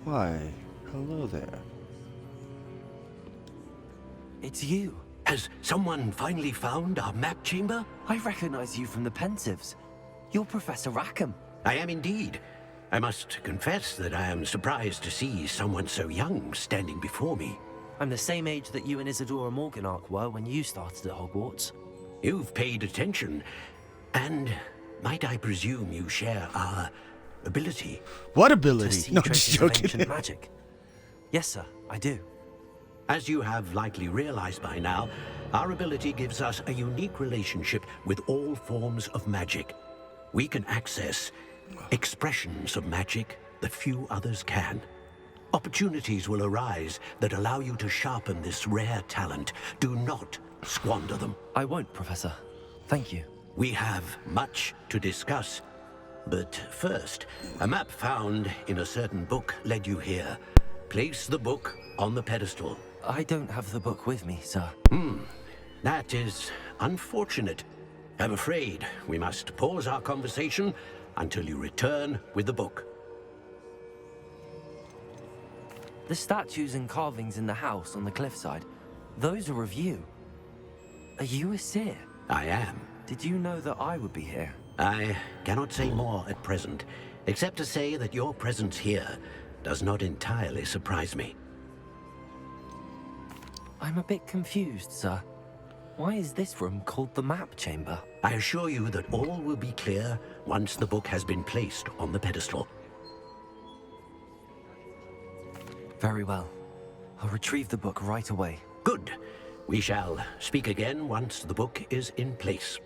Why, hello there. It's you. Has someone finally found our map chamber? I recognize you from the Pensives. You're Professor Rackham. I am indeed. I must confess that I am surprised to see someone so young standing before me. I'm the same age that you and Isadora Morganach were when you started at Hogwarts. You've paid attention, and might I presume you share our ability? What To ability? see No, just traces of joking. ancient magic. Yes, sir, I do. As you have likely realized by now, our ability gives us a unique relationship with all forms of magic. We can access expressions of magic that few others can. Opportunities will arise that allow you to sharpen this rare talent. Do not squander them. I won't, Professor. Thank you. We have much to discuss. But first, a map found in a certain book led you here. Place the book on the pedestal. I don't have the book with me, sir. That is unfortunate. I'm afraid we must pause our conversation until you return with the book. The statues and carvings in the house on the cliffside, those are of you. Are you a seer? I am. Did you know that I would be here? I cannot say more at present, except to say that your presence here does not entirely surprise me. I'm a bit confused, sir. Why is this room called the map chamber? I assure you that all will be clear once the book has been placed on the pedestal. Very well. I'll retrieve the book right away. Good. We shall speak again once the book is in place.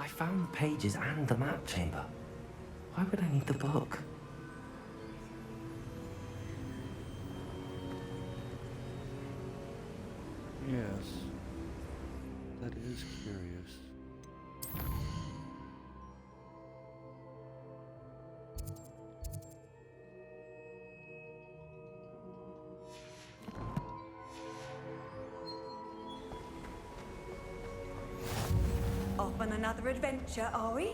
I found the pages and the map chamber. Why would I need the book? Yes. That is curious. Off on another adventure, are we?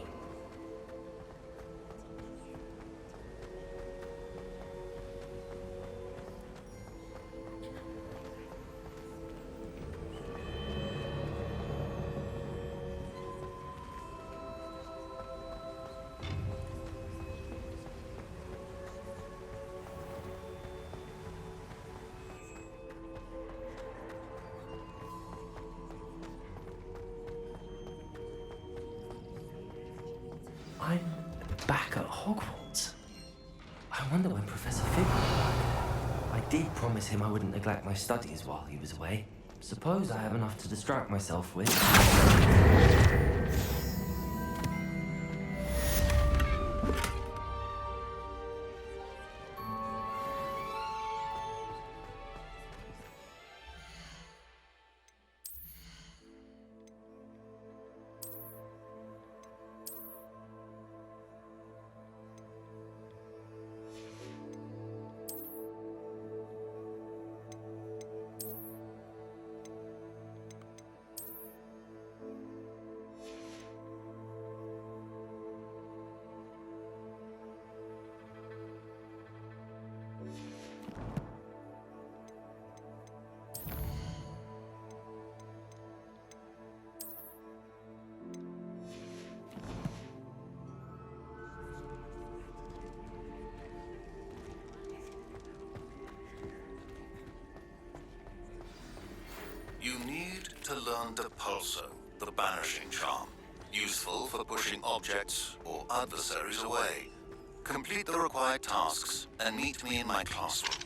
I'm back at Hogwarts. I wonder when Professor Fig will be back. I did promise him I wouldn't neglect my studies while he was away. Suppose I have enough to distract myself with. You need to learn Depulso, the banishing charm. Useful for pushing objects or adversaries away. Complete the required tasks and meet me in my classroom.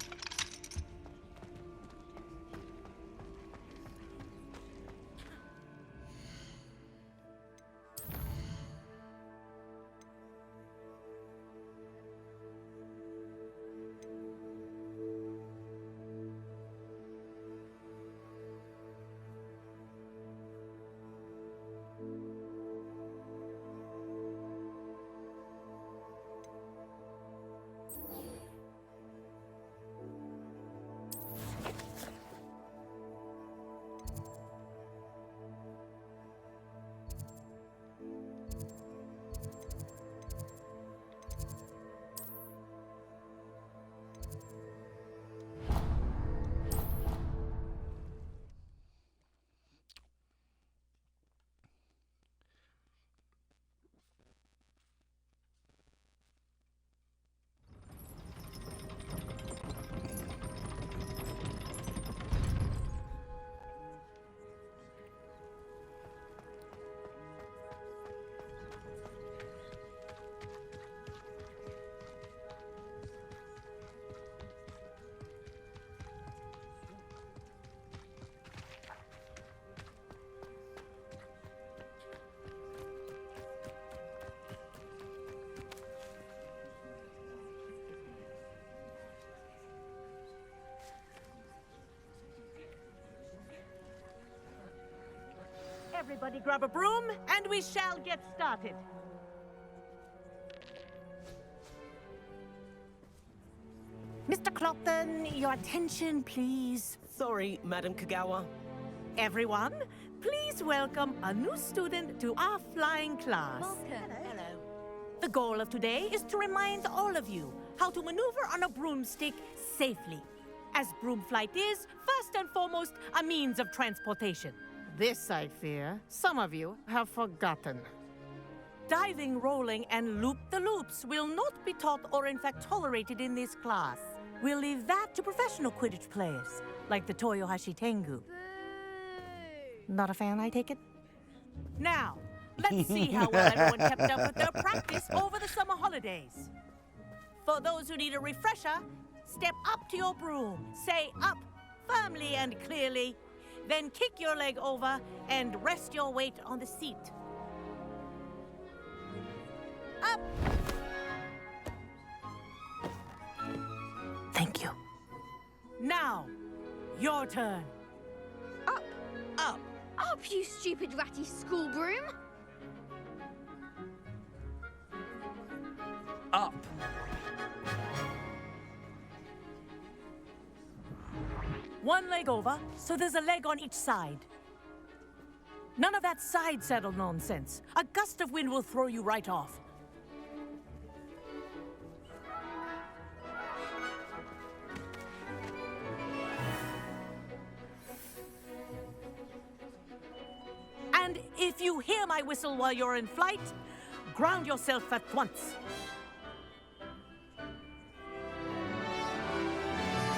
Everybody grab a broom, and we shall get started. Mr. Clopton, your attention, please. Sorry, Madam Kagawa. Everyone, please welcome a new student to our flying class. Hello. The goal of today is to remind all of you how to maneuver on a broomstick safely, as broom flight is, first and foremost, a means of transportation. This, I fear, some of you have forgotten. Diving, rolling, and loop-the-loops will not be taught or in fact tolerated in this class. We'll leave that to professional Quidditch players, like the Toyohashi Tengu. Not a fan, I take it? Now, let's see how well everyone kept up with their practice over the summer holidays. For those who need a refresher, step up to your broom, say up firmly and clearly, then kick your leg over and rest your weight on the seat. Up! Thank you. Now, your turn. Up. Up. Up, you stupid ratty school broom. Up. One leg over, so there's a leg on each side. None of that side saddle nonsense. A gust of wind will throw you right off. And if you hear my whistle while you're in flight, ground yourself at once.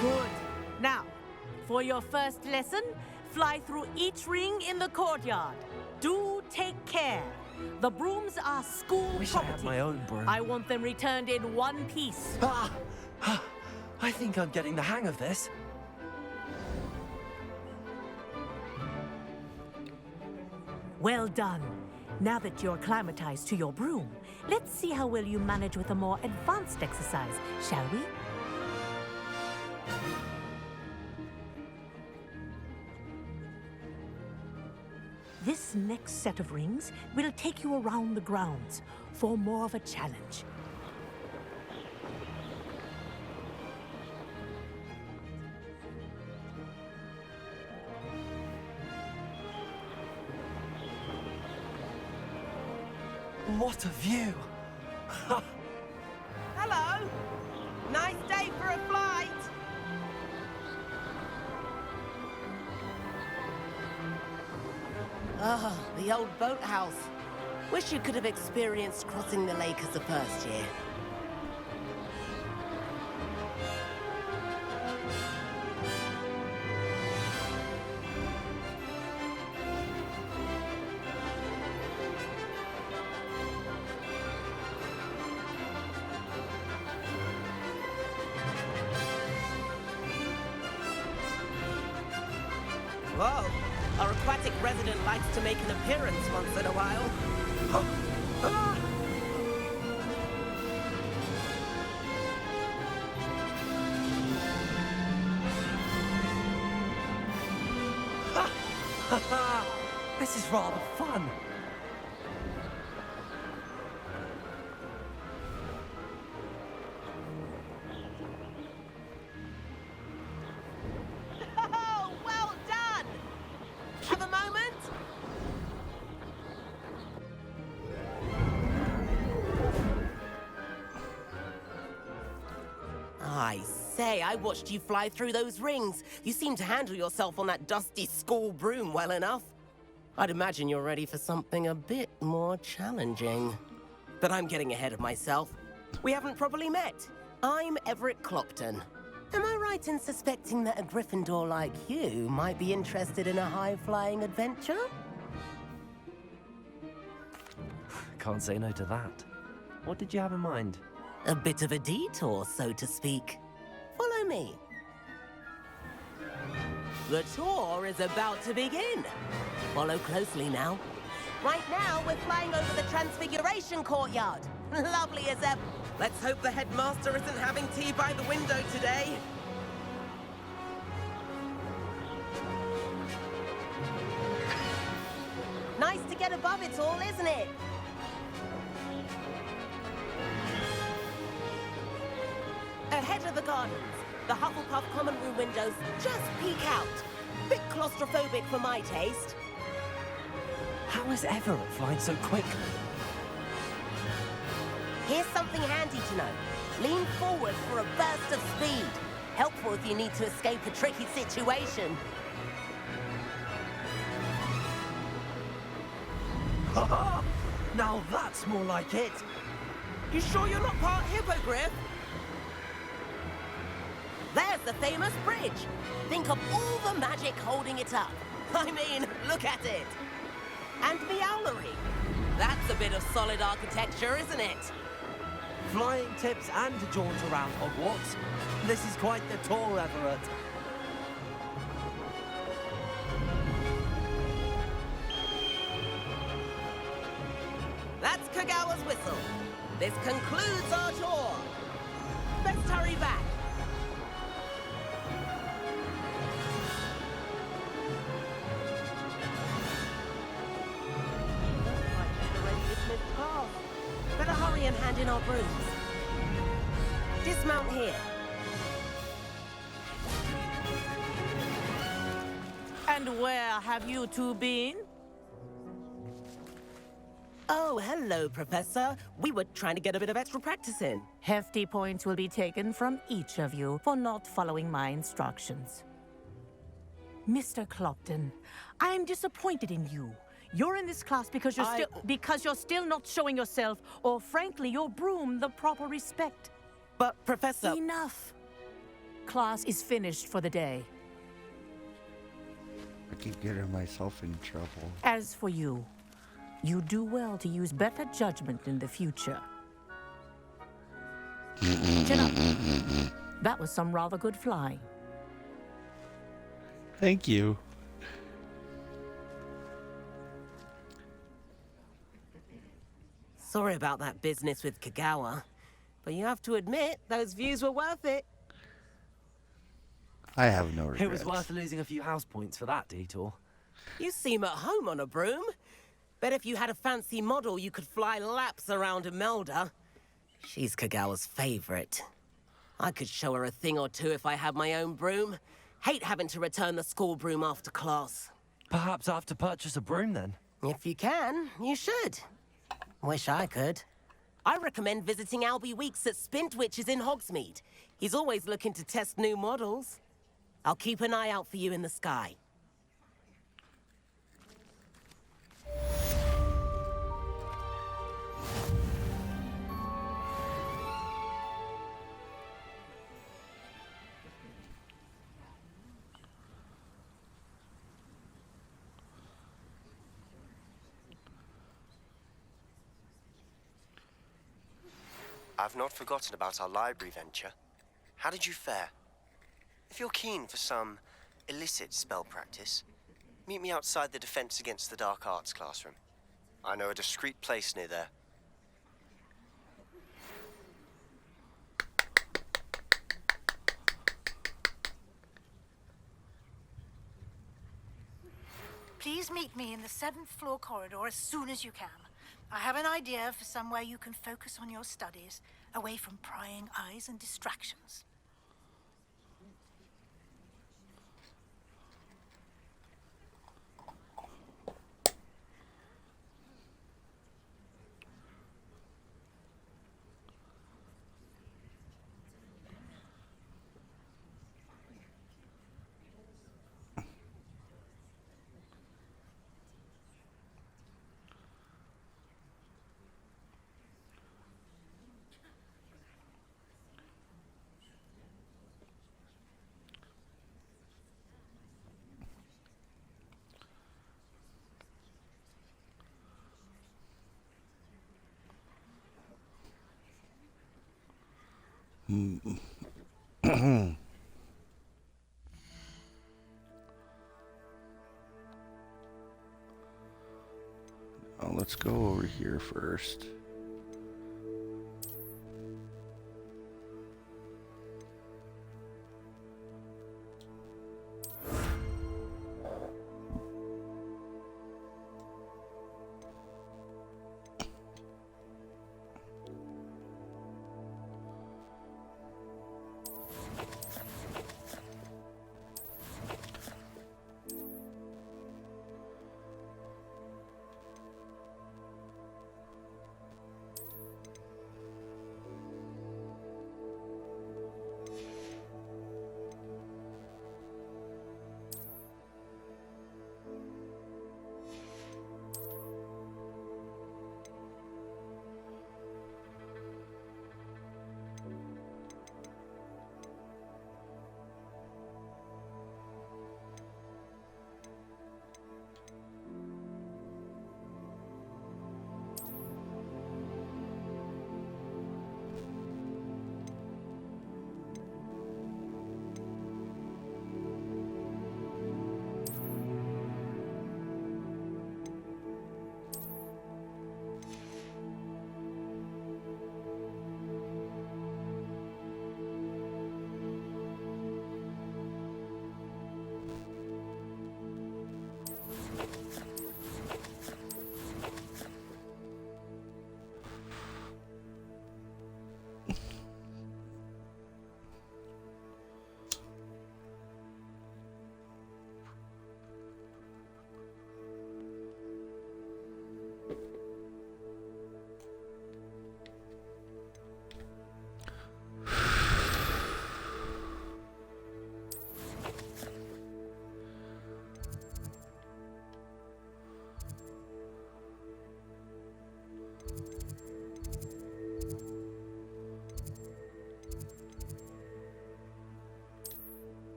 Good. Now, for your first lesson, fly through each ring in the courtyard. Do take care. The brooms are school Wish property. I had my own broom. I want them returned in one piece. I think I'm getting the hang of this. Well done. Now that you're acclimatized to your broom, let's see how well you manage with a more advanced exercise, shall we? This next set of rings will take you around the grounds for more of a challenge. What a view! Hello! Nice day for a flight! Ah, the old boathouse. Wish you could have experienced crossing the lake as the first year. Whoa. Our aquatic resident likes to make an appearance once in a while. This is rather fun. Oh, well done! Have a moment? I say, I watched you fly through those rings. You seem to handle yourself on that dusty school broom well enough. I'd imagine you're ready for something a bit more challenging. But I'm getting ahead of myself. We haven't properly met. I'm Everett Clopton. Am I right in suspecting that a Gryffindor like you might be interested in a high-flying adventure? Can't say no to that. What did you have in mind? A bit of a detour, so to speak. Follow me. The tour is about to begin. Follow closely now. Right now, we're flying over the Transfiguration Courtyard. Lovely as ever. Let's hope the headmaster isn't having tea by the window today. Nice to get above it all, isn't it? Ahead of the gardens, the Hufflepuff common room windows just peek out. Bit claustrophobic for my taste. How is Everett flying so quickly? Here's something handy to know. Lean forward for a burst of speed. Helpful if you need to escape a tricky situation. Now that's more like it. You sure you're not part hippogriff? There's the famous bridge. Think of all the magic holding it up. I mean, look at it. And the owlery. That's a bit of solid architecture, isn't it? Flying tips and a jaunt around Hogwarts. This is quite the tour, Everett. That's Kagawa's whistle. This concludes our tour. Let's hurry back. Better hurry and hand in our brooms. Dismount here. And where have you two been? Oh, hello, Professor. We were trying to get a bit of extra practice in. Hefty points will be taken from each of you for not following my instructions. Mr. Clopton, I am disappointed in you. You're in this class because you're still not showing yourself, or frankly, your broom the proper respect. But, Professor... Enough. Class is finished for the day. I keep getting myself in trouble. As for you, you do well to use better judgment in the future. Chin up. That was some rather good flying. Thank you. Sorry about that business with Kagawa, but you have to admit, those views were worth it. I have no regrets. It was worth losing a few house points for that detour. You seem at home on a broom. Bet if you had a fancy model, you could fly laps around Imelda. She's Kagawa's favorite. I could show her a thing or two if I had my own broom. Hate having to return the school broom after class. Perhaps I have to purchase a broom then. If you can, you should. Wish I could. I recommend visiting Albie Weeks at Spintwitches in Hogsmeade. He's always looking to test new models. I'll keep an eye out for you in the sky. I've not forgotten about our library venture. How did you fare? If you're keen for some illicit spell practice, Meet me outside the Defense Against the Dark Arts classroom. I know a discreet place near there. Please meet me in the 7th floor corridor as soon as you can. I have an idea for somewhere you can focus on your studies, away from prying eyes and distractions. Now let's go over here first.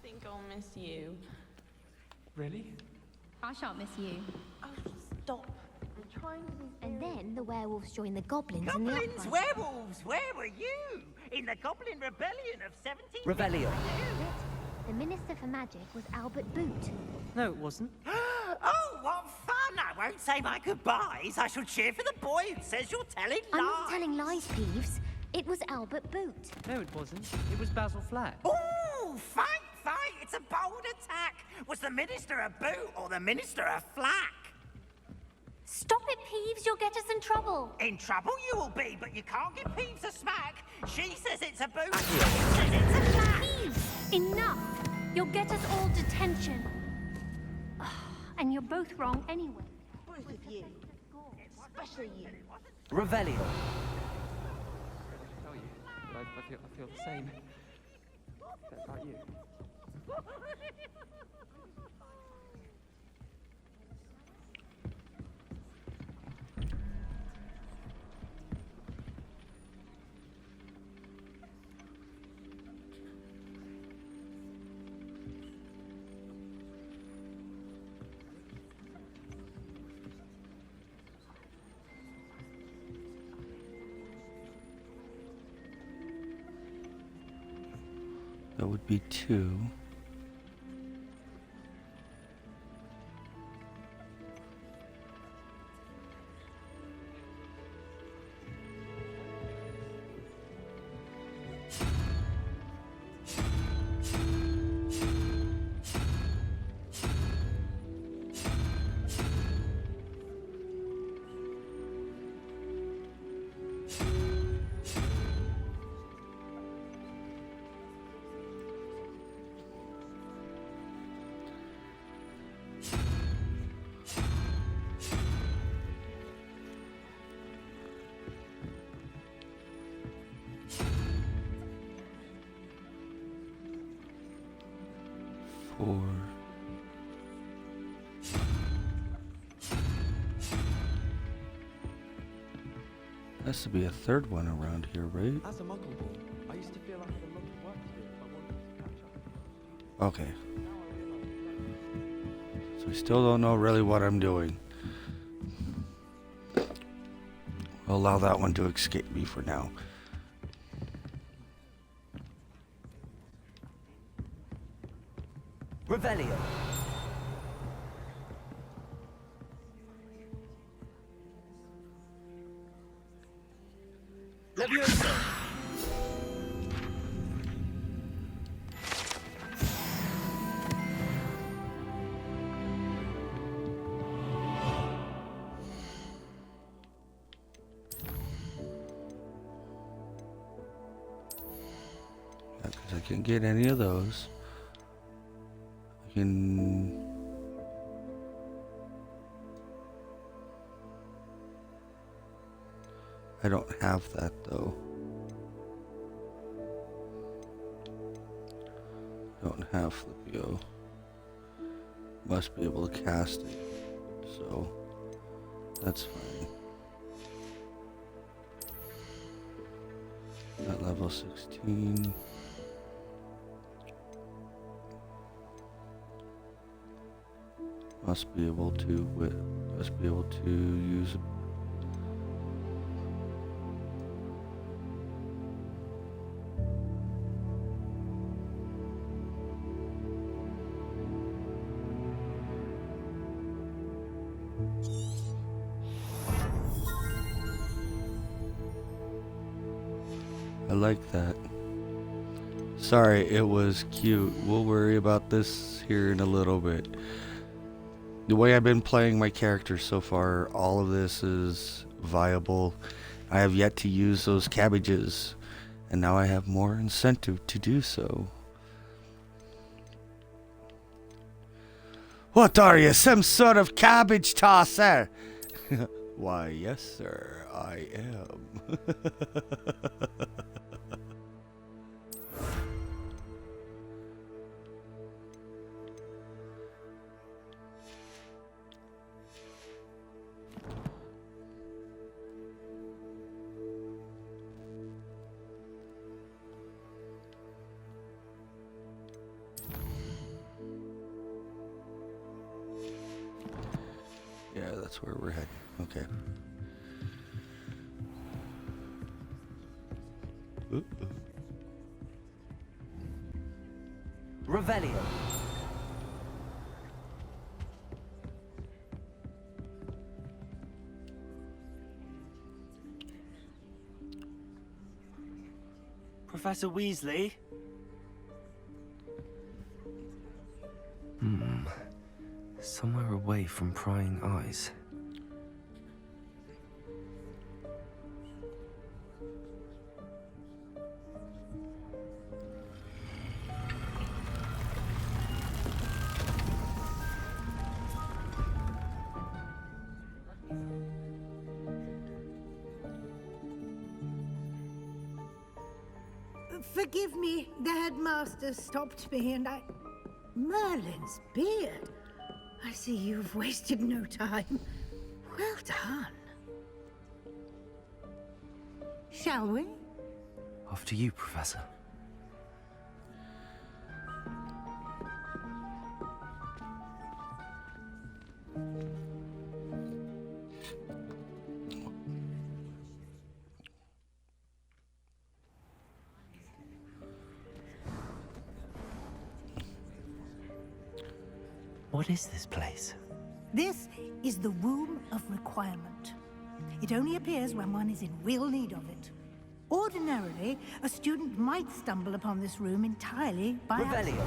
I think I'll miss you. Really? I shan't miss you. Oh, stop. I'm trying to be And then the werewolves join the goblins in the Goblins, uprising. werewolves, where were you? In the Goblin Rebellion of 17... Revelio. The Minister for Magic was Albert Boot. No, it wasn't. Oh, what fun! I won't say my goodbyes. I shall cheer for the boy who says you're telling lies. I'm not telling lies, Peeves. It was Albert Boot. No, it wasn't. It was Basil Flack. Ooh, fight! It's a bold attack. Was the Minister a boot or the Minister a flack? Stop it, Peeves. You'll get us in trouble. In trouble you will be, but you can't give Peeves a smack. She says it's a boot. He says it's a flack. Peeves, enough. You'll get us all detention. And you're both wrong anyway. Both of you. Especially you. Revelio. I feel the same about you. That would be 2. Has to be a third one around here, right? As a muggle boy, I used to feel I had a lot of work to do if I wanted to catch up. Okay. So I still don't know really what I'm doing. I'll allow that one to escape me for now. Revelio. Levioso. Yeah, because I can't get any of those. I can... I don't have that though. I don't have Flipio. Must be able to cast it. So that's fine. At level 16. Must be able to use I like that. Sorry, it was cute. We'll worry about this here in a little bit. The way I've been playing my character so far, all of this is viable. I have yet to use those cabbages, and now I have more incentive to do so. What are you, some sort of cabbage tosser? Why, yes, sir, I am. Yeah, that's where we're heading. Okay. Revelio. Professor Weasley? Somewhere away from prying eyes. Forgive me, the headmaster stopped me and I... Merlin's beard. I see you've wasted no time. Well done. Shall we? After you, Professor. What is this place? This is the Room of Requirement. It only appears when one is in real need of it. Ordinarily, a student might stumble upon this room entirely by accident.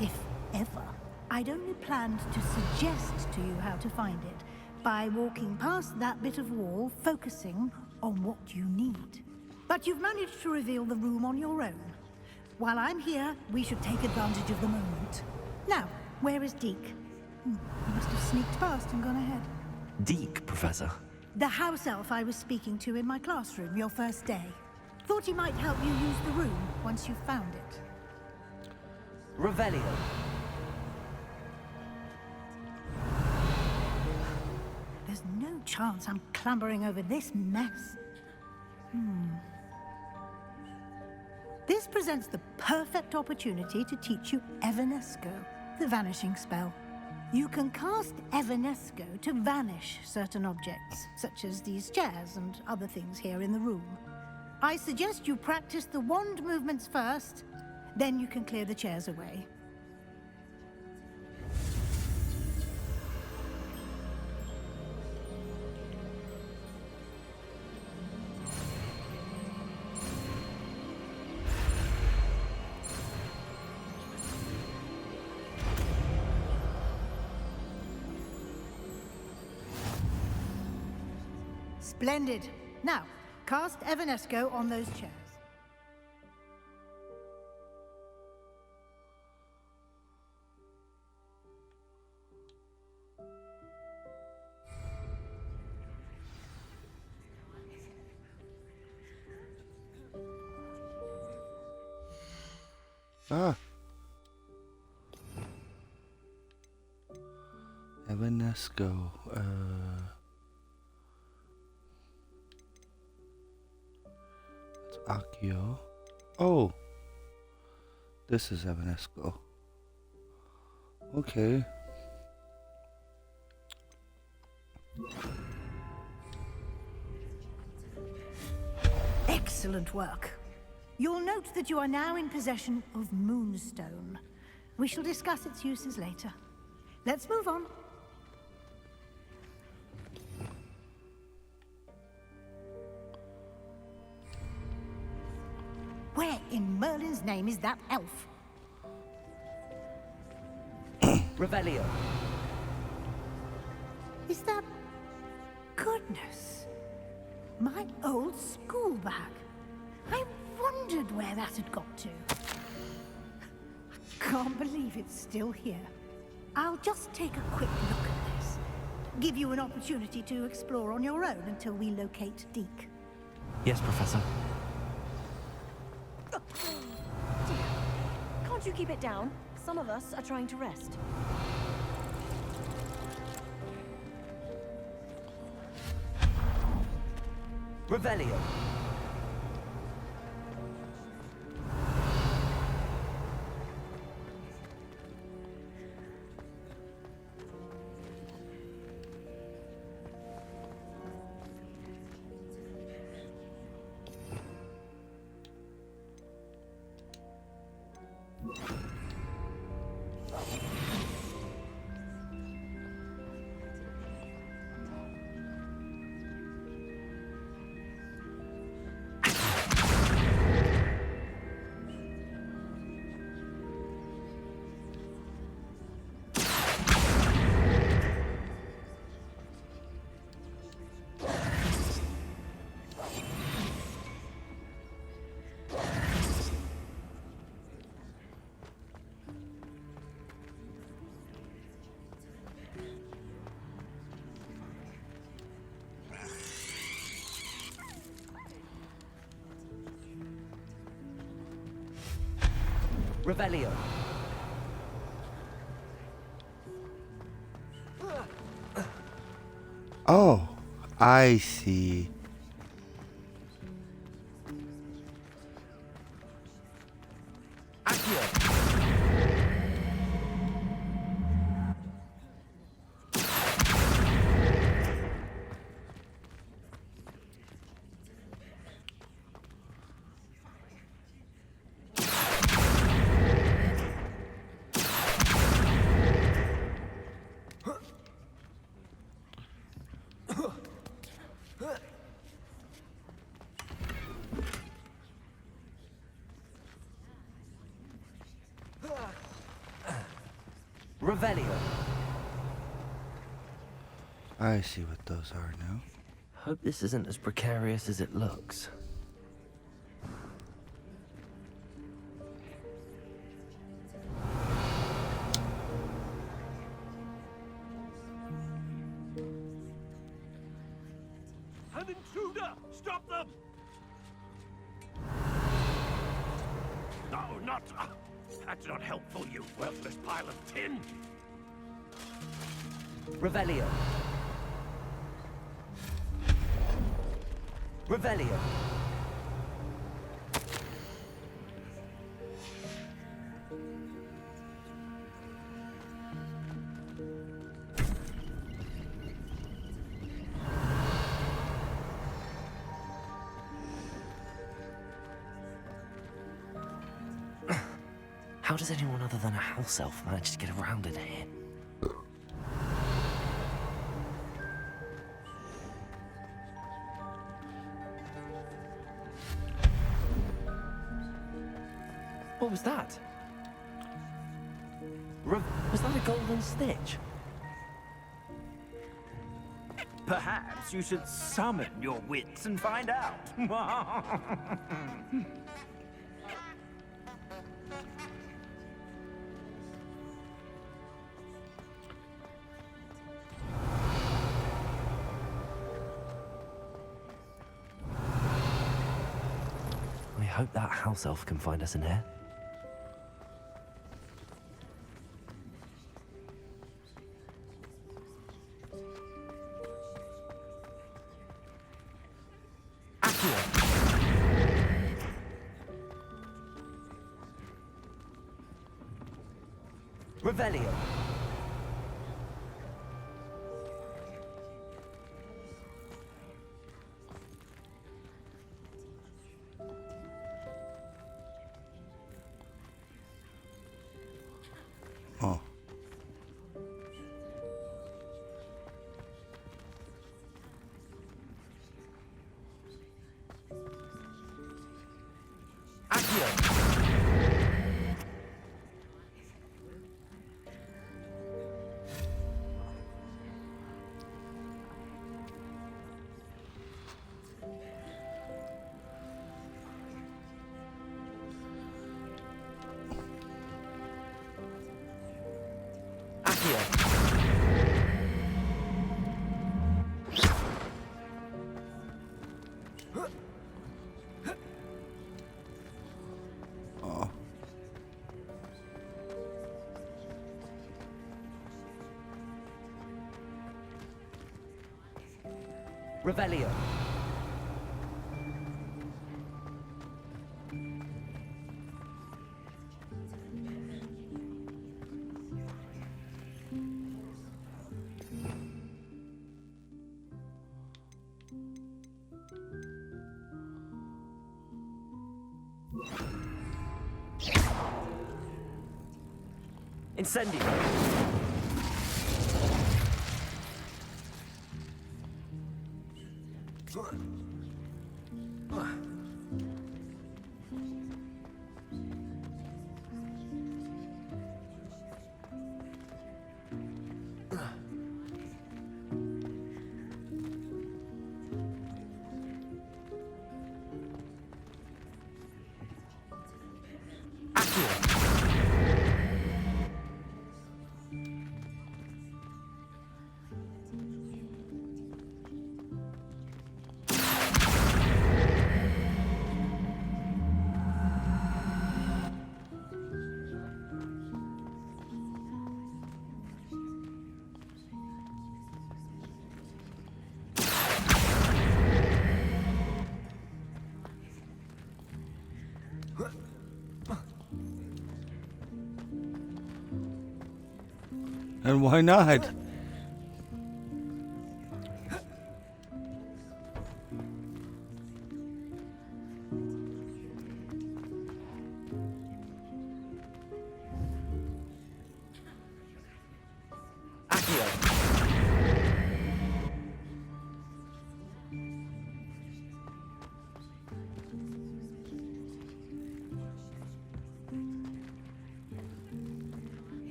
If ever. I'd only planned to suggest to you how to find it by walking past that bit of wall, focusing on what you need. But you've managed to reveal the room on your own. While I'm here, we should take advantage of the moment. Now, where is Deke? He must have sneaked past and gone ahead. Deke, Professor. The house elf I was speaking to in my classroom your first day. Thought he might help you use the room once you found it. Revelio. There's no chance I'm clambering over this mess. This presents the perfect opportunity to teach you Evanesco, the vanishing spell. You can cast Evanesco to vanish certain objects, such as these chairs and other things here in the room. I suggest you practice the wand movements first, then you can clear the chairs away. Splendid. Now, cast Evanesco on those chairs. Evanesco. It's Accio. Oh, this is Evanesco. Okay. Excellent work. You'll note that you are now in possession of Moonstone. We shall discuss its uses later. Let's move on. Where in Merlin's name is that elf? Revelio. Is that... Goodness. My old school bag. I wondered where that had got to. I can't believe it's still here. I'll just take a quick look at this. Give you an opportunity to explore on your own until we locate Deke. Yes, Professor. Can't you keep it down? Some of us are trying to rest. Revelio. Revelio. Oh, I see. Revelio. I see what those are now. Hope this isn't as precarious as it looks. An intruder! Stop them! No, not... that's not helpful, you worthless pile of tin! Revelio. Revelio. How does anyone other than a house elf manage to get around in here? What was that? Was that a golden stitch? Perhaps you should summon your wits and find out. I hope that house elf can find us in here. Revelio. Oh. Oh. Revelio. Incendio. And why not?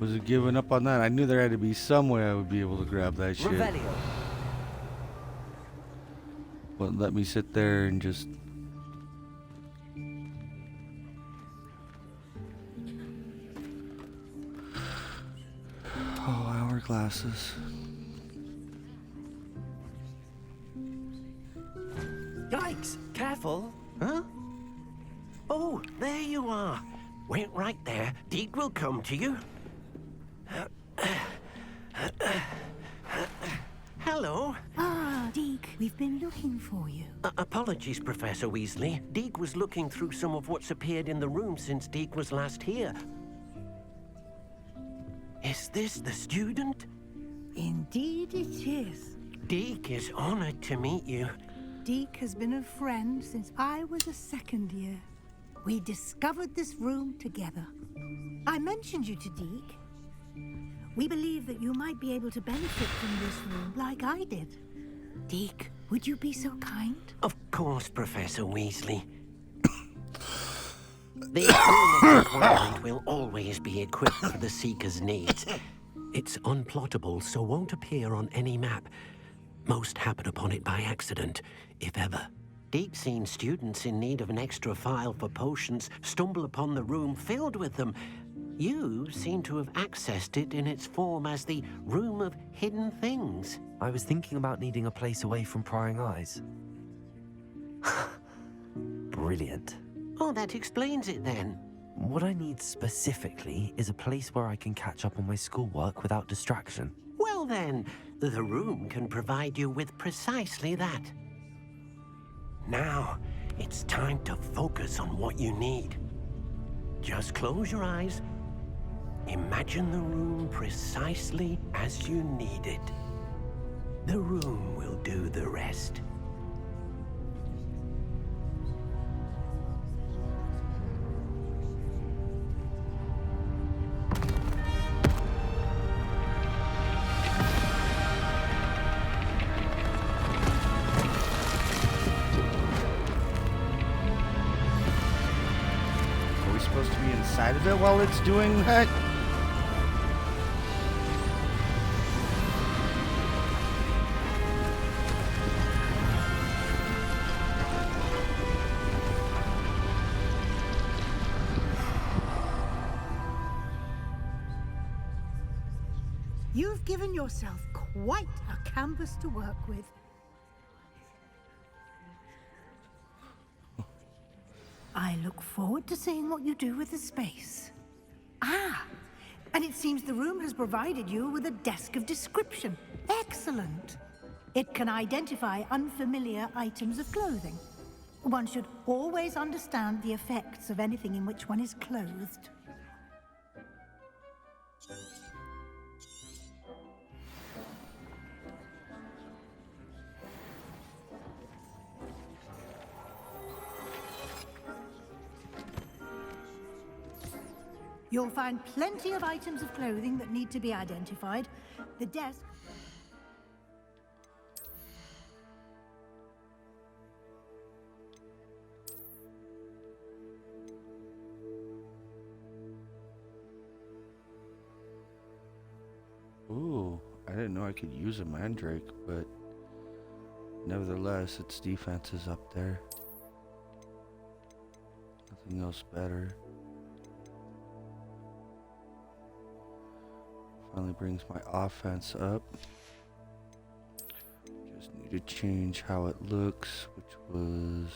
Was it giving up on that? I knew there had to be some way I would be able to grab that shit. Revelio. Wouldn't let me sit there and just... Oh, hourglasses. Yikes! Careful! Huh? Oh, there you are. Wait right there. Deke will come to you. Hello. Ah, Deke, we've been looking for you. Apologies, Professor Weasley. Deke was looking through some of what's appeared in the room since Deke was last here. Is this the student? Indeed it is. Deke is honored to meet you. Deke has been a friend since I was a second year. We discovered this room together. I mentioned you to Deke. We believe that you might be able to benefit from this room like I did. Deke, would you be so kind? Of course, Professor Weasley. The room of requirement will always be equipped for the Seeker's needs. It's unplottable, so won't appear on any map. Most happen upon it by accident, if ever. Deke's seen students in need of an extra file for potions stumble upon the room filled with them. You seem to have accessed it in its form as the Room of Hidden Things. I was thinking about needing a place away from prying eyes. Brilliant. Oh, that explains it then. What I need specifically is a place where I can catch up on my schoolwork without distraction. Well then, the room can provide you with precisely that. Now, it's time to focus on what you need. Just close your eyes. Imagine the room precisely as you need it. The room will do the rest. Are we supposed to be inside of it while it's doing that? You've given yourself quite a canvas to work with. I look forward to seeing what you do with the space. Ah, and it seems the room has provided you with a desk of description. Excellent. It can identify unfamiliar items of clothing. One should always understand the effects of anything in which one is clothed. You'll find plenty of items of clothing that need to be identified. The desk... Ooh, I didn't know I could use a mandrake, but nevertheless, its defense is up there. Nothing else better. Finally brings my offense up. Just need to change how it looks, which was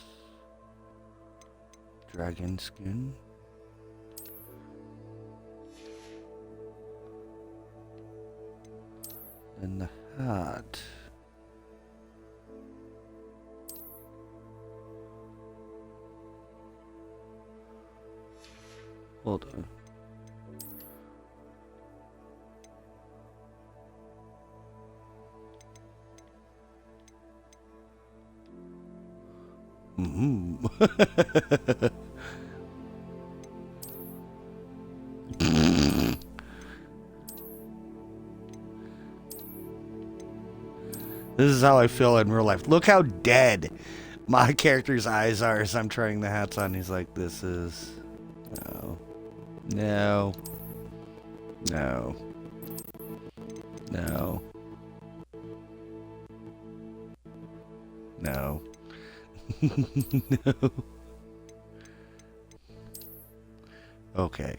dragon skin. And the hat. Hold on. Mm-hmm. This is how I feel in real life. Look how dead my character's eyes are as I'm trying the hats on. He's like, this is... No. No. No. No. No. No. Okay.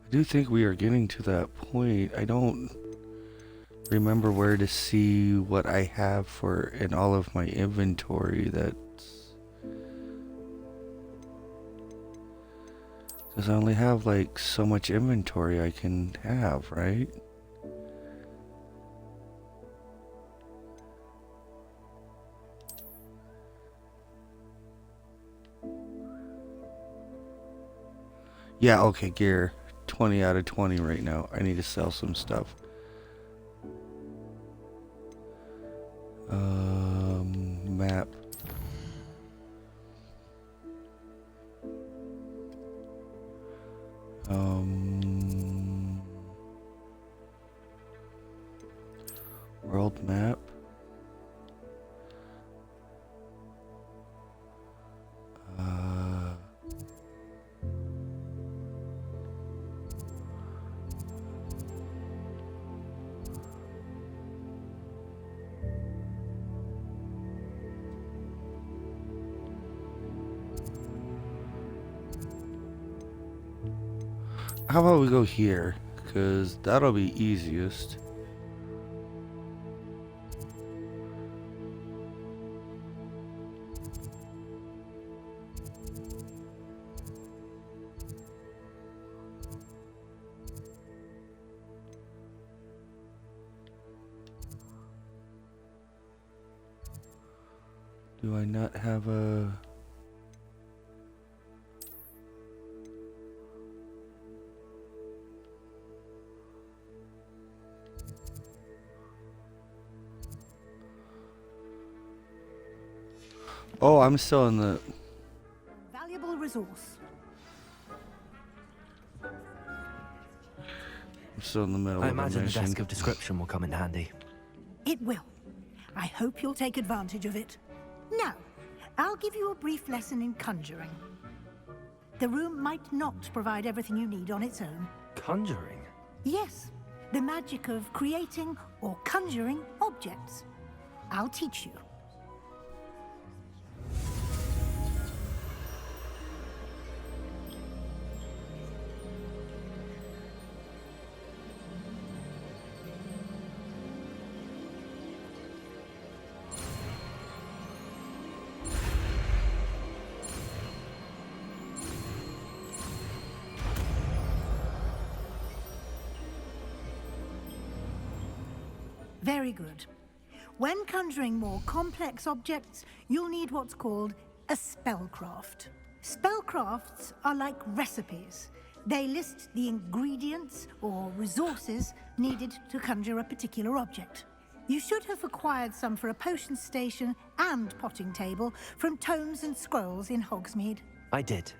I do think we are getting to that point. I don't remember where to see what I have for in all of my inventory. That's because I only have like so much inventory I can have, right? Yeah, okay, gear. 20 out of 20 right now. I need to sell some stuff. Map. World map. How about we go here? Because that'll be easiest. Do I not have a... Oh, I'm still in the... Valuable resource. I'm still in the middle I of a imagine the mission. desk of description will come in handy. It will. I hope you'll take advantage of it. Now, I'll give you a brief lesson in conjuring. The room might not provide everything you need on its own. Conjuring? Yes, the magic of creating or conjuring objects. I'll teach you. Very good. When conjuring more complex objects, you'll need what's called a spellcraft. Spellcrafts are like recipes. They list the ingredients or resources needed to conjure a particular object. You should have acquired some for a potion station and potting table from tomes and scrolls in Hogsmeade. I did.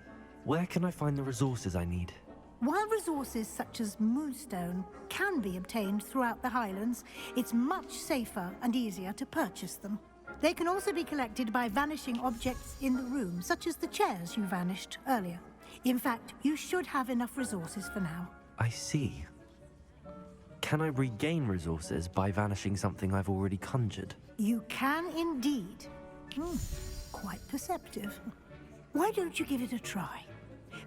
Where can I find the resources I need? While resources such as moonstone can be obtained throughout the Highlands, it's much safer and easier to purchase them. They can also be collected by vanishing objects in the room, such as the chairs you vanished earlier. In fact, you should have enough resources for now. I see. Can I regain resources by vanishing something I've already conjured? You can indeed. Quite perceptive. Why don't you give it a try?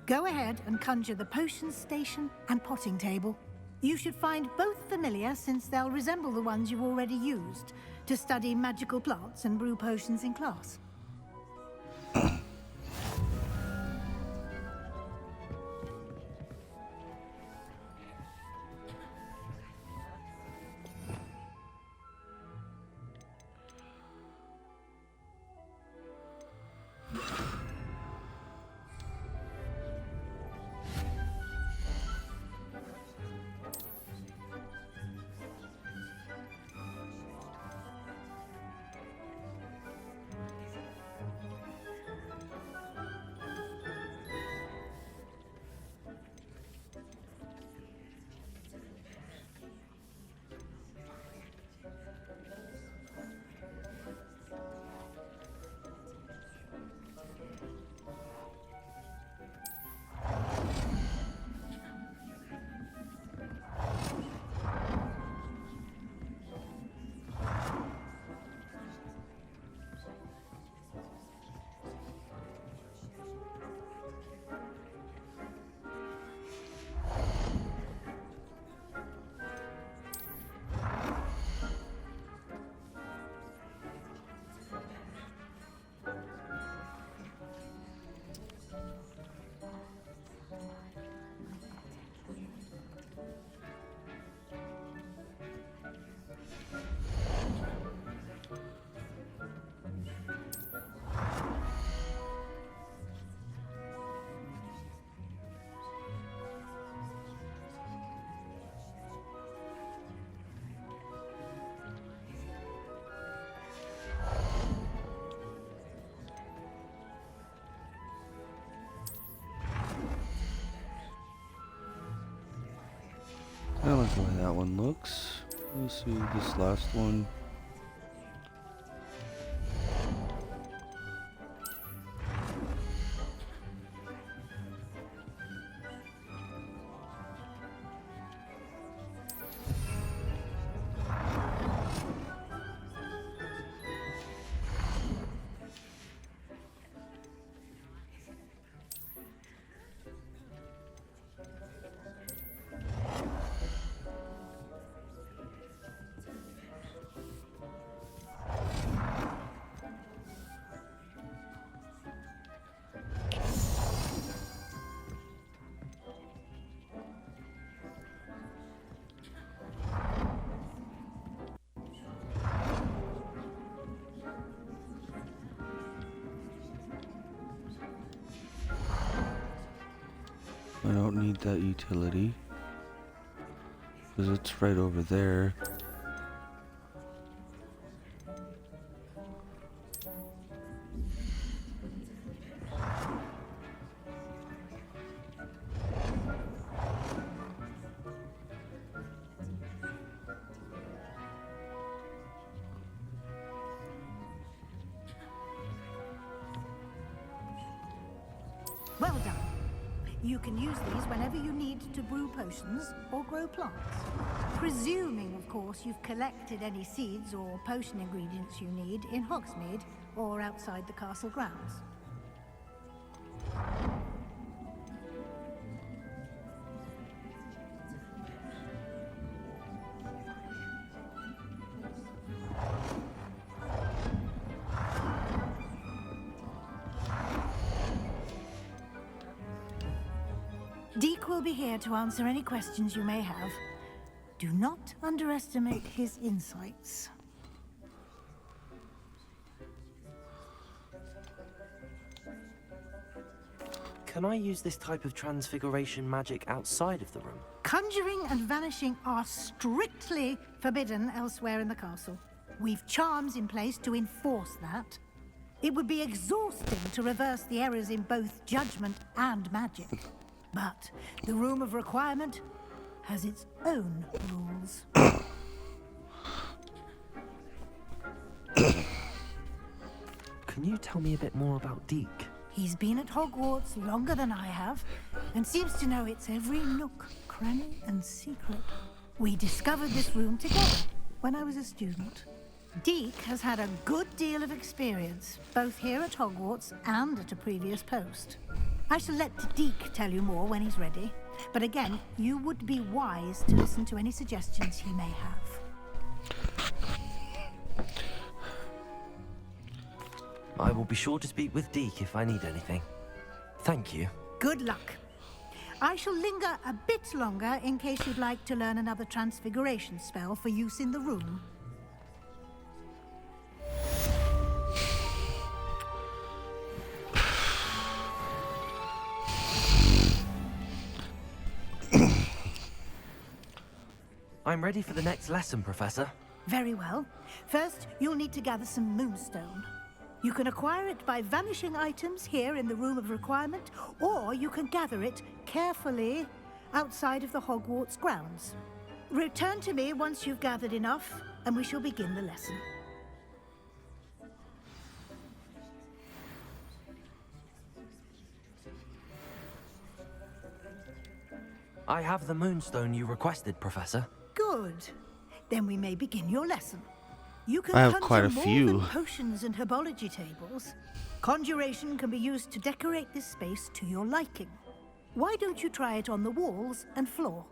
Go ahead and conjure the potion station and potting table. You should find both familiar, since they'll resemble the ones you've already used to study magical plants and brew potions in class. the way that one looks. Let's see this last one. I don't need that utility because it's right over there. Well done. You can use these whenever you need to brew potions or grow plants. Presuming, of course, you've collected any seeds or potion ingredients you need in Hogsmeade or outside the castle grounds. Deke will be here to answer any questions you may have. Do not underestimate his insights. Can I use this type of transfiguration magic outside of the room? Conjuring and vanishing are strictly forbidden elsewhere in the castle. We've charms in place to enforce that. It would be exhausting to reverse the errors in both judgment and magic. But the Room of Requirement has its own rules. Can you tell me a bit more about Deke? He's been at Hogwarts longer than I have, and seems to know its every nook, cranny, and secret. We discovered this room together when I was a student. Deke has had a good deal of experience, both here at Hogwarts and at a previous post. I shall let Deke tell you more when he's ready, but again, you would be wise to listen to any suggestions he may have. I will be sure to speak with Deke if I need anything. Thank you. Good luck. I shall linger a bit longer in case you'd like to learn another transfiguration spell for use in the room. I'm ready for the next lesson, Professor. Very well. First, you'll need to gather some moonstone. You can acquire it by vanishing items here in the Room of Requirement, or you can gather it carefully outside of the Hogwarts grounds. Return to me once you've gathered enough, and we shall begin the lesson. I have the moonstone you requested, Professor. Good. Then we may begin your lesson. You can I have quite a conjure few. more than potions and herbology tables. Conjuration can be used to decorate this space to your liking. Why don't you try it on the walls and floor?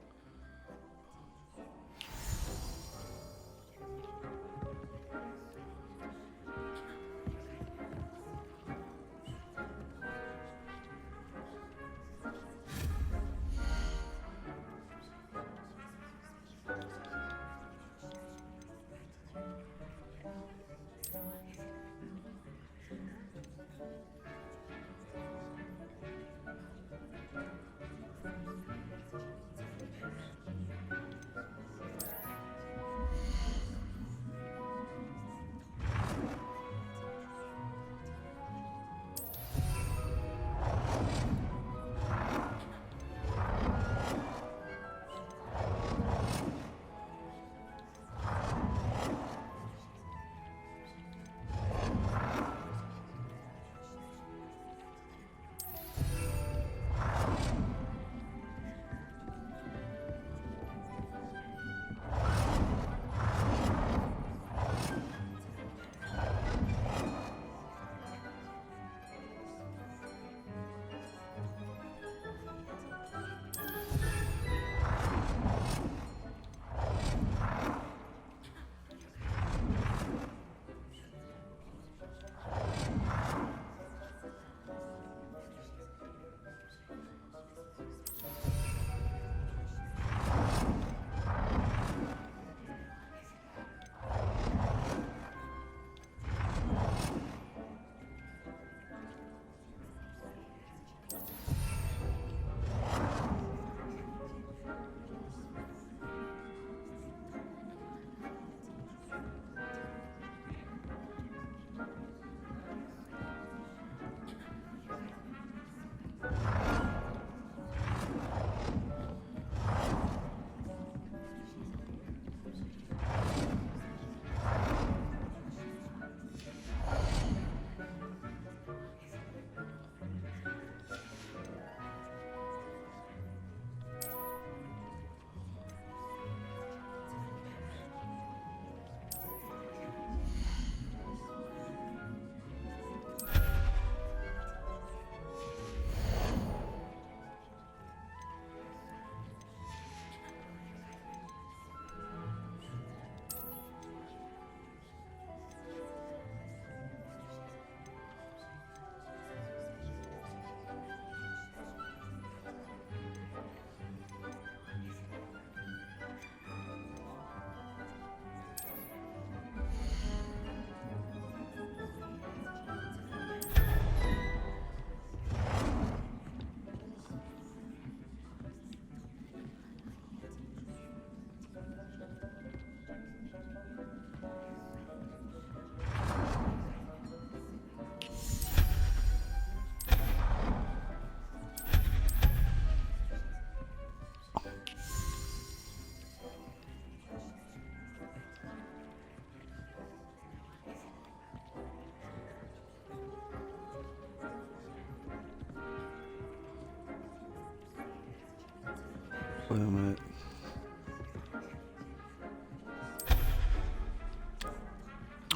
Wait a minute.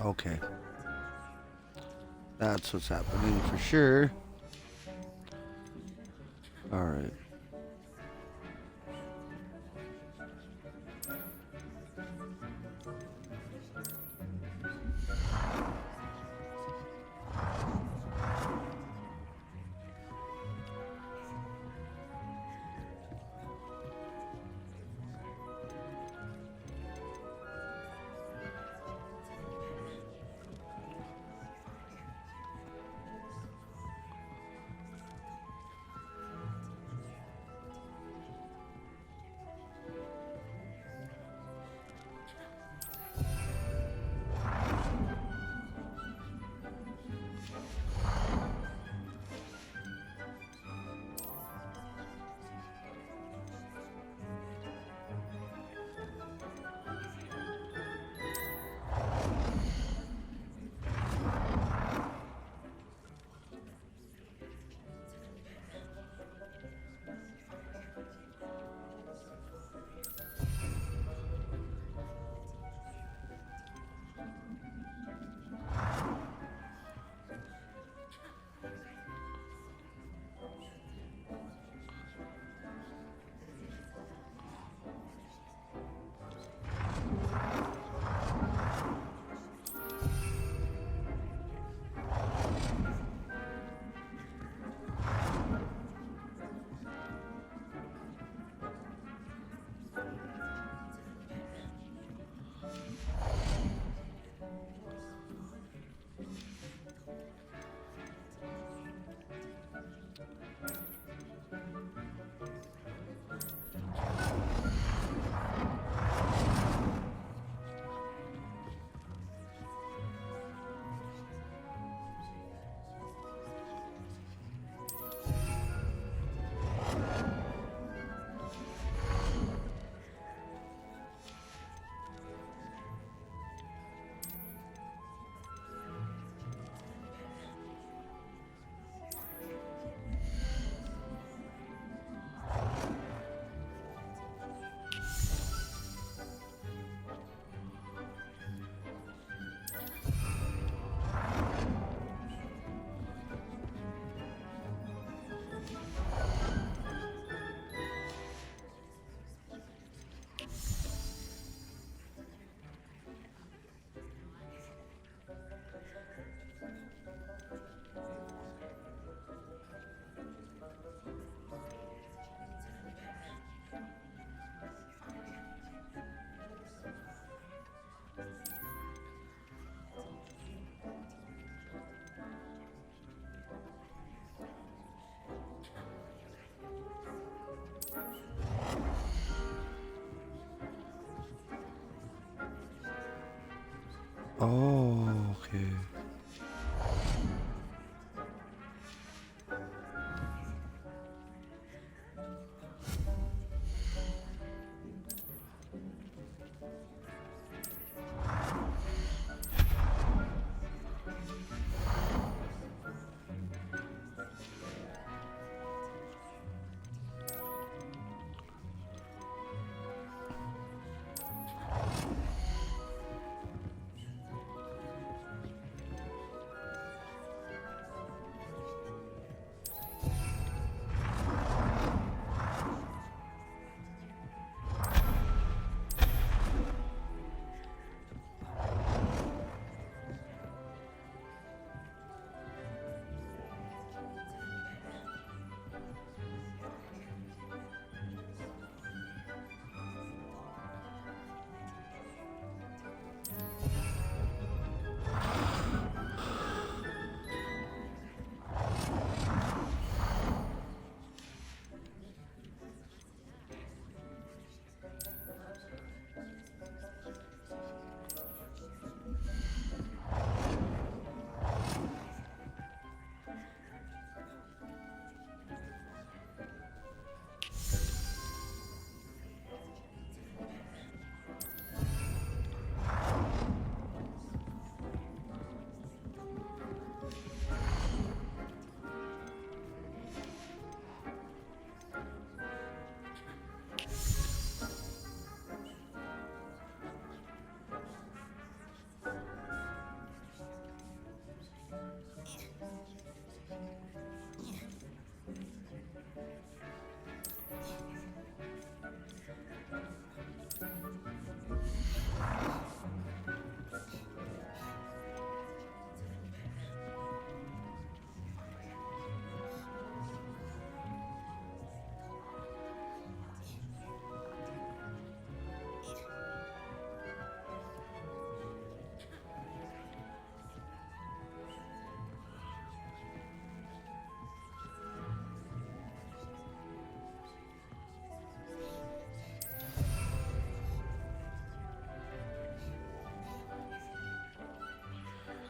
Okay. That's what's happening for sure. Alright.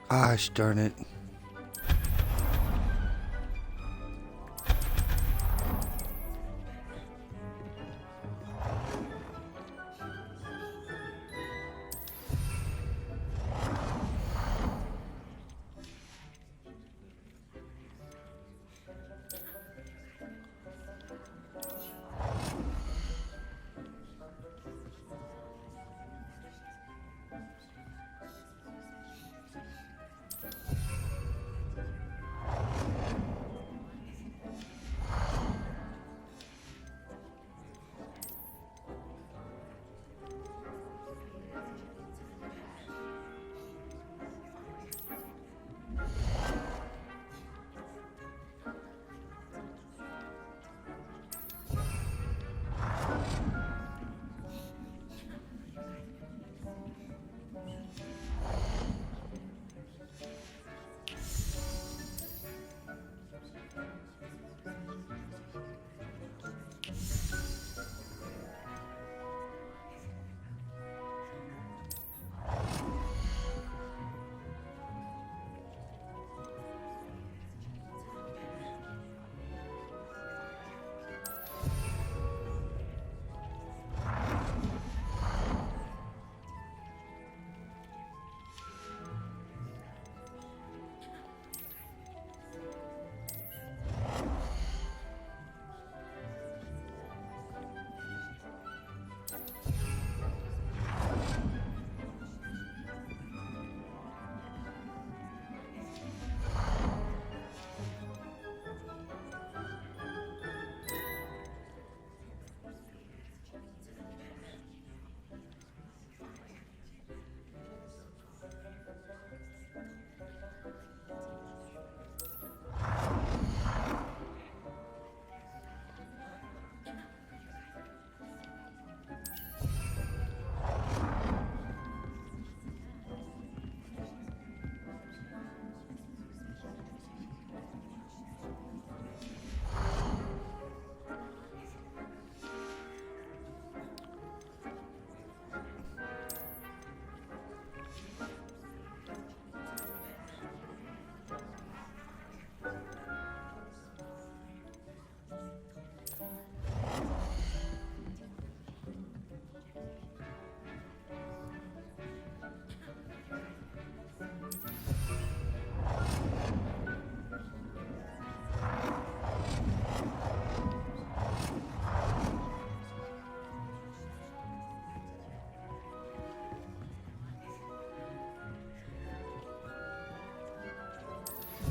Gosh darn it.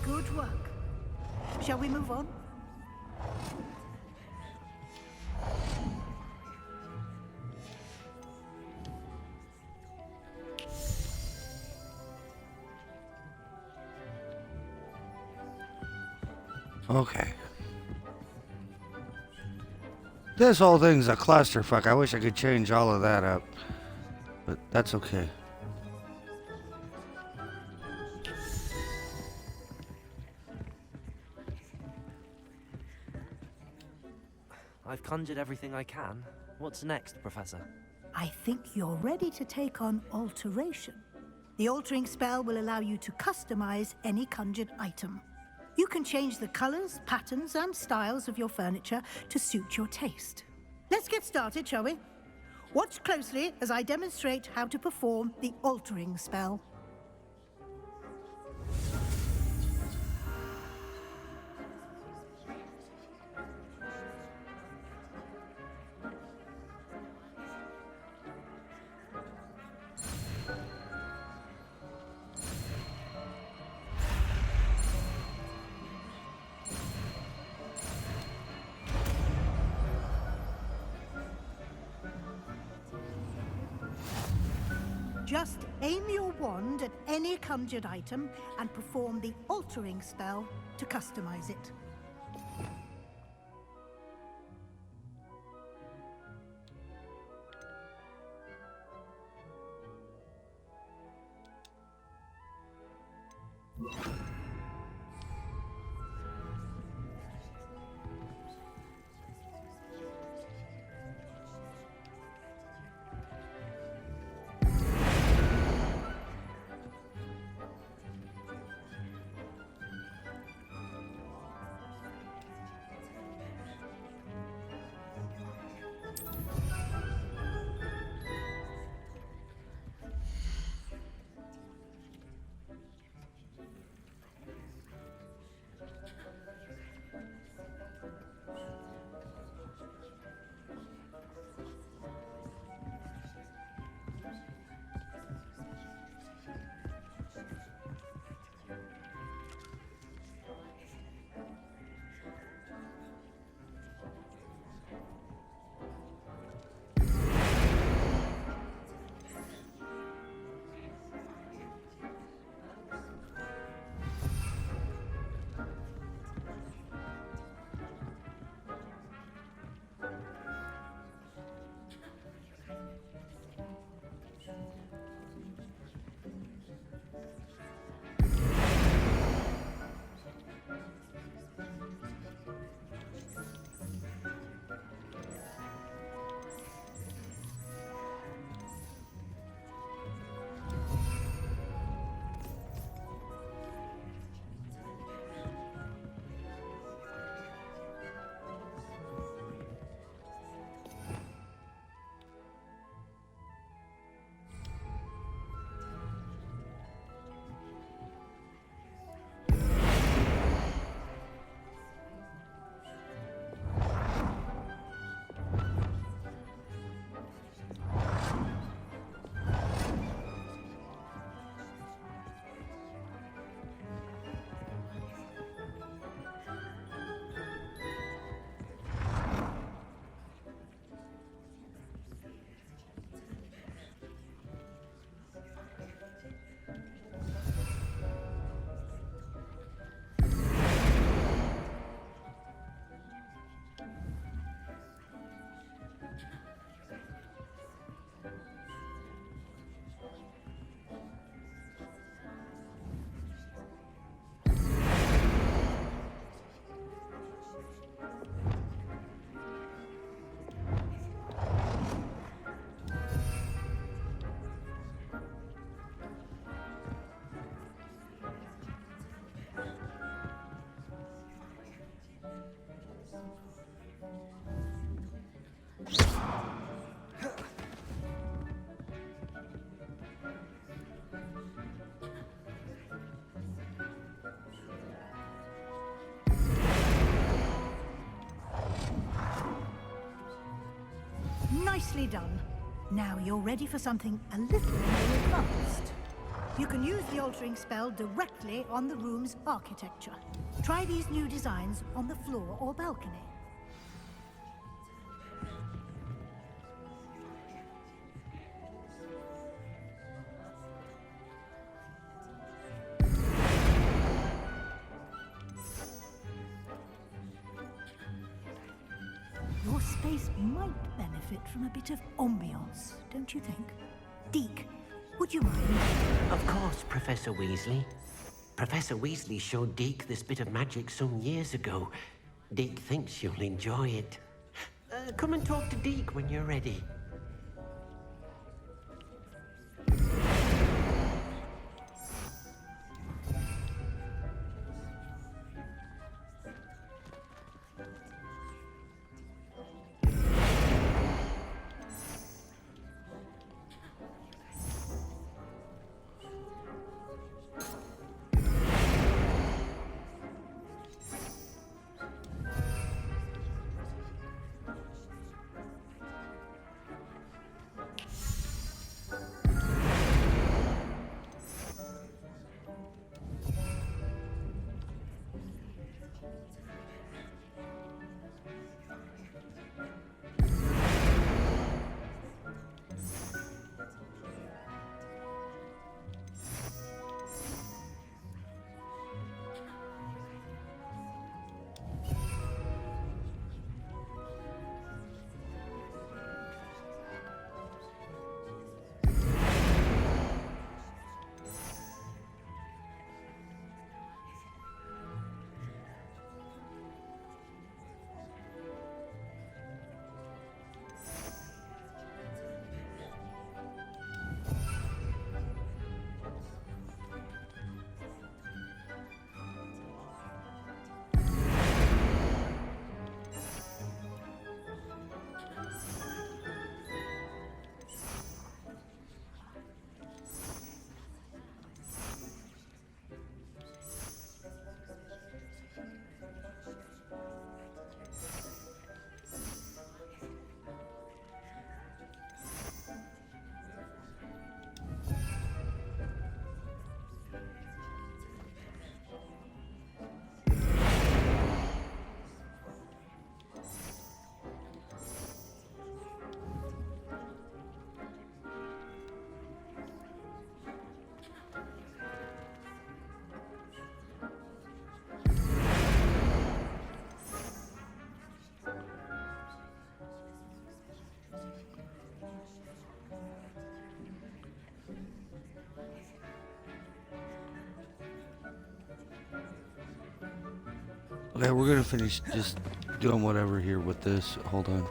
Good work. Shall we move on? Okay. This whole thing's a clusterfuck. I wish I could change all of that up. But that's okay. I've conjured everything I can. What's next, Professor? I think you're ready to take on alteration. The altering spell will allow you to customize any conjured item. You can change the colors, patterns, and styles of your furniture to suit your taste. Let's get started, shall we? Watch closely as I demonstrate how to perform the altering spell. Just aim your wand at any conjured item and perform the altering spell to customize it. Nicely done. Now you're ready for something a little more advanced. You can use the altering spell directly on the room's architecture. Try these new designs on the floor or balcony. Your space might benefit from a bit of ambiance, don't you think? Deke, would you mind? Of course, Professor Weasley. Professor Weasley showed Deke this bit of magic some years ago. Deke thinks you'll enjoy it. Come and talk to Deke when you're ready. Okay, we're gonna finish just doing whatever here with this. Hold on.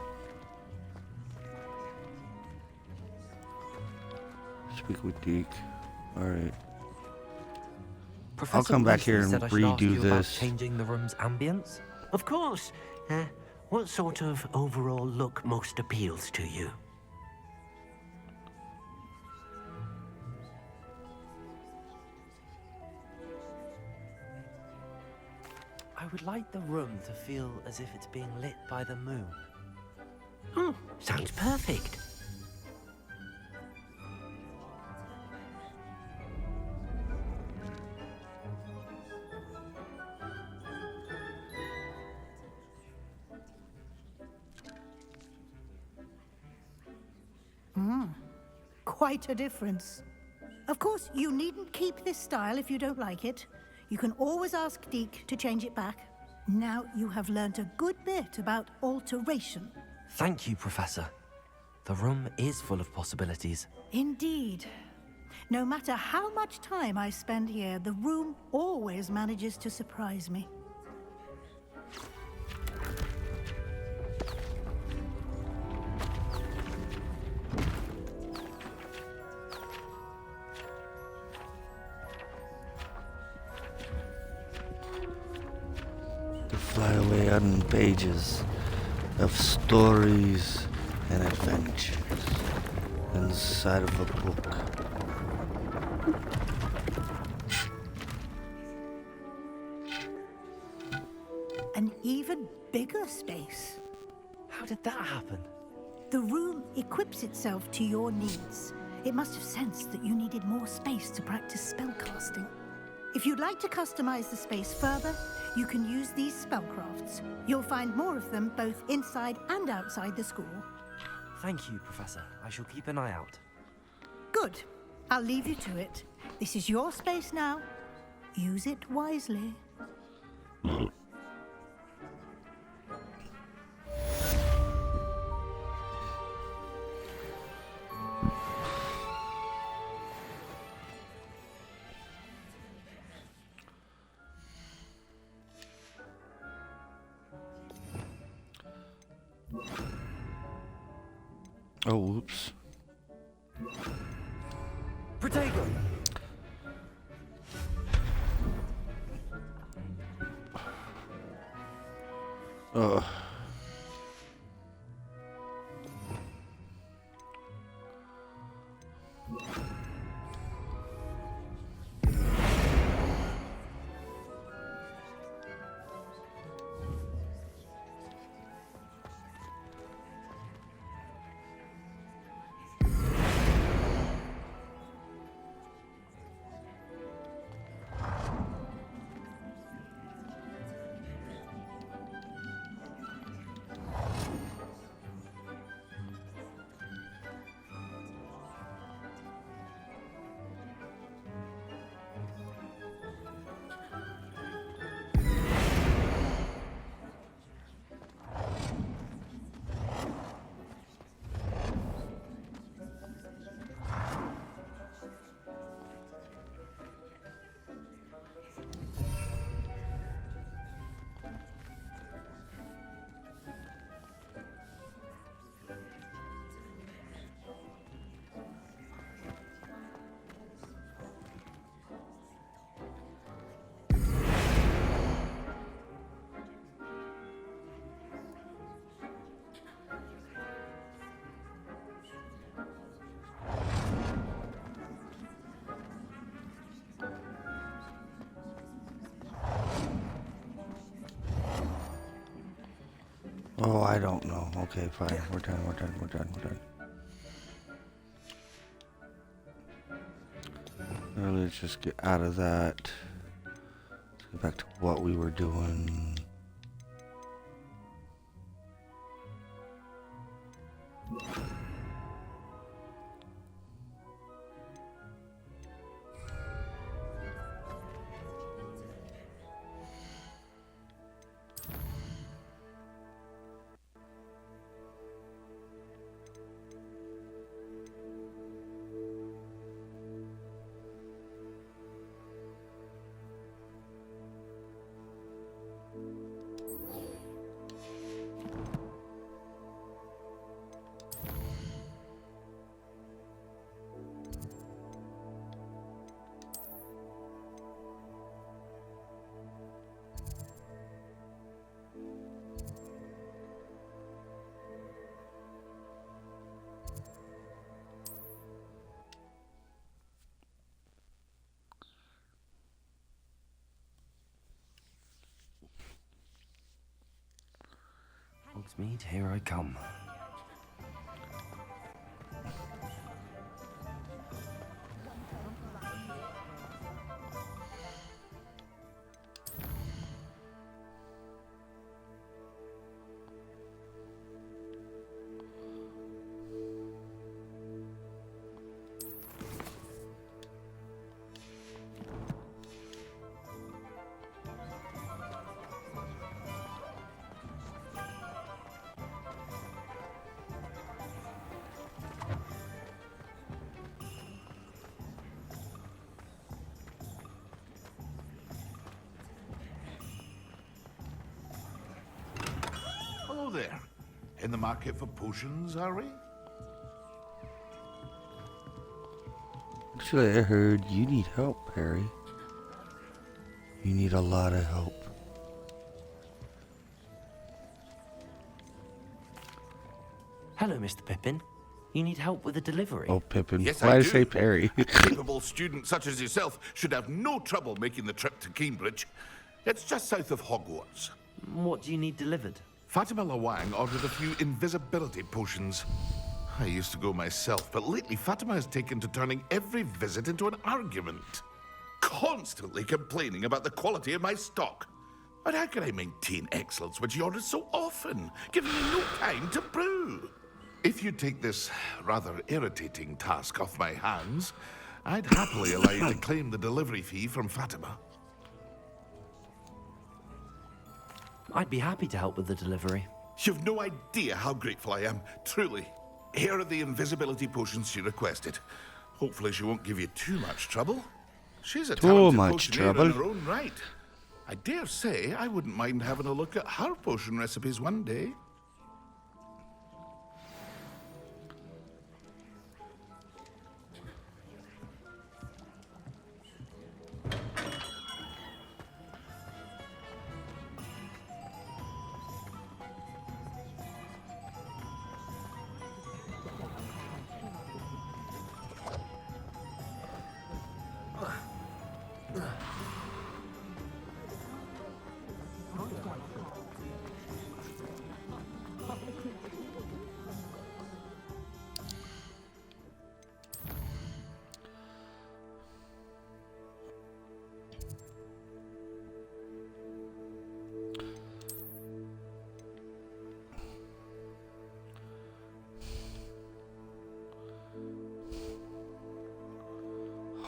Speak with Deke. Alright. I'll come back here and said I should ask you redo about this. changing the room's ambience. Of course. What sort of overall look most appeals to you? I would like the room to feel as if it's being lit by the moon. Oh, sounds perfect. Quite a difference. Of course, you needn't keep this style if you don't like it. You can always ask Deke to change it back. Now you have learnt a good bit about alteration. Thank you, Professor. The room is full of possibilities. Indeed. No matter how much time I spend here, the room always manages to surprise me. To fly away on pages of stories and adventures inside of a book. An even bigger space. How did that happen? The room equips itself to your needs. It must have sensed that you needed more space to practice spellcasting. If you'd like to customize the space further, you can use these spellcrafts. You'll find more of them both inside and outside the school. Thank you, Professor. I shall keep an eye out. Good. I'll leave you to it. This is your space now. Use it wisely. Oh, whoops. Protego! Oh, I don't know. Okay, fine. We're done. Now let's just get out of that. Let's get back to what we were doing. Hogsmeade, here I come. Hello there. In the market for potions, are we? Actually, I heard you need help, Harry. You need a lot of help. Hello, Mr. Pippin. You need help with a delivery? Oh, Pippin. Yes, Why I did I do. say Perry? A capable student such as yourself should have no trouble making the trip to Cambridge. It's just south of Hogwarts. What do you need delivered? Fatima Lawang ordered a few invisibility potions. I used to go myself, but lately Fatima has taken to turning every visit into an argument. Constantly complaining about the quality of my stock. But how can I maintain excellence when she orders so often, giving me no time to brew? If you take this rather irritating task off my hands, I'd happily allow you to claim the delivery fee from Fatima. I'd be happy to help with the delivery. You've no idea how grateful I am, truly. Here are the invisibility potions she requested. Hopefully she won't give you too much trouble. She's a talented potioneer in her own right. I dare say I wouldn't mind having a look at her potion recipes one day.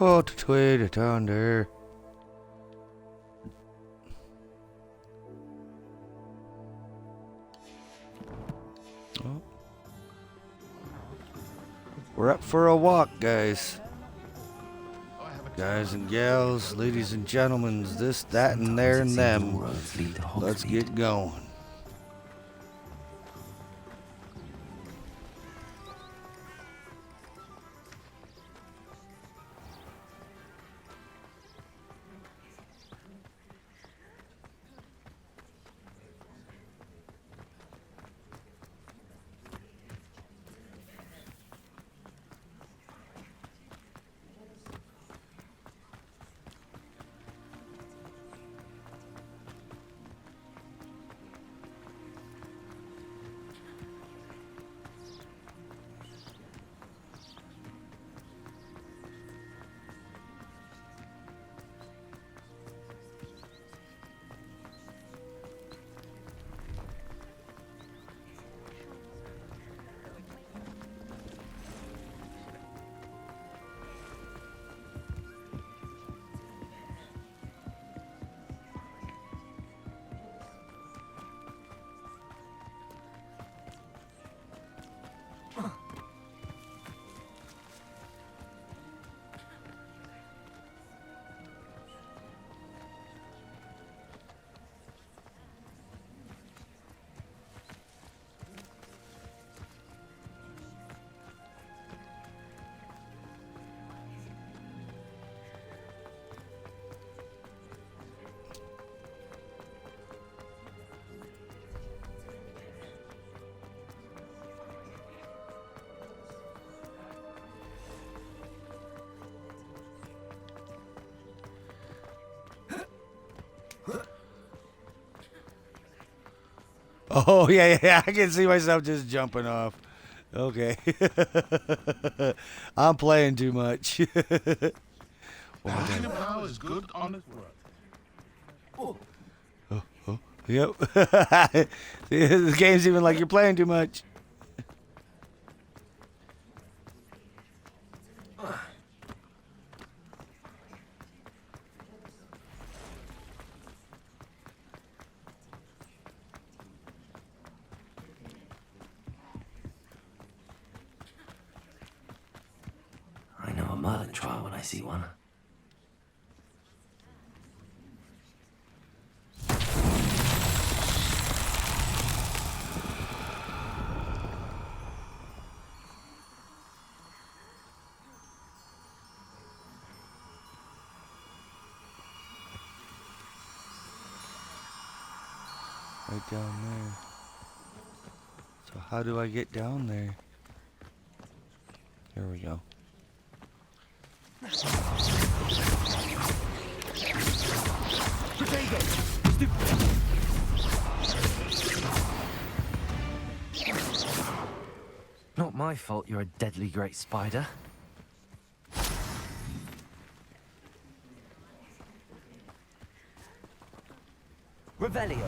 Oh, to tweet it on there. Oh. We're up for a walk, guys. Guys and gals, ladies and gentlemen, this, that, and there, and them. Let's get going. Oh, yeah, I can see myself just jumping off. Okay. I'm playing too much. Passing of power is good, honest work. Yep. The game's even like, you're playing too much. I know a Merlin trial when I see one. Right down there. So how do I get down there? Here we go. Not my fault you're a deadly great spider. Revelio.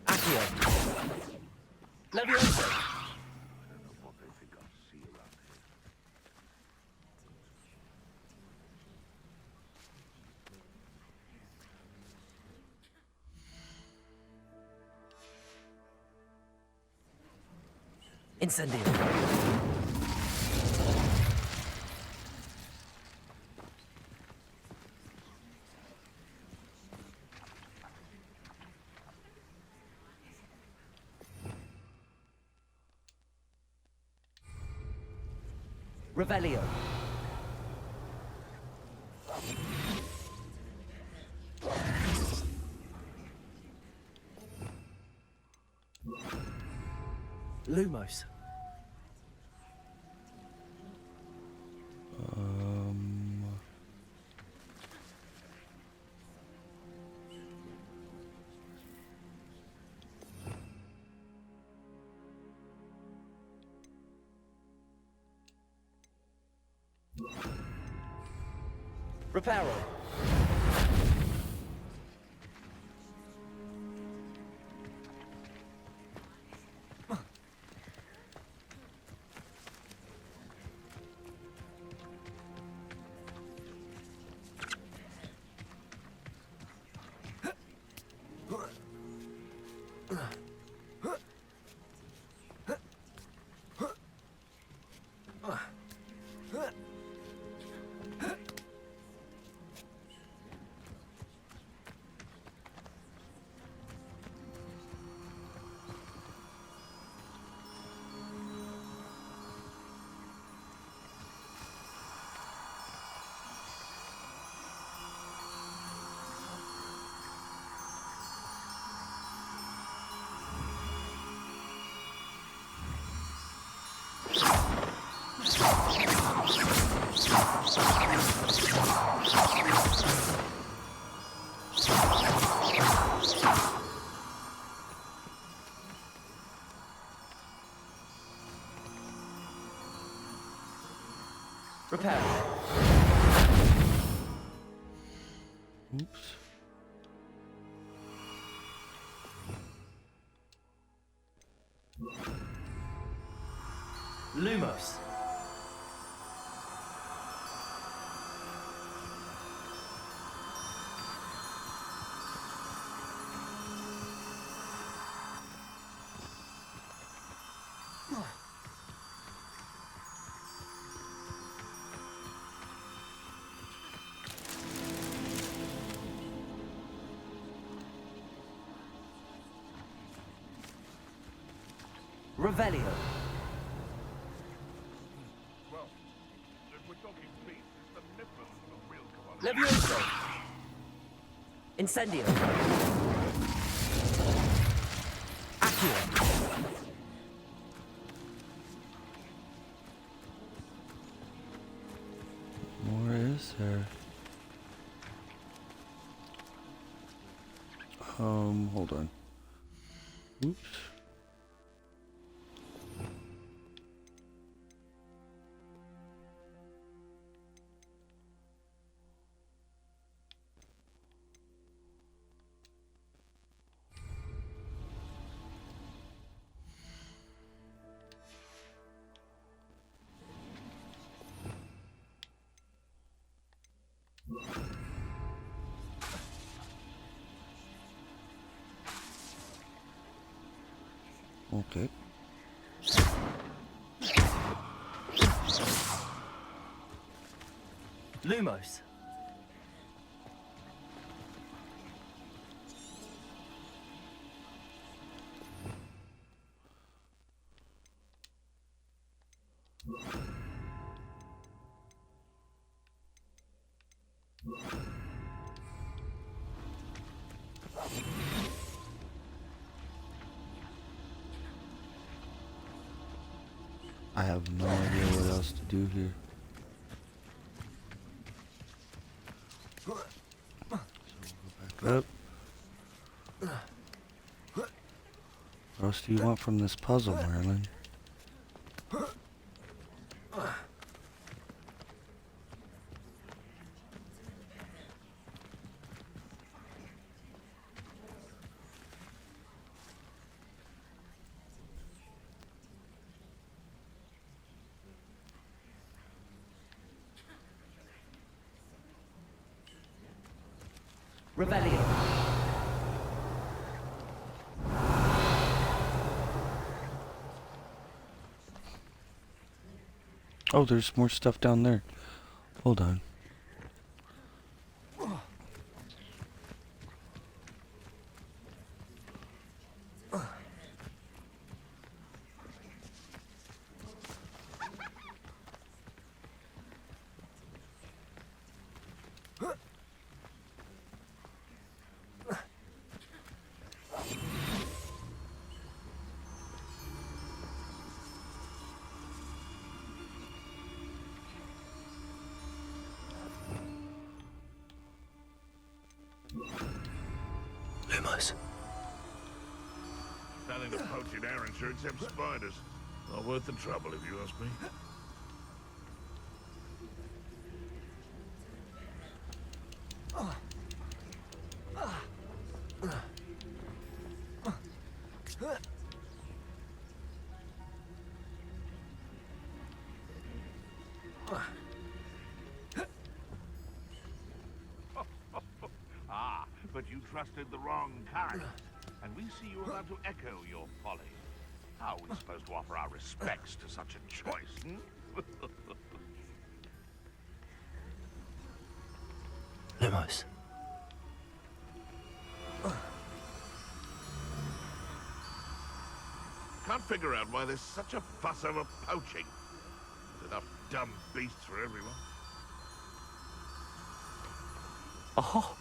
Accio. Levioso. Incendio. Revelio. Lumos. Reparo. Repair. Oops. Lumos. Revelio. Well, if we're talking peace, it's the nipples the real commodity. Levioso. Incendio. Accio. More is there? Hold on. Oops. Okay. Lumos. I have no idea what else to do here. So we'll go back up. What else do you want from this puzzle, Merlin? Rebellion. Oh, there's more stuff down there. Hold on. Lumos. Nothing to poach in Ayrshire except spiders. Not worth the trouble, if you ask me. Ah, but you trusted the wrong kind. And we see you about to echo your folly. How are we supposed to offer our respects to such a choice, hmm? Lumos. Can't figure out why there's such a fuss over poaching. There's enough dumb beasts for everyone. Oh.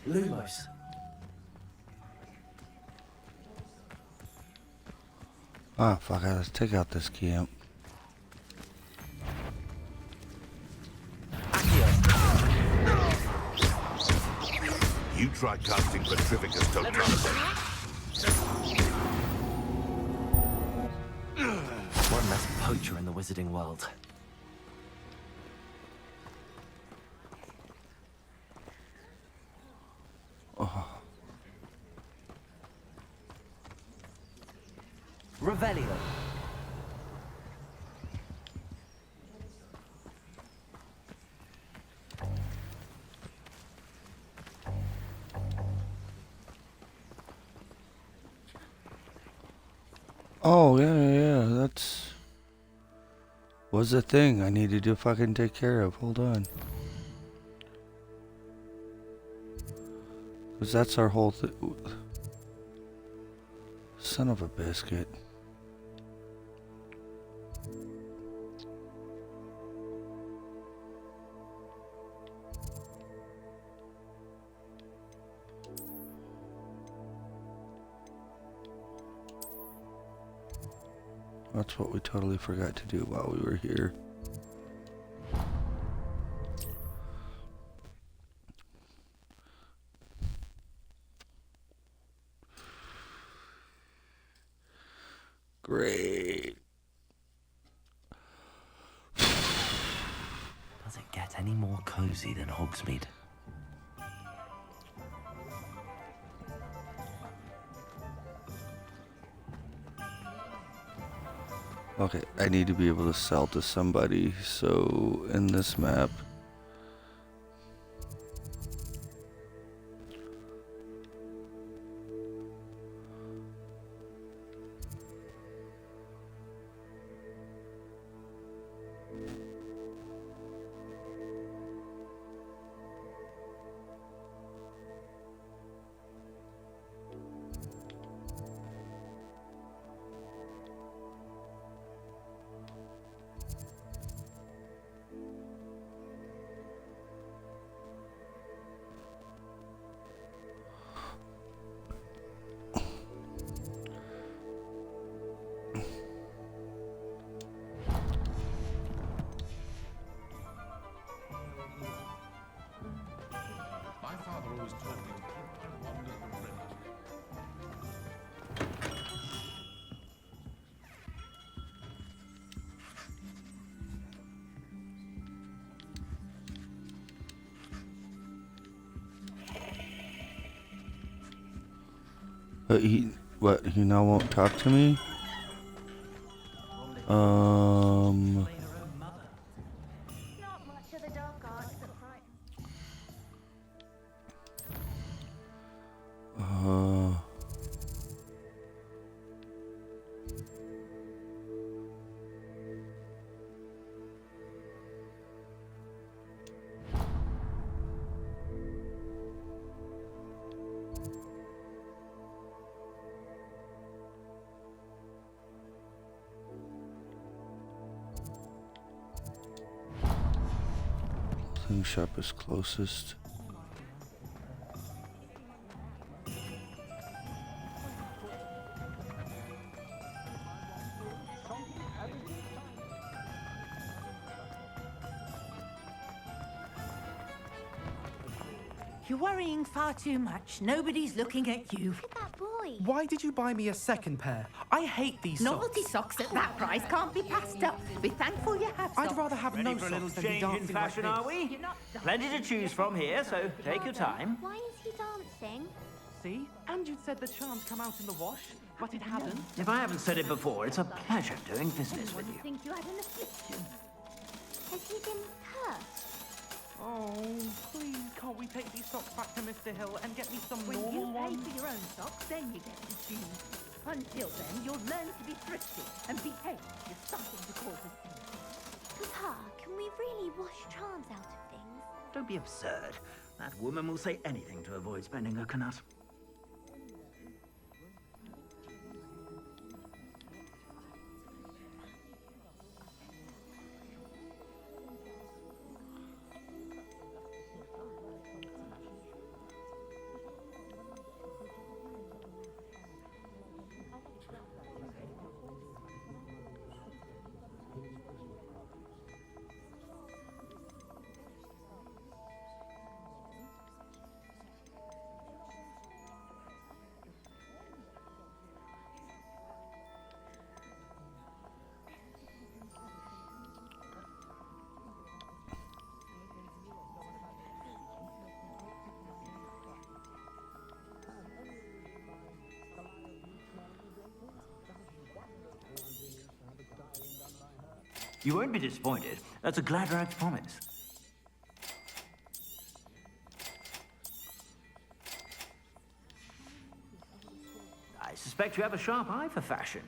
Lumos. Ah, fuck, let's take out this camp. You try casting Petrificus Totalus. One less poacher in the wizarding world. Oh. Revelio. Oh, yeah, that's... was the thing I needed to fucking take care of. Hold on. Because that's our whole thing. Son of a biscuit. That's what we totally forgot to do while we were here. Great. Does it get any more cozy than Hogsmeade? Okay, I need to be able to sell to somebody, so in this map... He now won't talk to me? Not much of the dark arts at Shop is closest. You're worrying far too much. Nobody's looking at you. Look at that boy. Why did you buy me a second pair? I hate these Novelty socks at that price can't be passed up. Be thankful you have I'd socks. rather have Ready no for a little socks than be change in dancing fashion, like are this. we? Plenty to choose from here, so take your time. Why is he dancing? See? And you'd said the charms come out in the wash, but it hadn't. If I haven't said it before, it's a pleasure doing business with you. Think you had an affliction? Has he been cursed? Oh, please, can't we take these socks back to Mr. Hill and get me some When normal you pay ones? for your own socks, then you get to choose. Until then, you'll learn to be thrifty and behave. You're starting to cause a scene. Papa, can we really wash charms out of things? Don't be absurd. That woman will say anything to avoid spending her knut. You won't be disappointed. That's a Gladrag's promise. I suspect you have a sharp eye for fashion.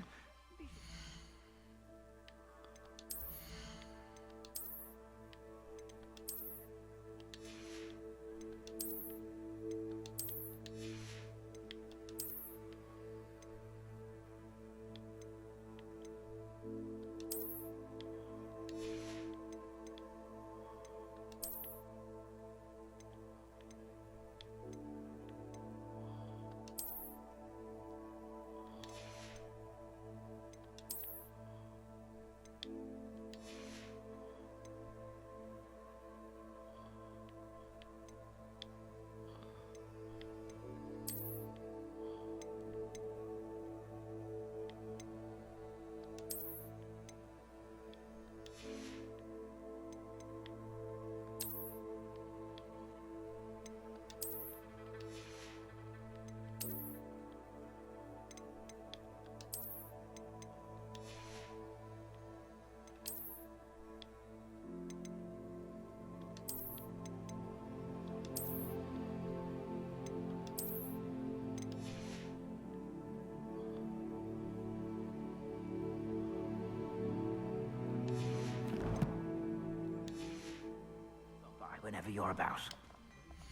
Whenever you're about.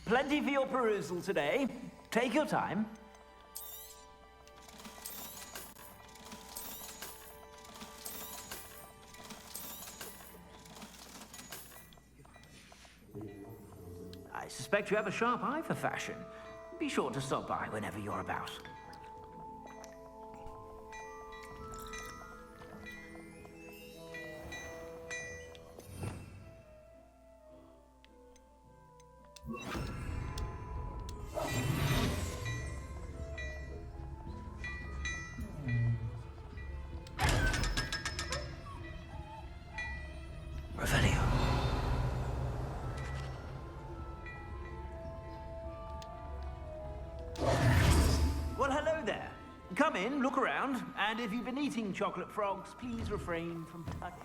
Plenty for your perusal today. Take your time. I suspect you have a sharp eye for fashion. Be sure to stop by whenever you're about. Well, hello there. come in, look around, and if you've been eating chocolate frogs, please refrain from touching.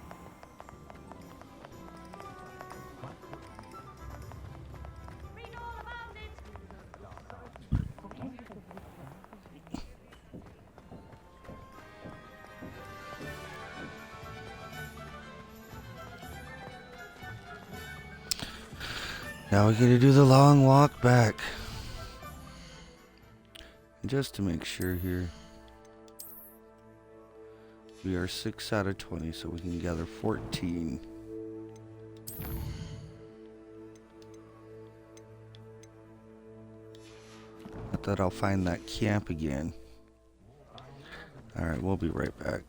Now we gotta do the long walk back. Just to make sure here. We are 6 out of 20, so we can gather 14. I thought I'll find that camp again. Alright, we'll be right back.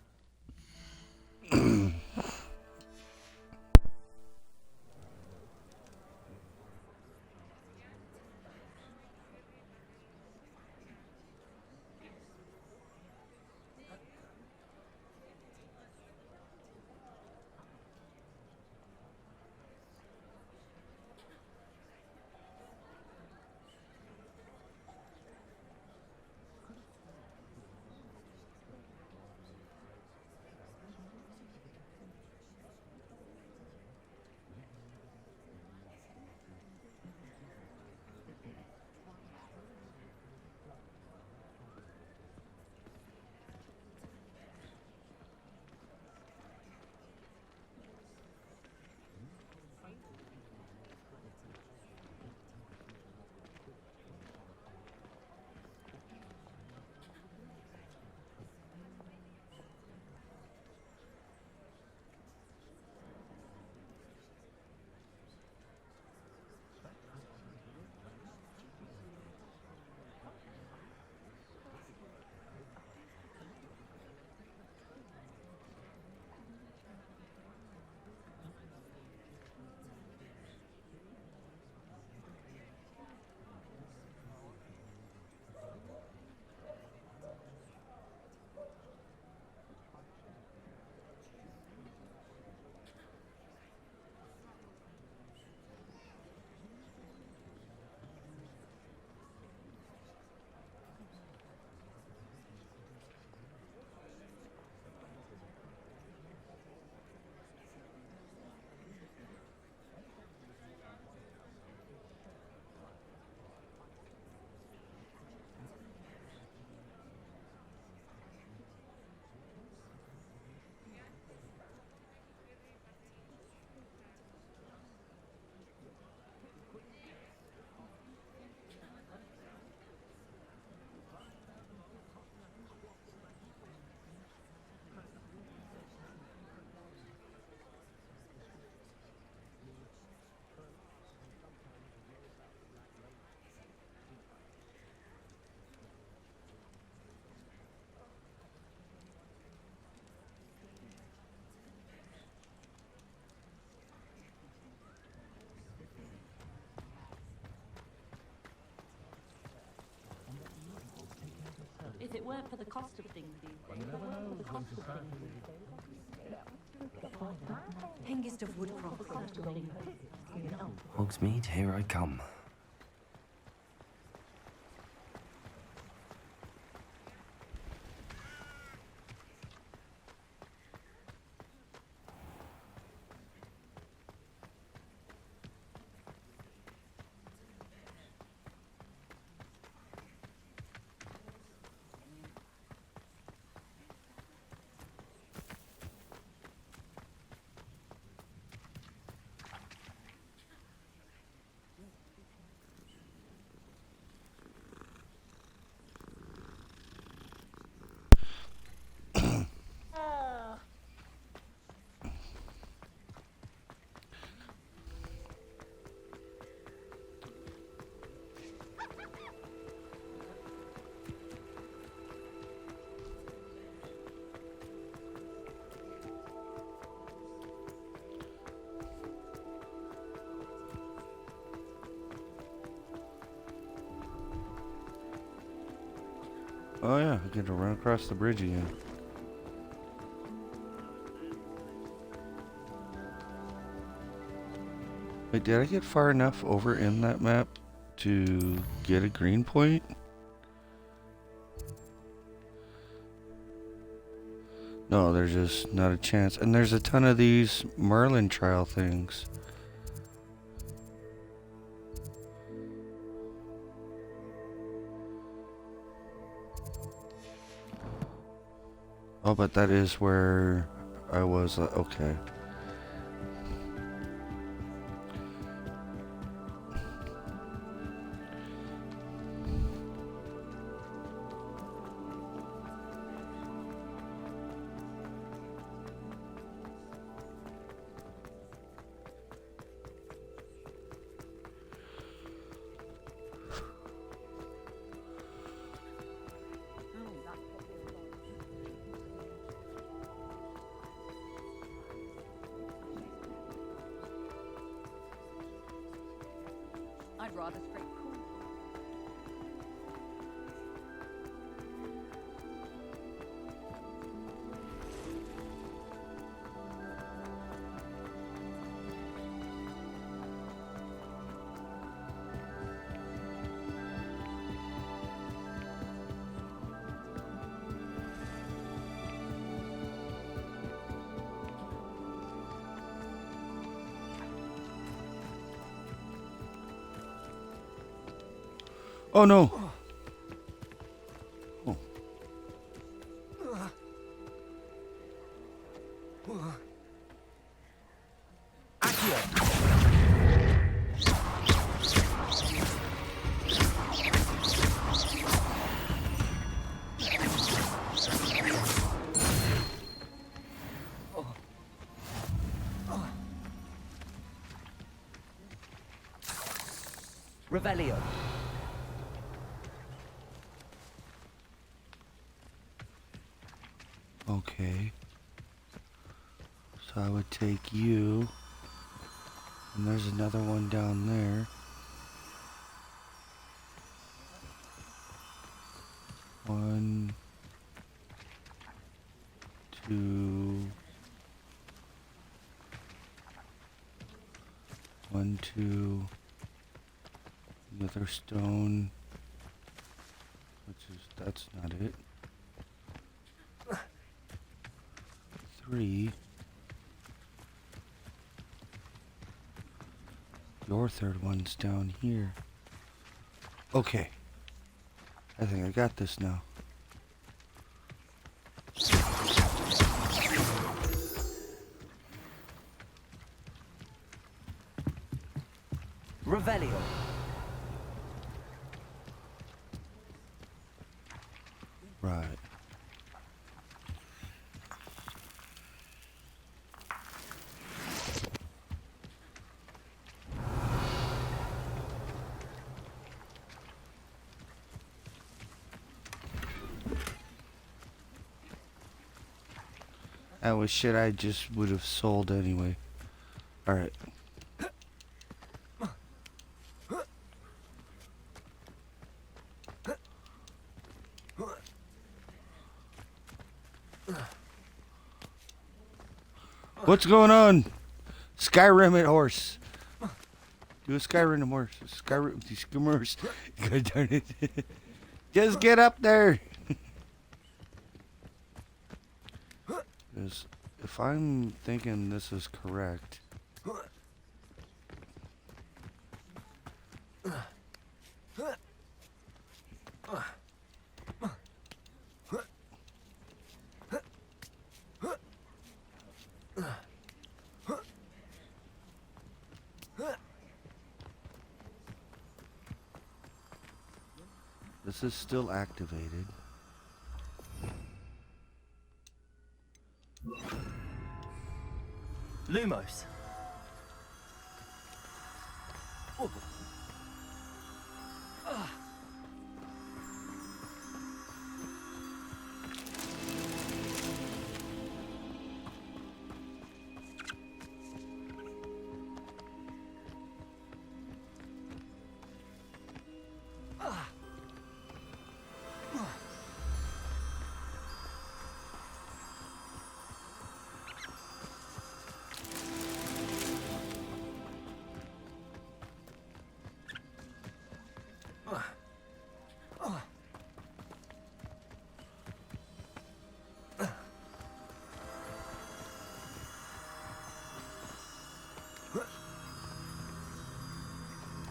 If it weren't for the cost of things these days. Hengist of Woodcroft. Hogsmeade, here I come. Oh yeah, I get to run across the bridge again. Wait, did I get far enough over in that map to get a green point? No, there's just not a chance. And there's a ton of these Merlin trial things. Oh, but that is where I was. Okay. I'd rather straight cool. Oh no! Oh. Revelio. Okay. So I would take you. And there's another one down there. One, two, one, two, another stone, which is, that's not it. Three. Your third one's down here. Okay. I think I got this now. Revelio. Right. That was shit I just would have sold anyway. Alright. What's going on? Skyrim horse. Do a Skyrim horse. Skyrim horse. God darn it. Just get up there. If I'm thinking this is correct. This is still activated. Lumos. Oh.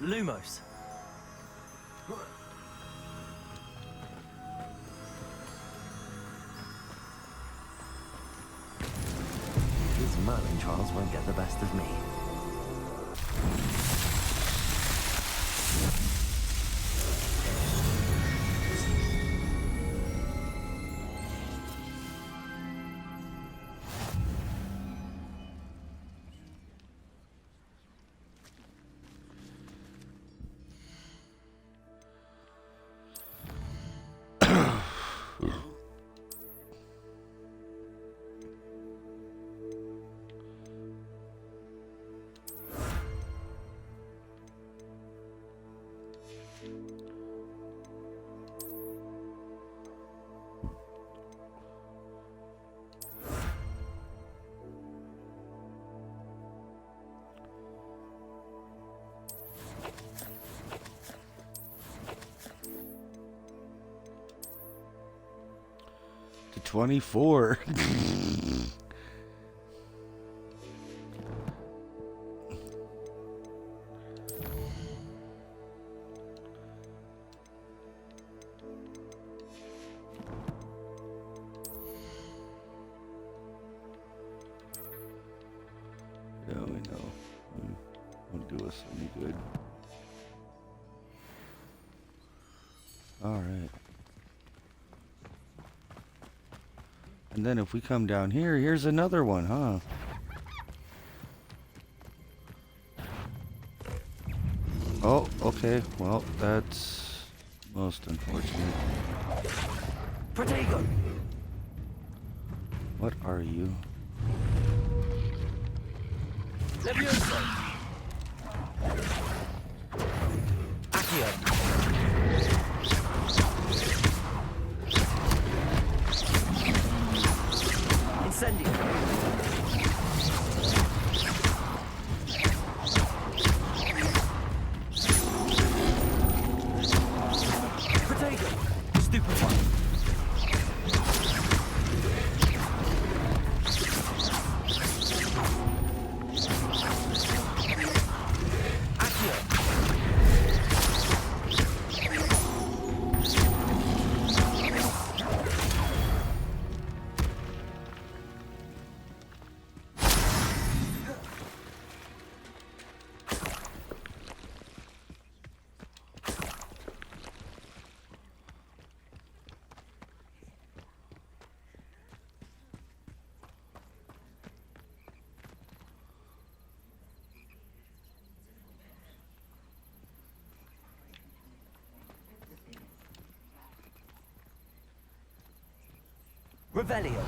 Lumos. These Merlin trials won't get the best of me. To 24. Yeah, we know. Won't do us any good. All right. And then if we come down here, here's another one, huh? Oh, okay. Well, that's most unfortunate. Protego! What are you? Levioso! Accio! Incendio! Protego! Stupefy! Revelio.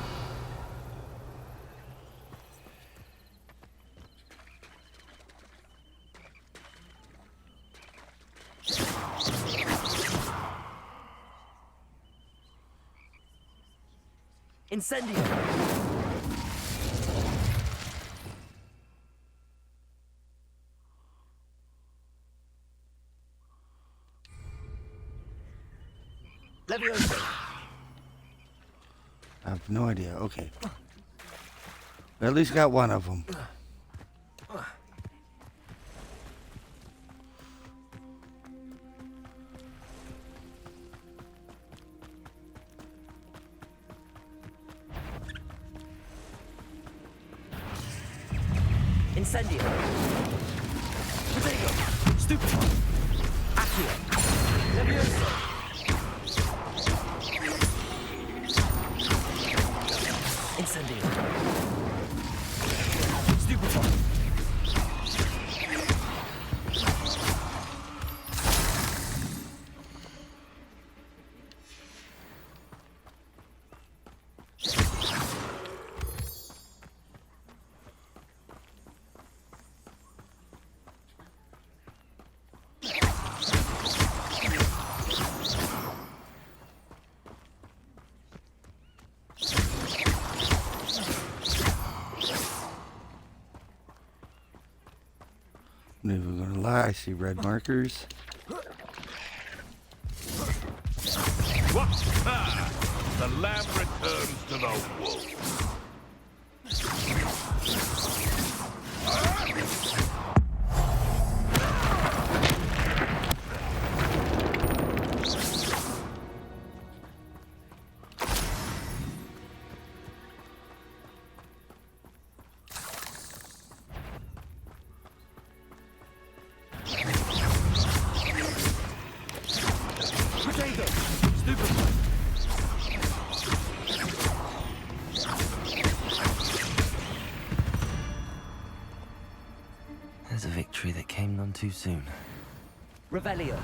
Incendio. Levioso. I have no idea. Okay. We at least got one of them. Incendio. Protego. Stupefy. Accio. Levioso. Incendio. Stupefy. I'm not even gonna lie, I see red markers. The lamb returns to the wolf. There's a victory that came none too soon. Revelio.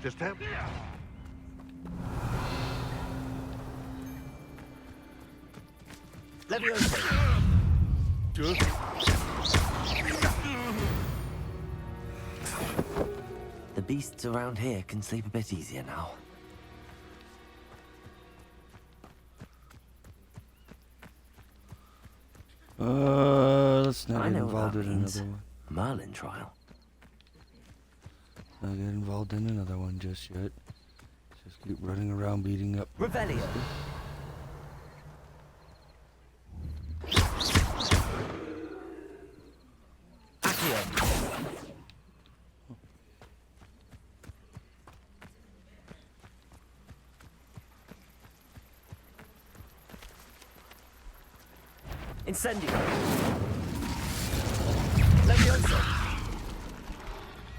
Just help. The beasts around here can sleep a bit easier now. Let's not I get know what involved that in means. another one. Merlin trial. Not get involved in another one just yet. Just keep running around beating up. Revelio. Incendio. Levioso.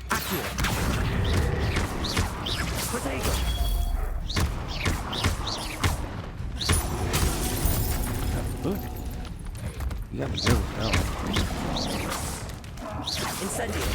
Accio. Protego. Good. You got me good with that one. Incendio.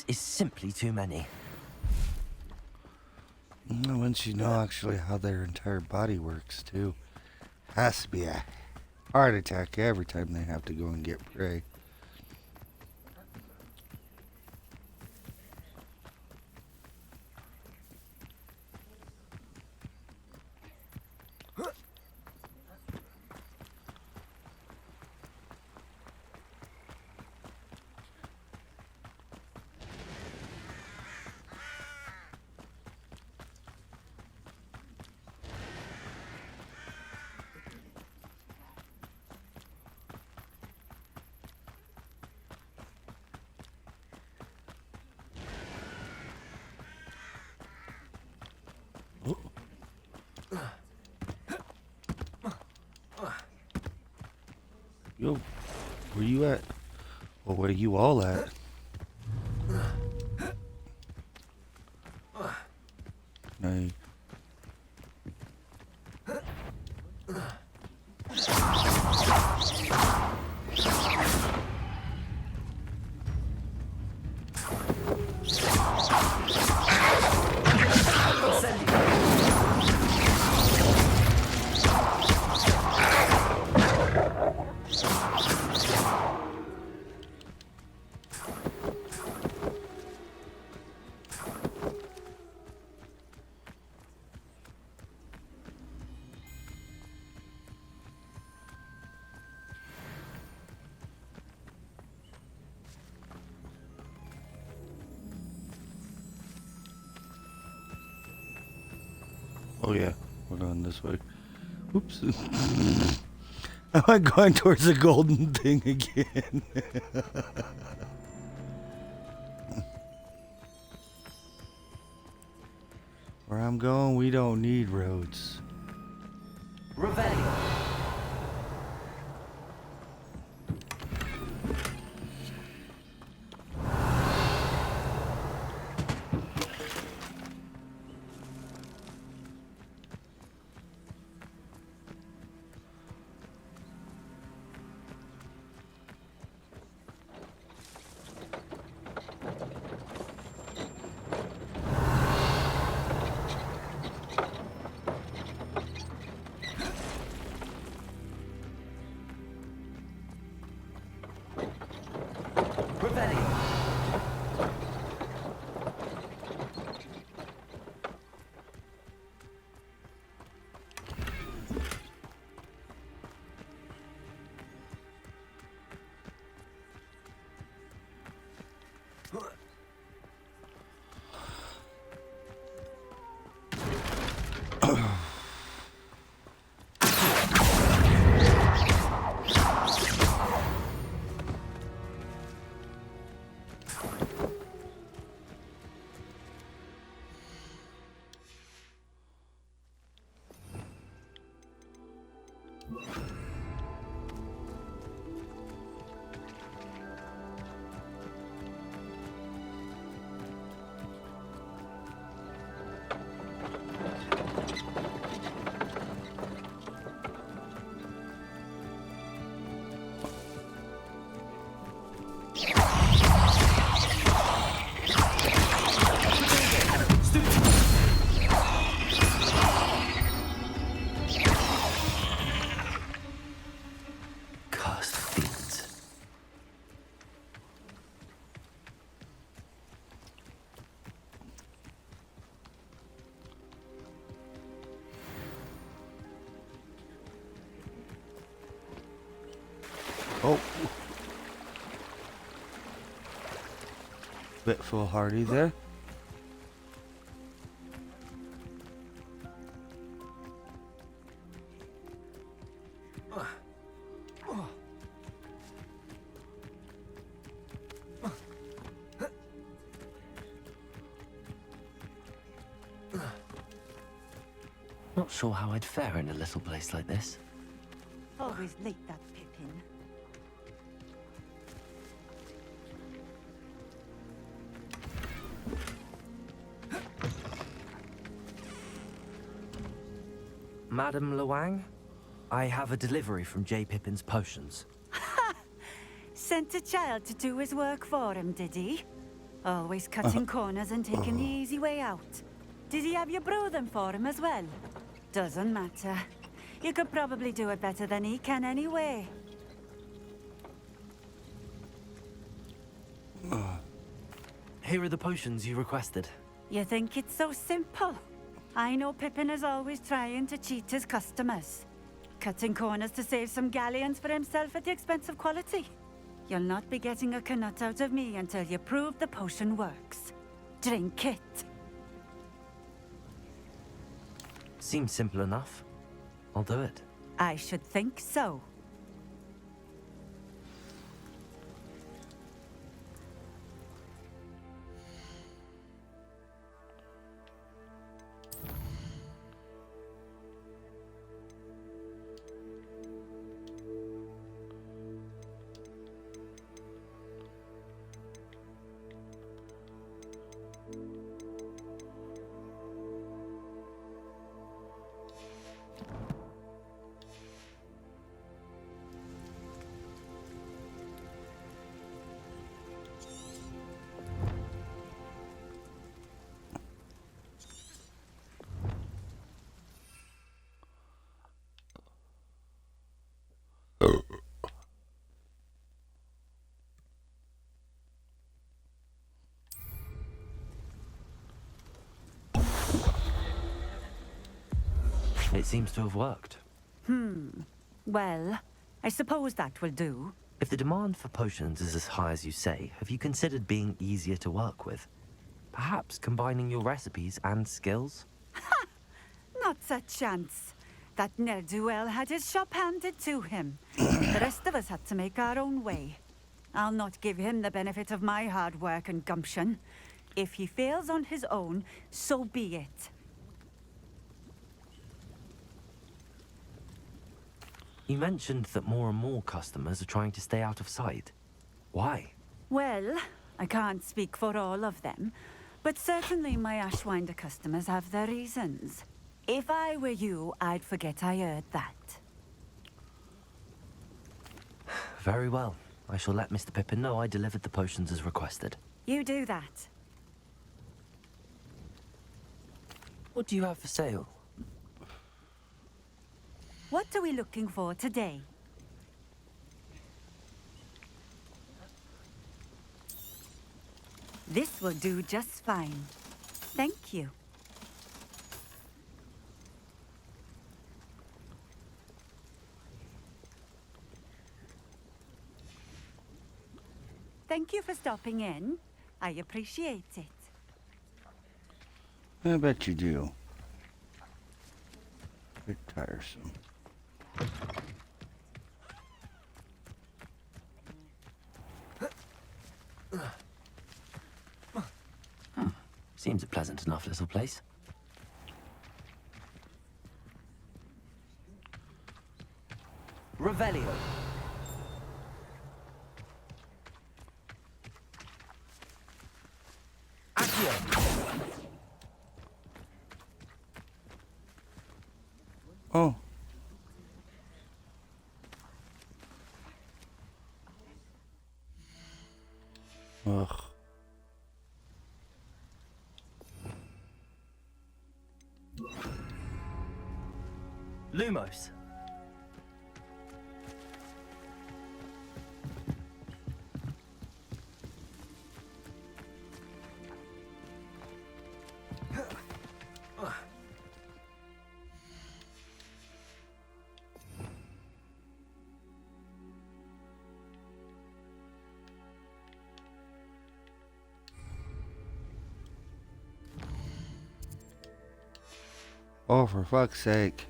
Is simply too many. Once you know actually how their entire body works too, has to be a heart attack every time they have to go and get prey. Yo, where you at? Well, where you all at? Hey. Oh yeah, we're going this way. Oops. Am I going towards the golden thing again? Where I'm going, we don't need roads. Revelio. Oh. Bit foolhardy there. Not sure how I'd fare in a little place like this. Always late, that Pippin. Madam Luang, I have a delivery from J. Pippin's potions. Sent a child to do his work for him, did he? Always cutting corners and taking the easy way out. Did he have you brew them for him as well? Doesn't matter. You could probably do it better than he can anyway. Here are the potions you requested. You think it's so simple? I know Pippin is always trying to cheat his customers. Cutting corners to save some galleons for himself at the expense of quality. You'll not be getting a canut out of me until you prove the potion works. Drink it. Seems simple enough. I'll do it. I should think so. It seems to have worked. Well, I suppose that will do. If the demand for potions is as high as you say, have you considered being easier to work with? Perhaps combining your recipes and skills? Not a chance. That ne'er-do-well had his shop handed to him. The rest of us had to make our own way. I'll not give him the benefit of my hard work and gumption. If he fails on his own, so be it. You mentioned that more and more customers are trying to stay out of sight. Why? Well, I can't speak for all of them, but certainly my Ashwinder customers have their reasons. If I were you, I'd forget I heard that. Very well. I shall let Mr. Pippin know I delivered the potions as requested. You do that. What do you have for sale? What are we looking for today? This will do just fine. Thank you. Thank you for stopping in. I appreciate it. I bet you do. Bit tiresome. Seems a pleasant enough little place. Revelio. Oh. Ugh. Lumos. Oh, for fuck's sake.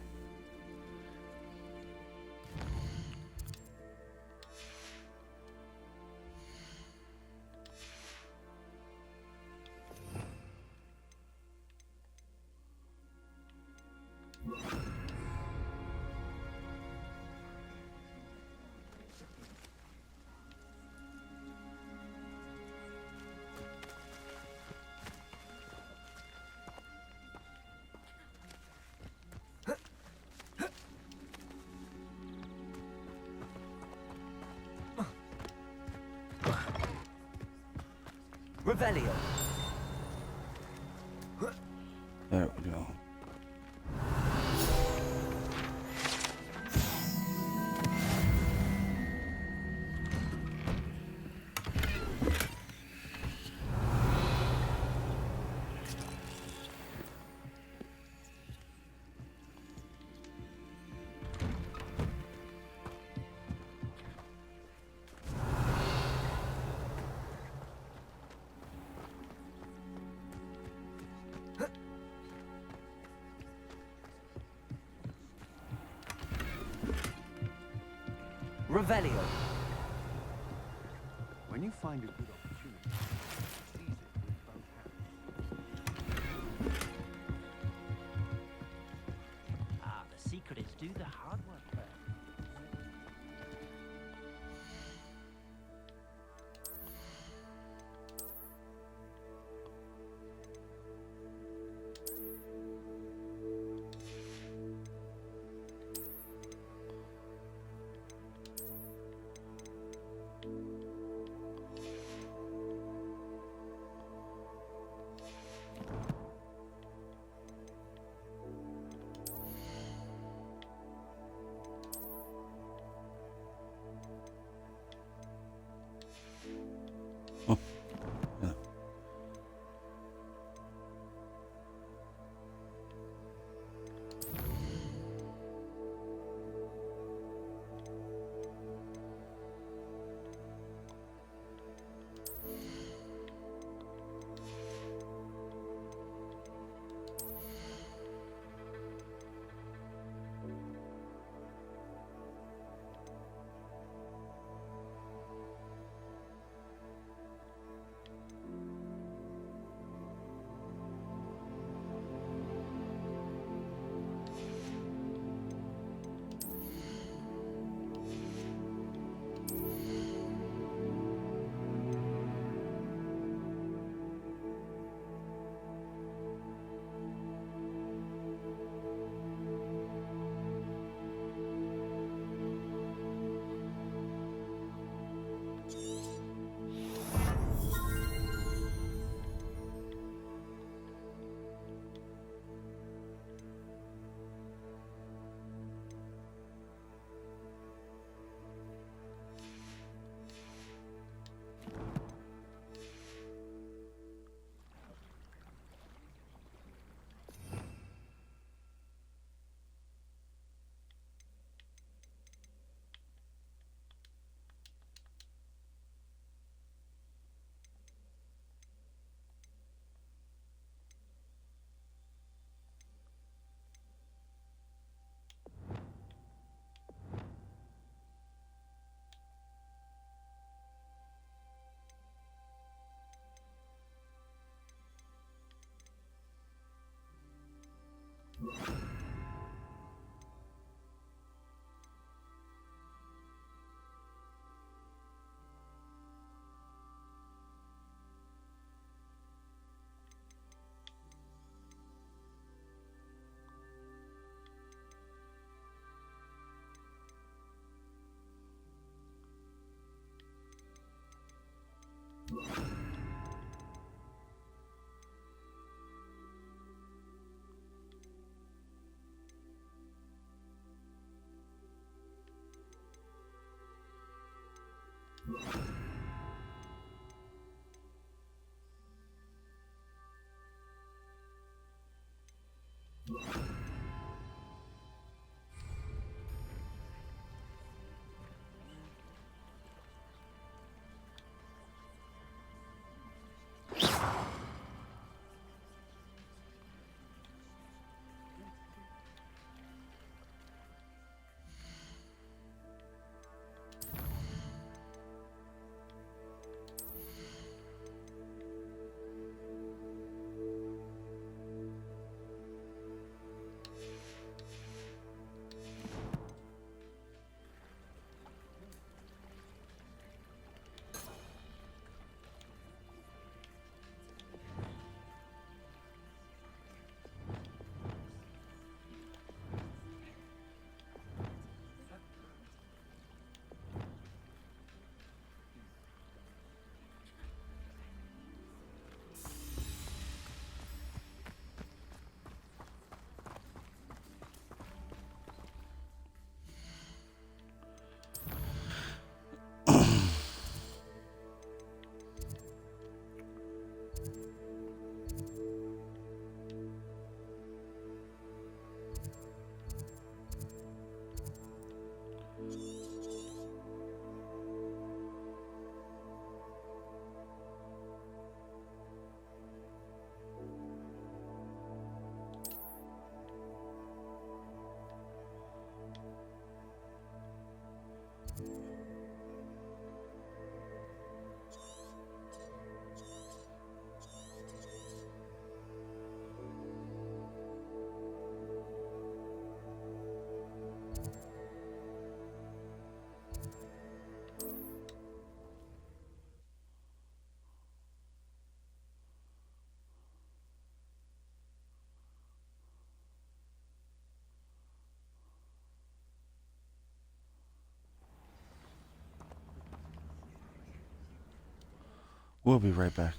Revelio. There we go. Revelio. When you find a good opportunity, seize it with both hands. Ah, the secret is do the hard work first. We'll be right back.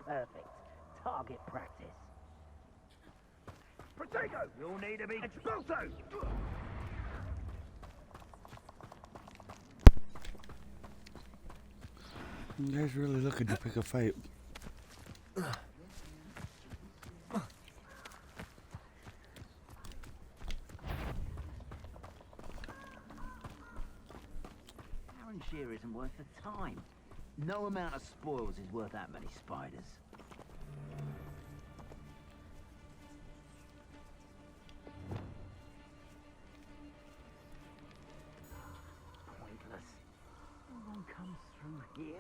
perfect. Target practice. Protego! You'll need to be expulso! You guys really looking to pick a fight? Sheer isn't worth the time. No amount of spoils is worth that many spiders. Pointless. No one comes through here.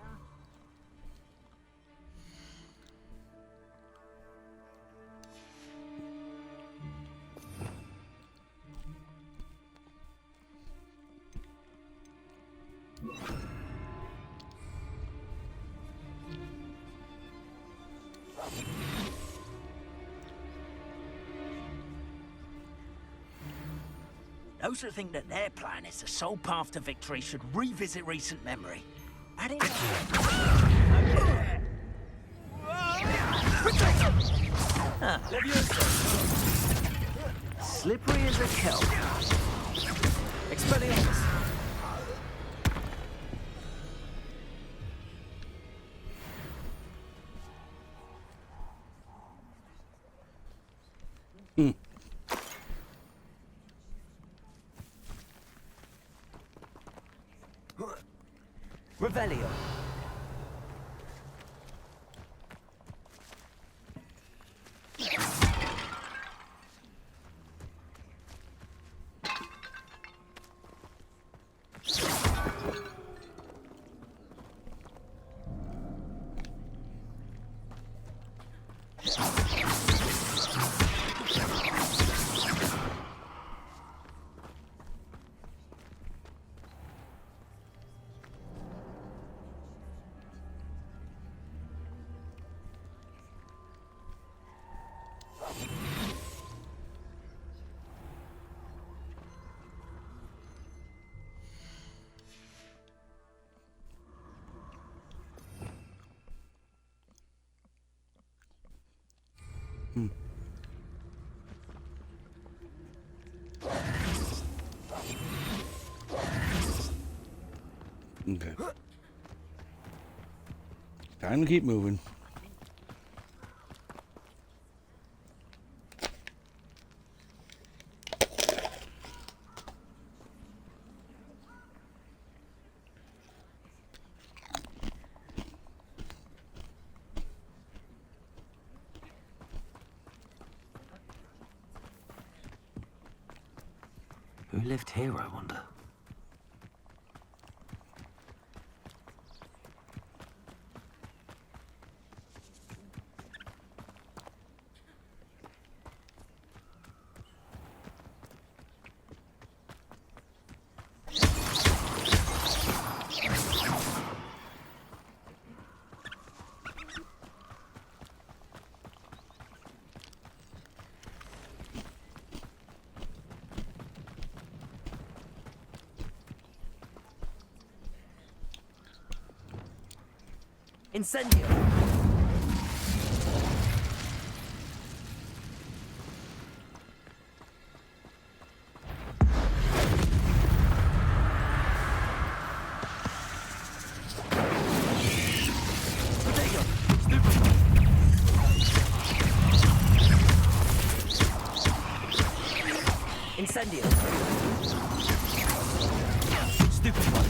Those who think that their plan is the sole path to victory should revisit recent memory. Add it Slippery as a kelp. Expelliarmus. Revelio. Okay. Time to keep moving. Who lived here, I wonder? Incendio. Incendio. Stupid one.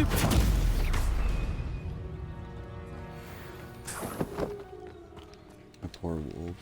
stupid. My poor wolves.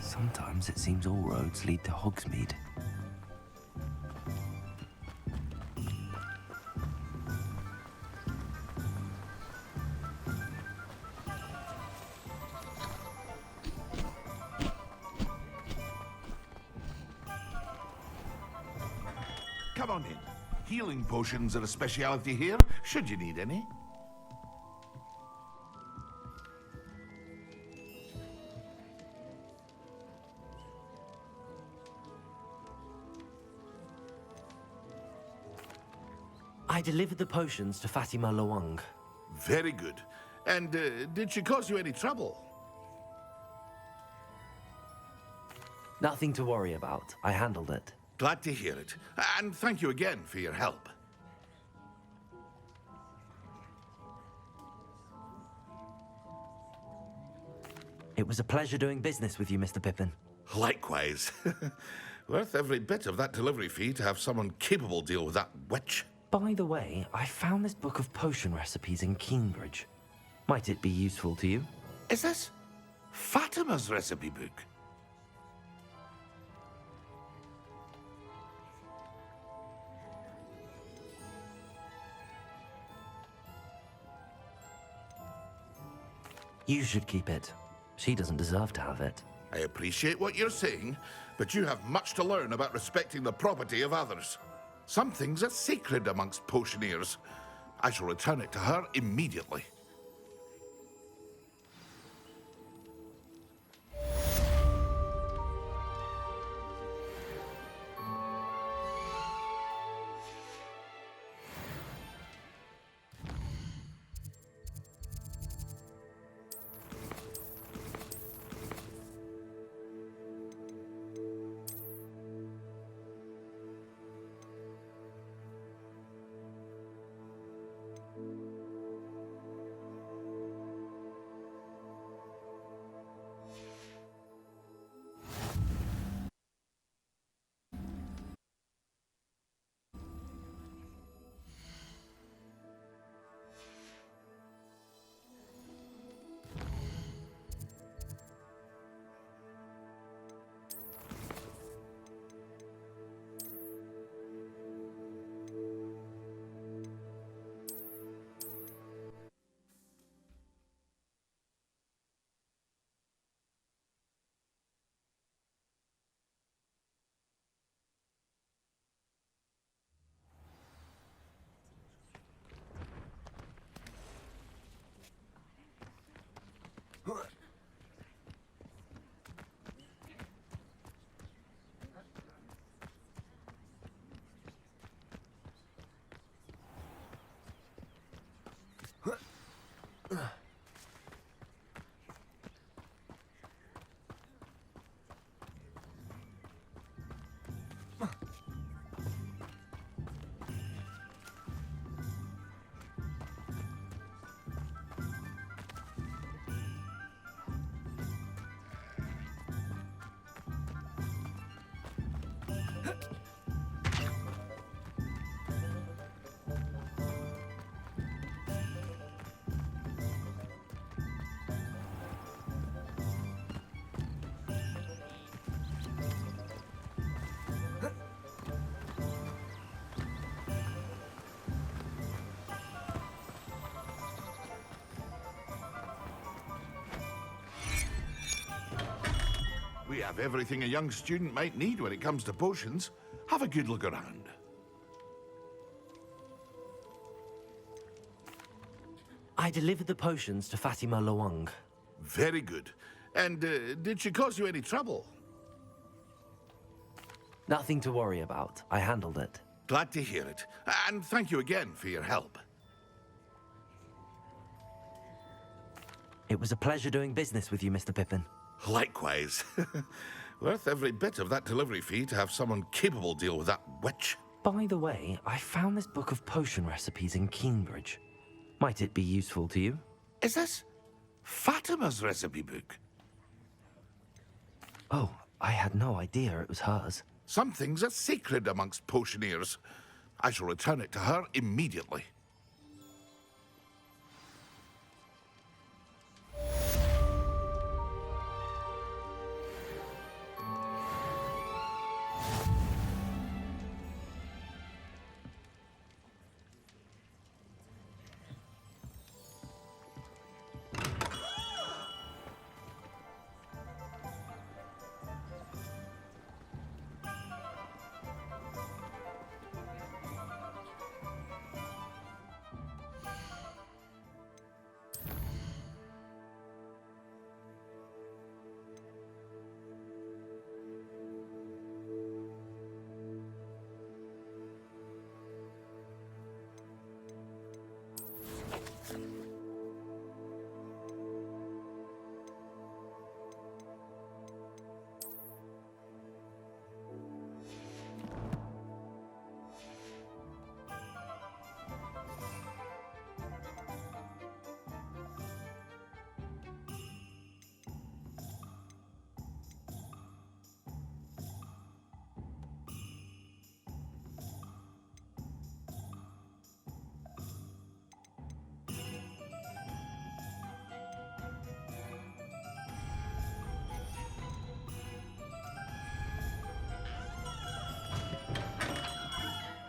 Sometimes it seems all roads lead to Hogsmeade. Come on in. Healing potions are a speciality here, should you need any. I delivered the potions to Fatima Lawang. Very good. And did she cause you any trouble? Nothing to worry about. I handled it. Glad to hear it. And thank you again for your help. It was a pleasure doing business with you, Mr. Pippin. Likewise. Worth every bit of that delivery fee to have someone capable deal with that witch. By the way, I found this book of potion recipes in Cambridge. Might it be useful to you? Is this Fatima's recipe book? You should keep it. She doesn't deserve to have it. I appreciate what you're saying, but you have much to learn about respecting the property of others. Some things are sacred amongst potioneers. I shall return it to her immediately. We have everything a young student might need when it comes to potions. Have a good look around. I delivered the potions to Fatima Lawang. Very good. And did she cause you any trouble? Nothing to worry about. I handled it. Glad to hear it. And thank you again for your help. It was a pleasure doing business with you, Mr. Pippin. Likewise. Worth every bit of that delivery fee to have someone capable deal with that witch. By the way, I found this book of potion recipes in Cambridge. Might it be useful to you? Is this Fatima's recipe book? Oh, I had no idea it was hers. Some things are sacred amongst potioneers. I shall return it to her immediately.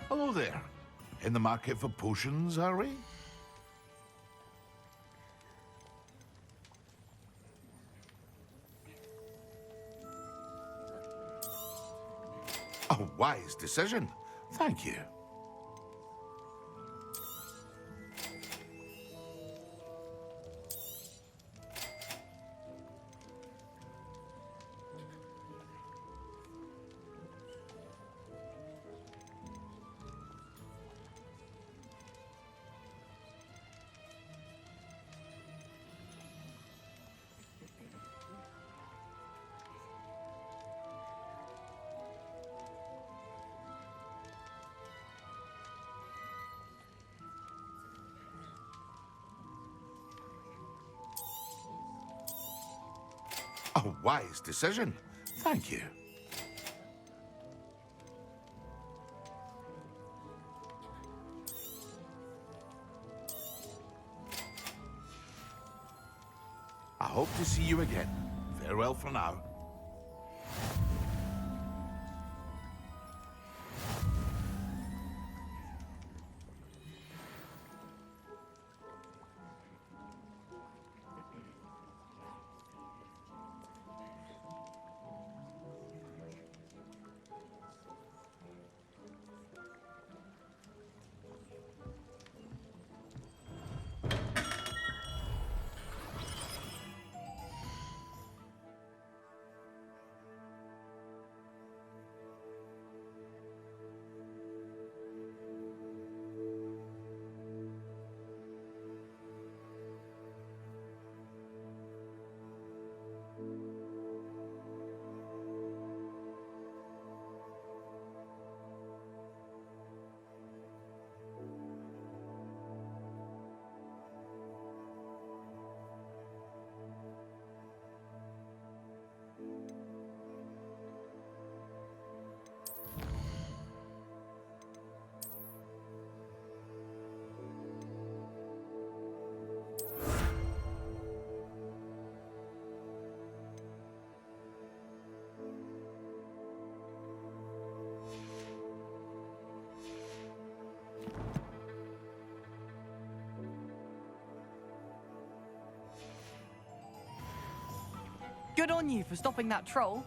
Hello there. In the market for potions, are we? A wise decision. Thank you. A wise decision. Thank you. I hope to see you again. Farewell for now. Good on you for stopping that troll.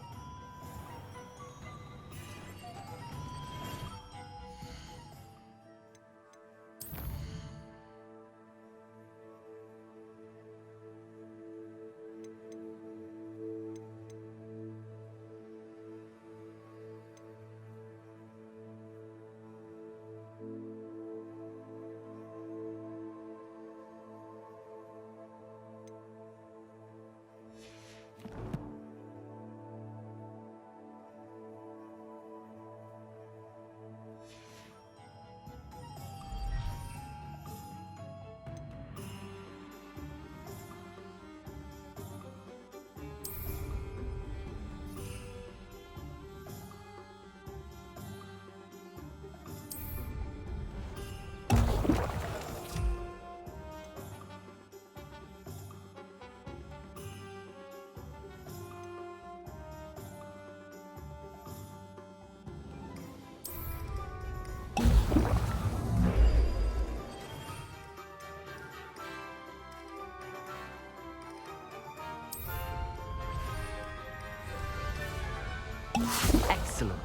Excellent.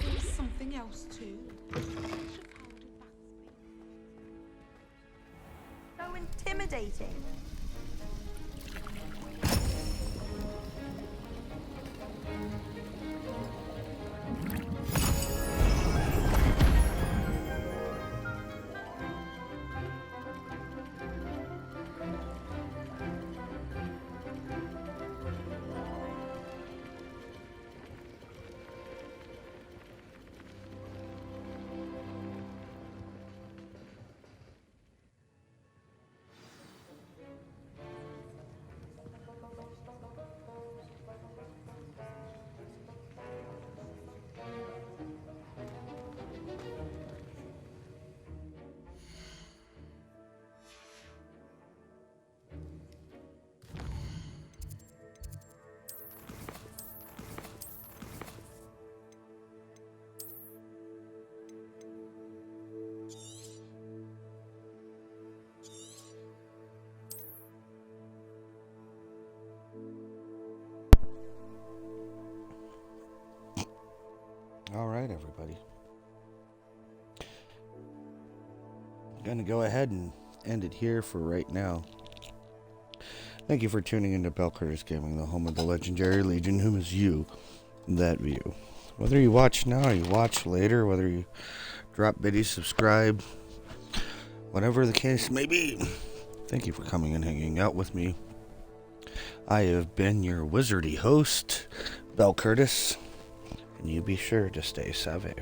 There's something else too. So intimidating. All right, everybody. I'm going to go ahead and end it here for right now. Thank you for tuning into Bell Curtis Gaming, the home of the legendary Legion, whom is you, that view. Whether you watch now or you watch later, whether you drop biddies, subscribe, whatever the case may be, thank you for coming and hanging out with me. I have been your wizardy host, Bell Curtis, and you be sure to stay savvy.